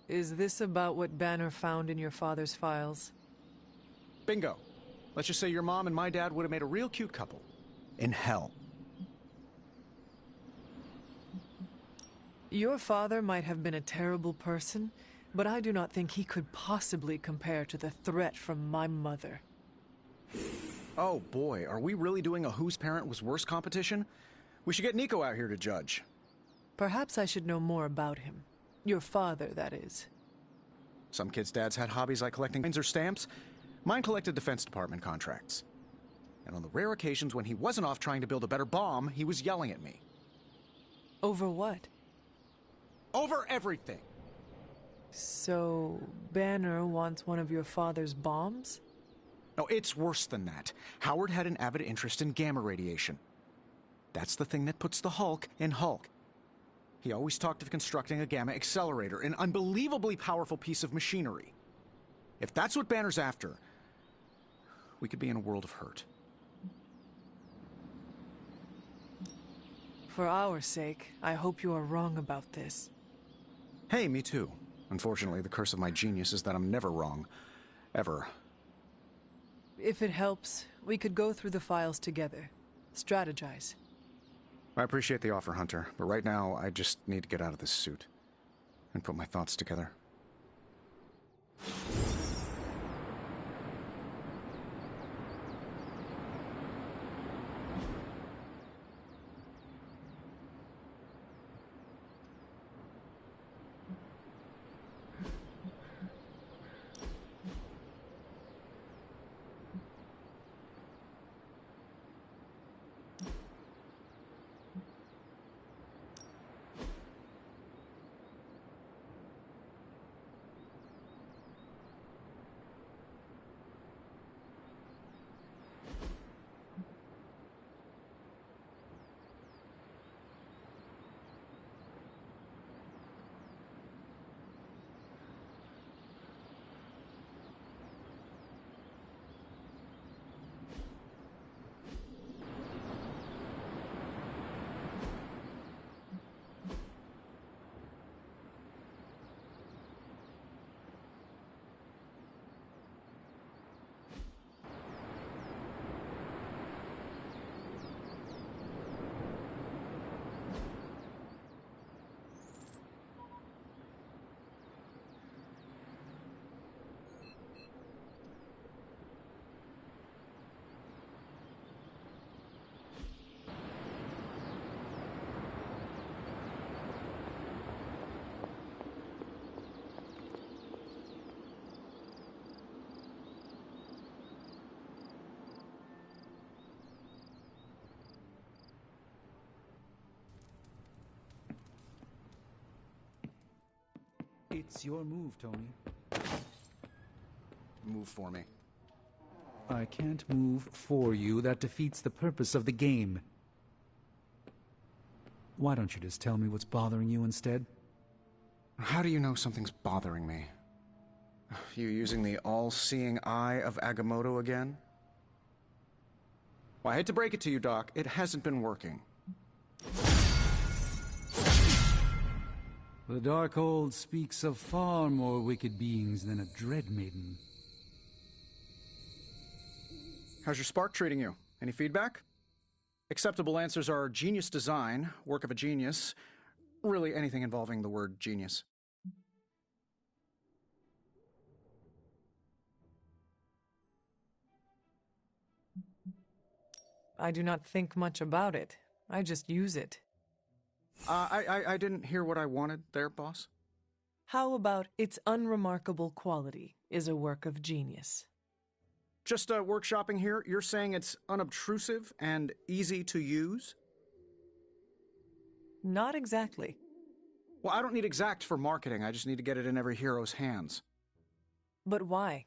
Is this about what Banner found in your father's files? Bingo. Let's just say your mom and my dad would have made a real cute couple. In hell. Your father might have been a terrible person, but I do not think he could possibly compare to the threat from my mother. Oh boy, are we really doing a whose parent was worse competition? We should get Nico out here to judge. Perhaps I should know more about him. Your father, that is. Some kids' dads had hobbies like collecting coins or stamps. Mine collected Defense Department contracts. And on the rare occasions when he wasn't off trying to build a better bomb, he was yelling at me. Over what? Over everything! So, Banner wants one of your father's bombs? No, it's worse than that. Howard had an avid interest in gamma radiation. That's the thing that puts the Hulk in Hulk. He always talked of constructing a gamma accelerator, an unbelievably powerful piece of machinery. If that's what Banner's after, we could be in a world of hurt. For our sake, I hope you are wrong about this. Hey, me too. Unfortunately, the curse of my genius is that I'm never wrong. Ever. If it helps, we could go through the files together. Strategize. I appreciate the offer, Hunter, but right now I just need to get out of this suit and put my thoughts together. It's your move, Tony. Move for me. I can't move for you. That defeats the purpose of the game. Why don't you just tell me what's bothering you instead? How do you know something's bothering me? You using the all-seeing eye of Agamotto again? Well, I hate to break it to you, Doc. It hasn't been working. The Darkhold speaks of far more wicked beings than a Dread Maiden. How's your spark treating you? Any feedback? Acceptable answers are genius design, work of a genius, really anything involving the word genius. I do not think much about it. I just use it. I didn't hear what I wanted there, boss. How about its unremarkable quality is a work of genius? Just workshopping here, you're saying it's unobtrusive and easy to use? Not exactly. Well, I don't need exact for marketing. I just need to get it in every hero's hands. But why?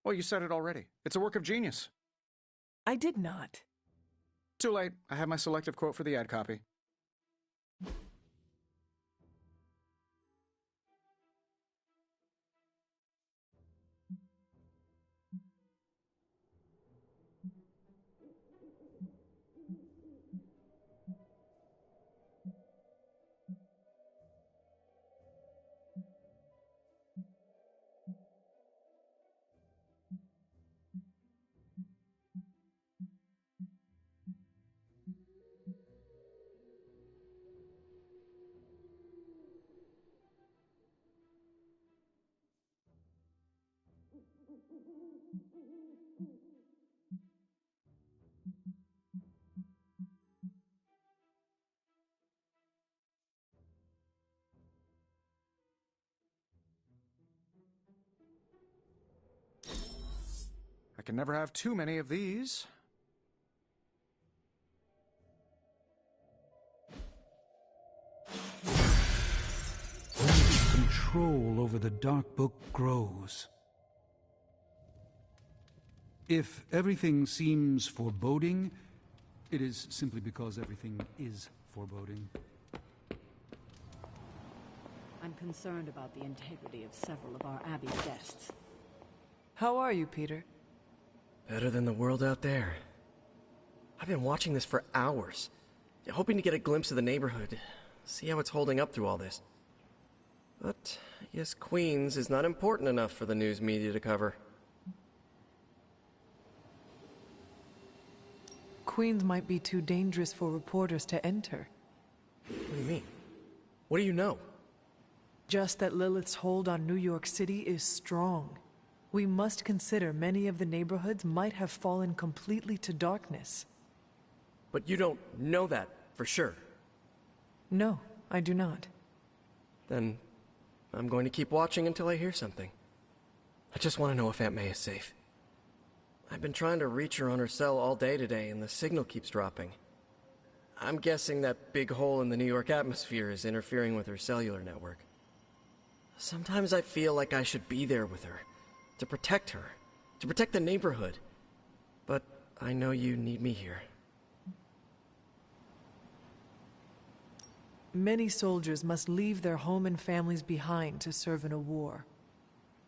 Well, you said it already. It's a work of genius. I did not. Too late. I have my selective quote for the ad copy. I can never have too many of these. Control over the Dark Book grows. If everything seems foreboding, it is simply because everything is foreboding. I'm concerned about the integrity of several of our Abbey guests. How are you, Peter? Better than the world out there. I've been watching this for hours, hoping to get a glimpse of the neighborhood, see how it's holding up through all this. But I guess Queens is not important enough for the news media to cover. Queens might be too dangerous for reporters to enter. What do you mean? What do you know? Just that Lilith's hold on New York City is strong. We must consider many of the neighborhoods might have fallen completely to darkness. But you don't know that for sure. No, I do not. Then I'm going to keep watching until I hear something. I just want to know if Aunt May is safe. I've been trying to reach her on her cell all day today, and the signal keeps dropping. I'm guessing that big hole in the New York atmosphere is interfering with her cellular network. Sometimes I feel like I should be there with her, to protect her, to protect the neighborhood. But I know you need me here. Many soldiers must leave their home and families behind to serve in a war.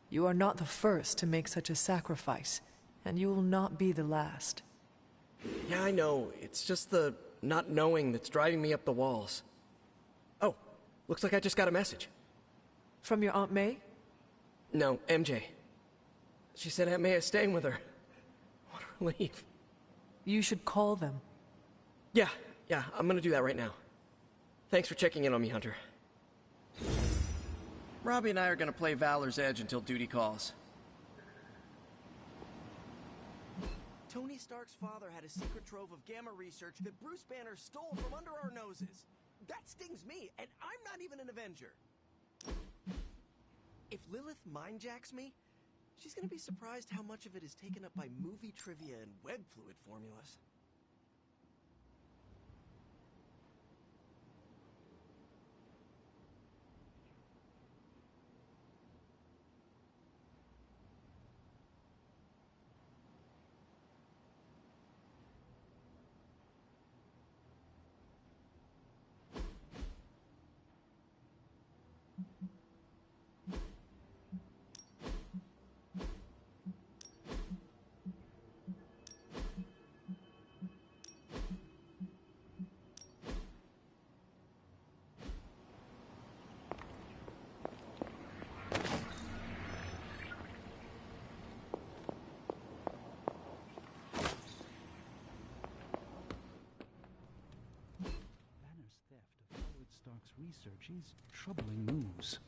You are not the first to make such a sacrifice, and you will not be the last. Yeah, I know. It's just the not knowing that's driving me up the walls. Oh, looks like I just got a message. From your Aunt May? No, MJ. She said Aunt May is staying with her. What a relief. You should call them. Yeah, I'm gonna do that right now. Thanks for checking in on me, Hunter. Robbie and I are gonna play Valor's Edge until duty calls. Tony Stark's father had a secret trove of gamma research that Bruce Banner stole from under our noses. That stings me, and I'm not even an Avenger. If Lilith mindjacks me, she's gonna be surprised how much of it is taken up by movie trivia and web fluid formulas. Stark's research is troubling news.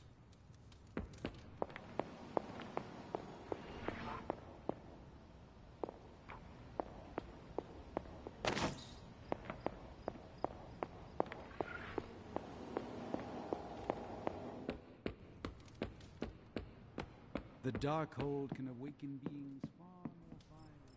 The Darkhold can awaken beings far more fiery.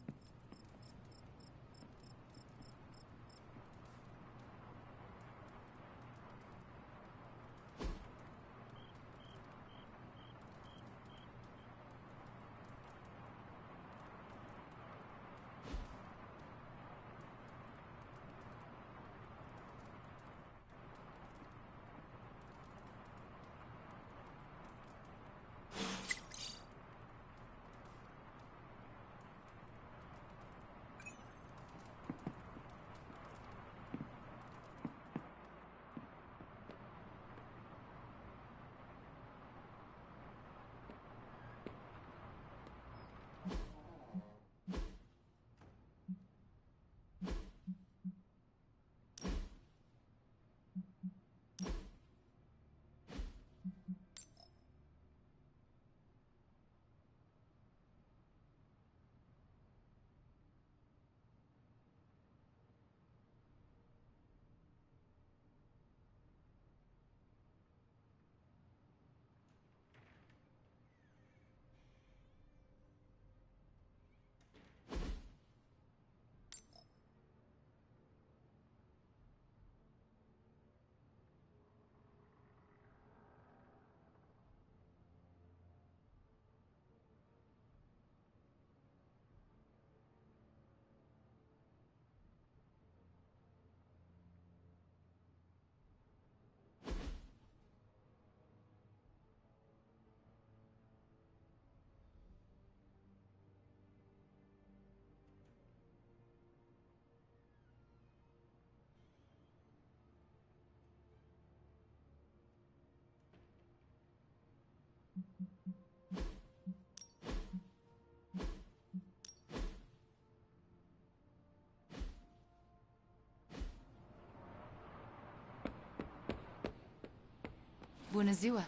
Bună ziua.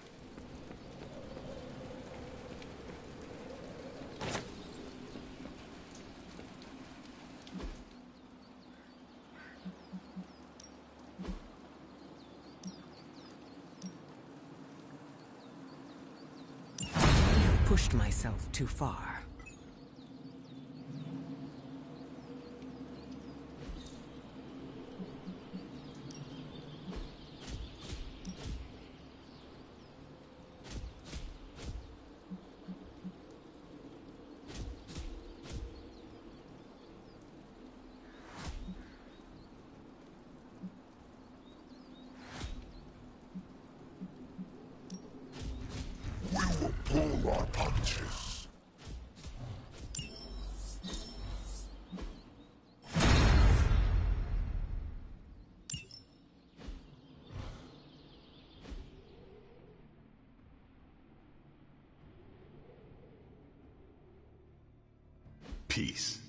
Pushed myself too far. Pull our punches. Peace.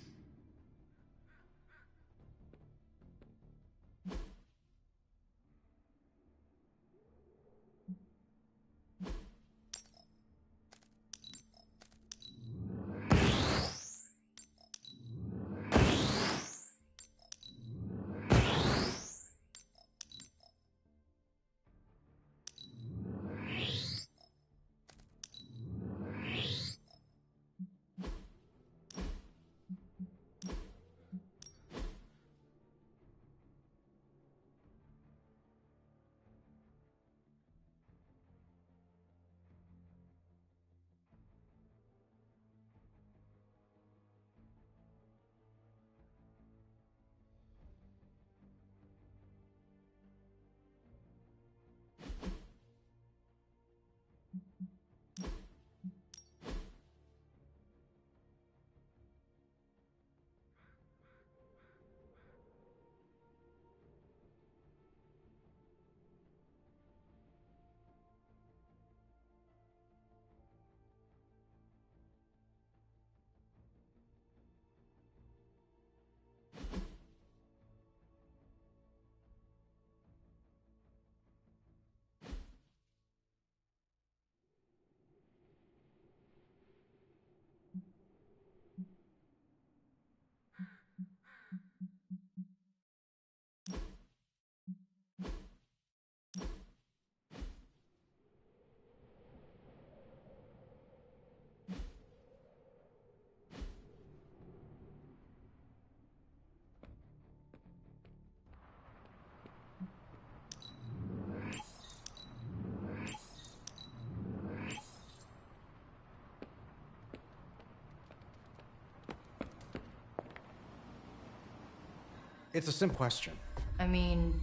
It's a simple question. I mean,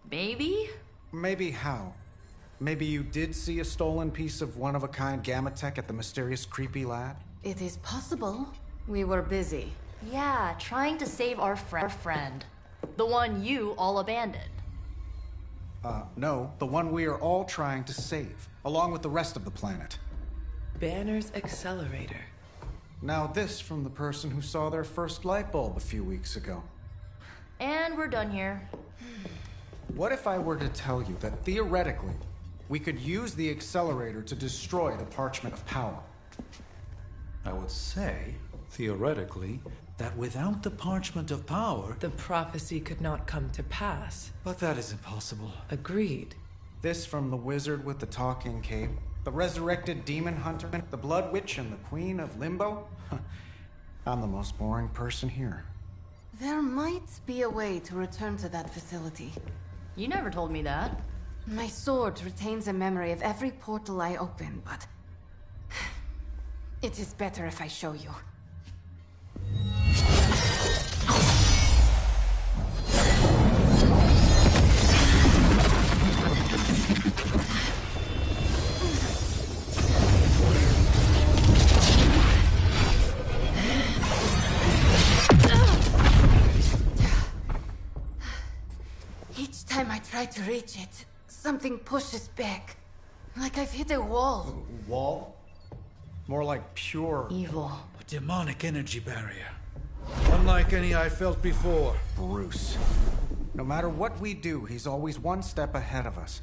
maybe? Maybe how? Maybe you did see a stolen piece of one-of-a-kind gamma tech at the mysterious creepy lab? It is possible. We were busy. Yeah, trying to save our friend. The one you all abandoned. No, the one we are all trying to save, along with the rest of the planet. Banner's accelerator. Now this from the person who saw their first light bulb a few weeks ago. And we're done here. What if I were to tell you that theoretically, we could use the accelerator to destroy the Parchment of Power? I would say, theoretically, that without the Parchment of Power... The prophecy could not come to pass. But that is impossible. Agreed. This from the wizard with the talking cape, the resurrected demon hunter, the Blood Witch, and the Queen of Limbo? I'm the most boring person here. There might be a way to return to that facility. You never told me that. My sword retains a memory of every portal I open, but... it is better if I show you. Each time I try to reach it, something pushes back. Like I've hit a wall. Wall? More like pure... evil. A demonic energy barrier. Unlike any I felt before. Bruce. No matter what we do, he's always one step ahead of us.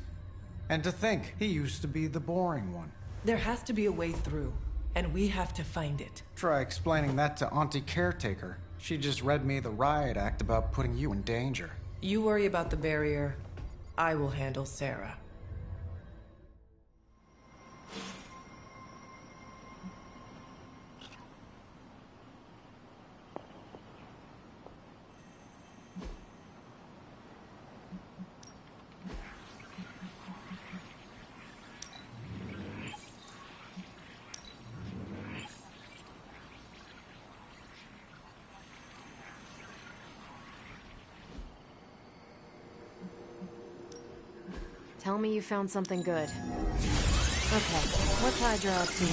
And to think, he used to be the boring one. There has to be a way through, and we have to find it. Try explaining that to Auntie Caretaker. She just read me the riot act about putting you in danger. You worry about the barrier. I will handle Sarah. Tell me you found something good. Okay, what's Hydra up to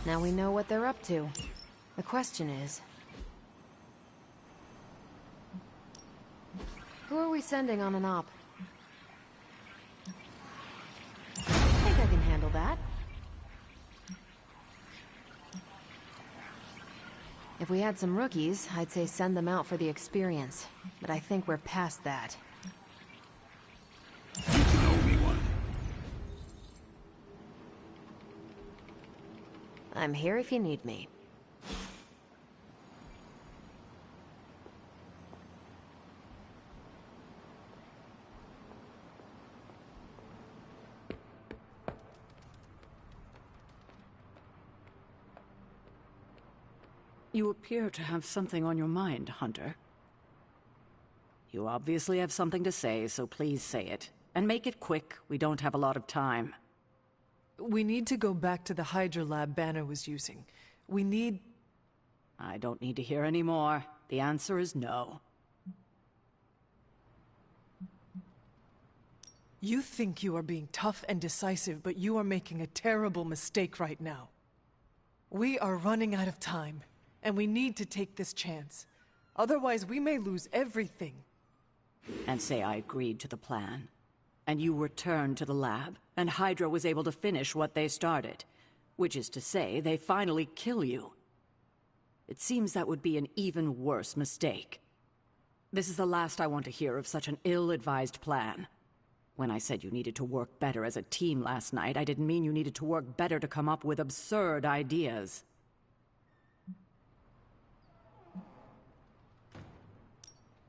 now? Now we know what they're up to. The question is... who are we sending on an op? I think I can handle that. If we had some rookies, I'd say send them out for the experience. But I think we're past that. You can owe me one. I'm here if you need me. You appear to have something on your mind, Hunter. You obviously have something to say, so please say it. And make it quick, we don't have a lot of time. We need to go back to the Hydra lab Banner was using. We need... I don't need to hear any more. The answer is no. You think you are being tough and decisive, but you are making a terrible mistake right now. We are running out of time. And we need to take this chance. Otherwise, we may lose everything. And say I agreed to the plan. And you returned to the lab, and Hydra was able to finish what they started. Which is to say, they finally kill you. It seems that would be an even worse mistake. This is the last I want to hear of such an ill-advised plan. When I said you needed to work better as a team last night, I didn't mean you needed to work better to come up with absurd ideas.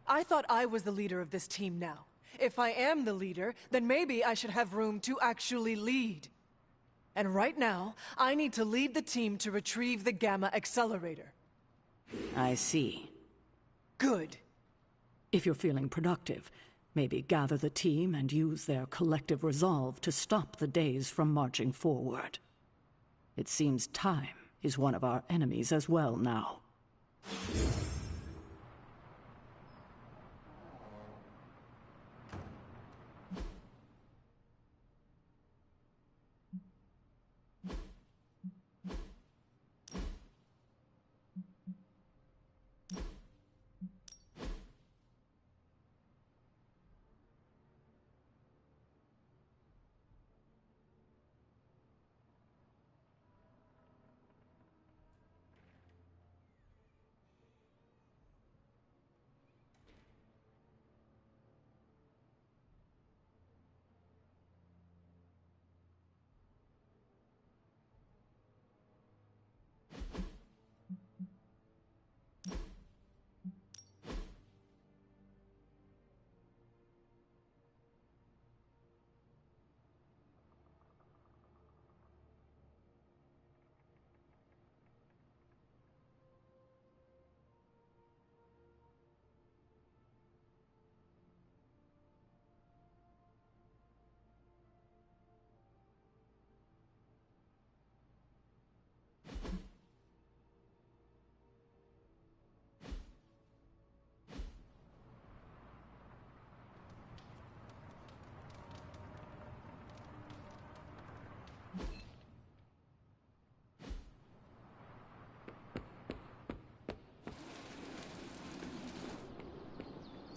I thought I was the leader of this team now. If I am the leader, then maybe I should have room to actually lead. And right now, I need to lead the team to retrieve the Gamma Accelerator. I see. Good. If you're feeling productive, maybe gather the team and use their collective resolve to stop the days from marching forward. It seems time is one of our enemies as well now.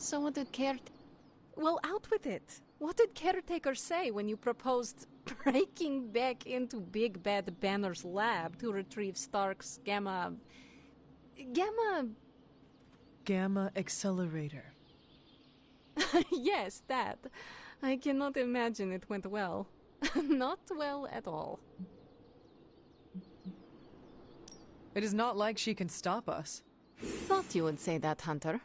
So what did Well, out with it. What did Caretaker say when you proposed breaking back into Big Bad Banner's lab to retrieve Stark's Gamma Accelerator. Yes, that. I cannot imagine it went well. Not well at all. It is not like she can stop us. Thought you would say that, Hunter.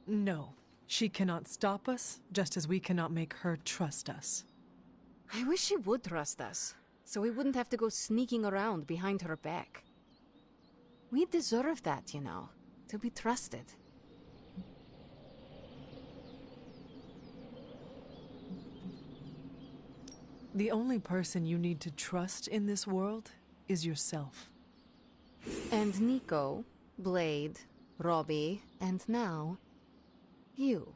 No, she cannot stop us, just as we cannot make her trust us. I wish she would trust us, so we wouldn't have to go sneaking around behind her back. We deserve that, you know, to be trusted. The only person you need to trust in this world is yourself. And Nico, Blade, Robbie, and now, you.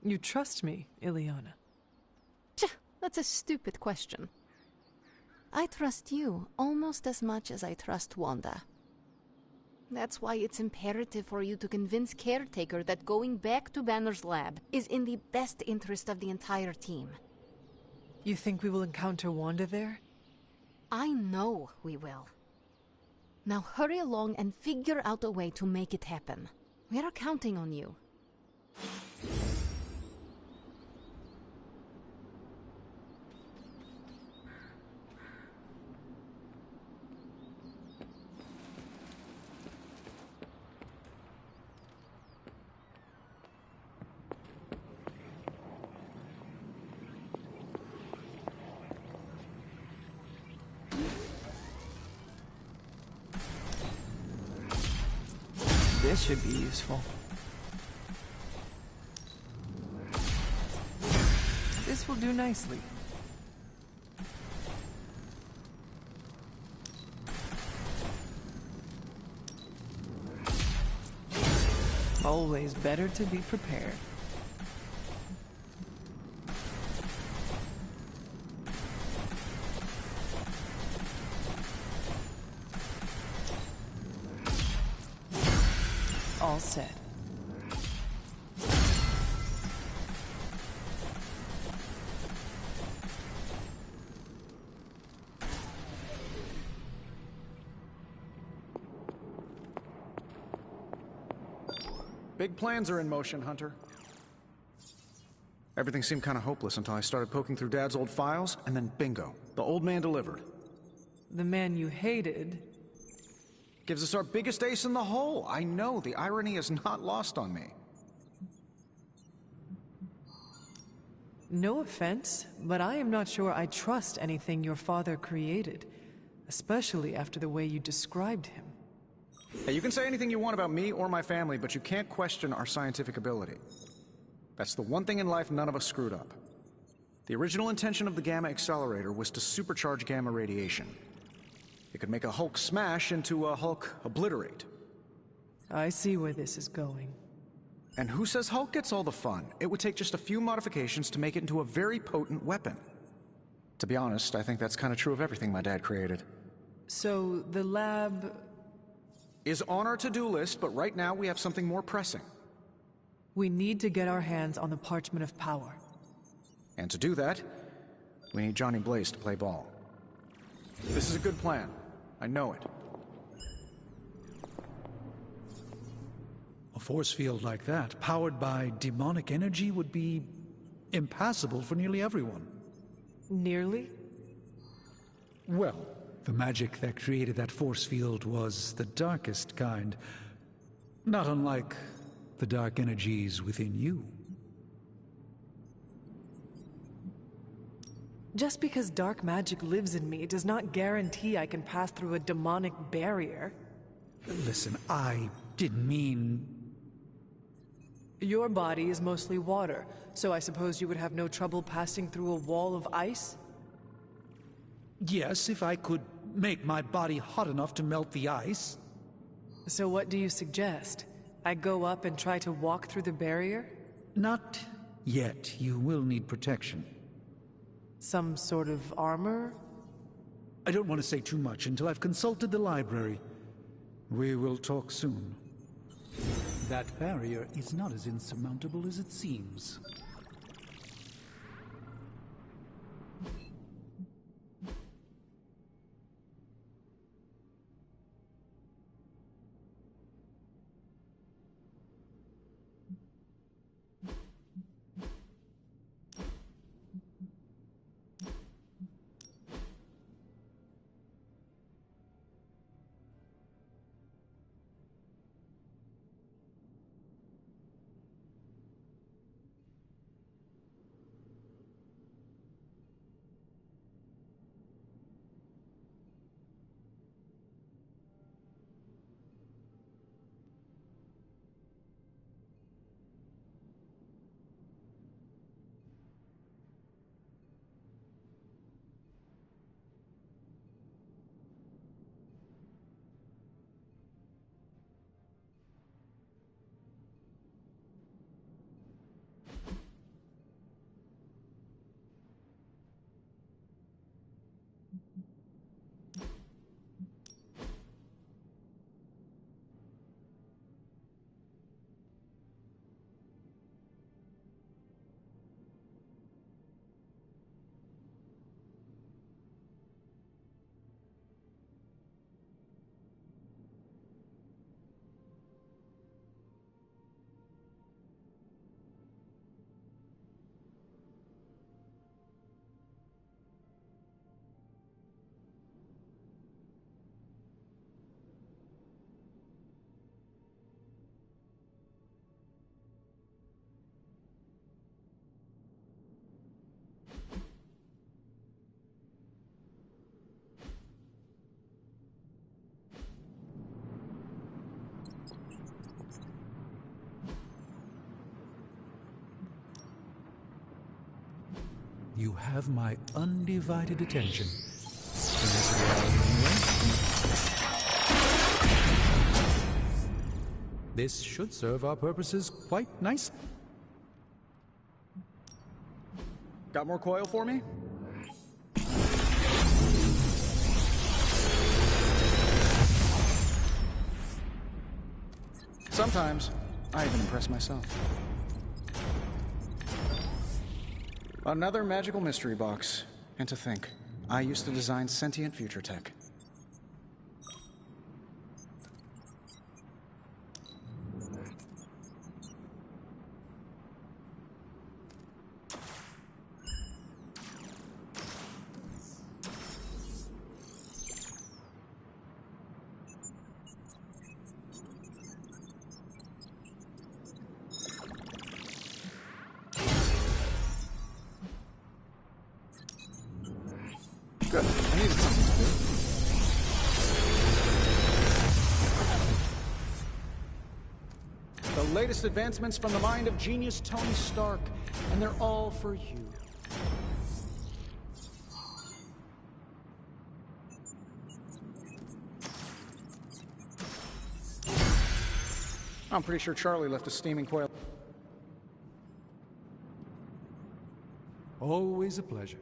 You trust me, Ileana? That's a stupid question. I trust you almost as much as I trust Wanda. That's why it's imperative for you to convince Caretaker that going back to Banner's lab is in the best interest of the entire team. You think we will encounter Wanda there? I know we will. Now hurry along and figure out a way to make it happen. We are counting on you. This should be useful. This will do nicely. Always better to be prepared. All set. Big plans are in motion, Hunter. Everything seemed kind of hopeless until I started poking through Dad's old files, and then bingo, the old man delivered. The man you hated gives us our biggest ace in the hole. I know, the irony is not lost on me. No offense, but I am not sure I trust anything your father created, especially after the way you described him. Hey, you can say anything you want about me or my family, but you can't question our scientific ability. That's the one thing in life none of us screwed up. The original intention of the Gamma Accelerator was to supercharge gamma radiation. It could make a Hulk smash into a Hulk obliterate. I see where this is going. And who says Hulk gets all the fun? It would take just a few modifications to make it into a very potent weapon. To be honest, I think that's kind of true of everything my dad created. So, the lab is on our to-do list, but right now we have something more pressing. We need to get our hands on the Parchment of Power. And to do that, we need Johnny Blaze to play ball. This is a good plan. I know it. A force field like that, powered by demonic energy, would be impassable for nearly everyone. Nearly? Well, the magic that created that force field was the darkest kind. Not unlike the dark energies within you. Just because dark magic lives in me does not guarantee I can pass through a demonic barrier. Listen, I didn't mean... Your body is mostly water, so I suppose you would have no trouble passing through a wall of ice? Yes, if I could make my body hot enough to melt the ice. So what do you suggest? I go up and try to walk through the barrier? Not yet. You will need protection. Some sort of armor? I don't want to say too much until I've consulted the library. We will talk soon. That barrier is not as insurmountable as it seems. you have my undivided attention. This should serve our purposes quite nicely. Got more coil for me? Sometimes, I even impress myself. Another magical mystery box. And to think, I used to design sentient future tech. Good. I needed something to do. The latest advancements from the mind of genius Tony Stark, and they're all for you. I'm pretty sure Charlie left a steaming coil. Always a pleasure.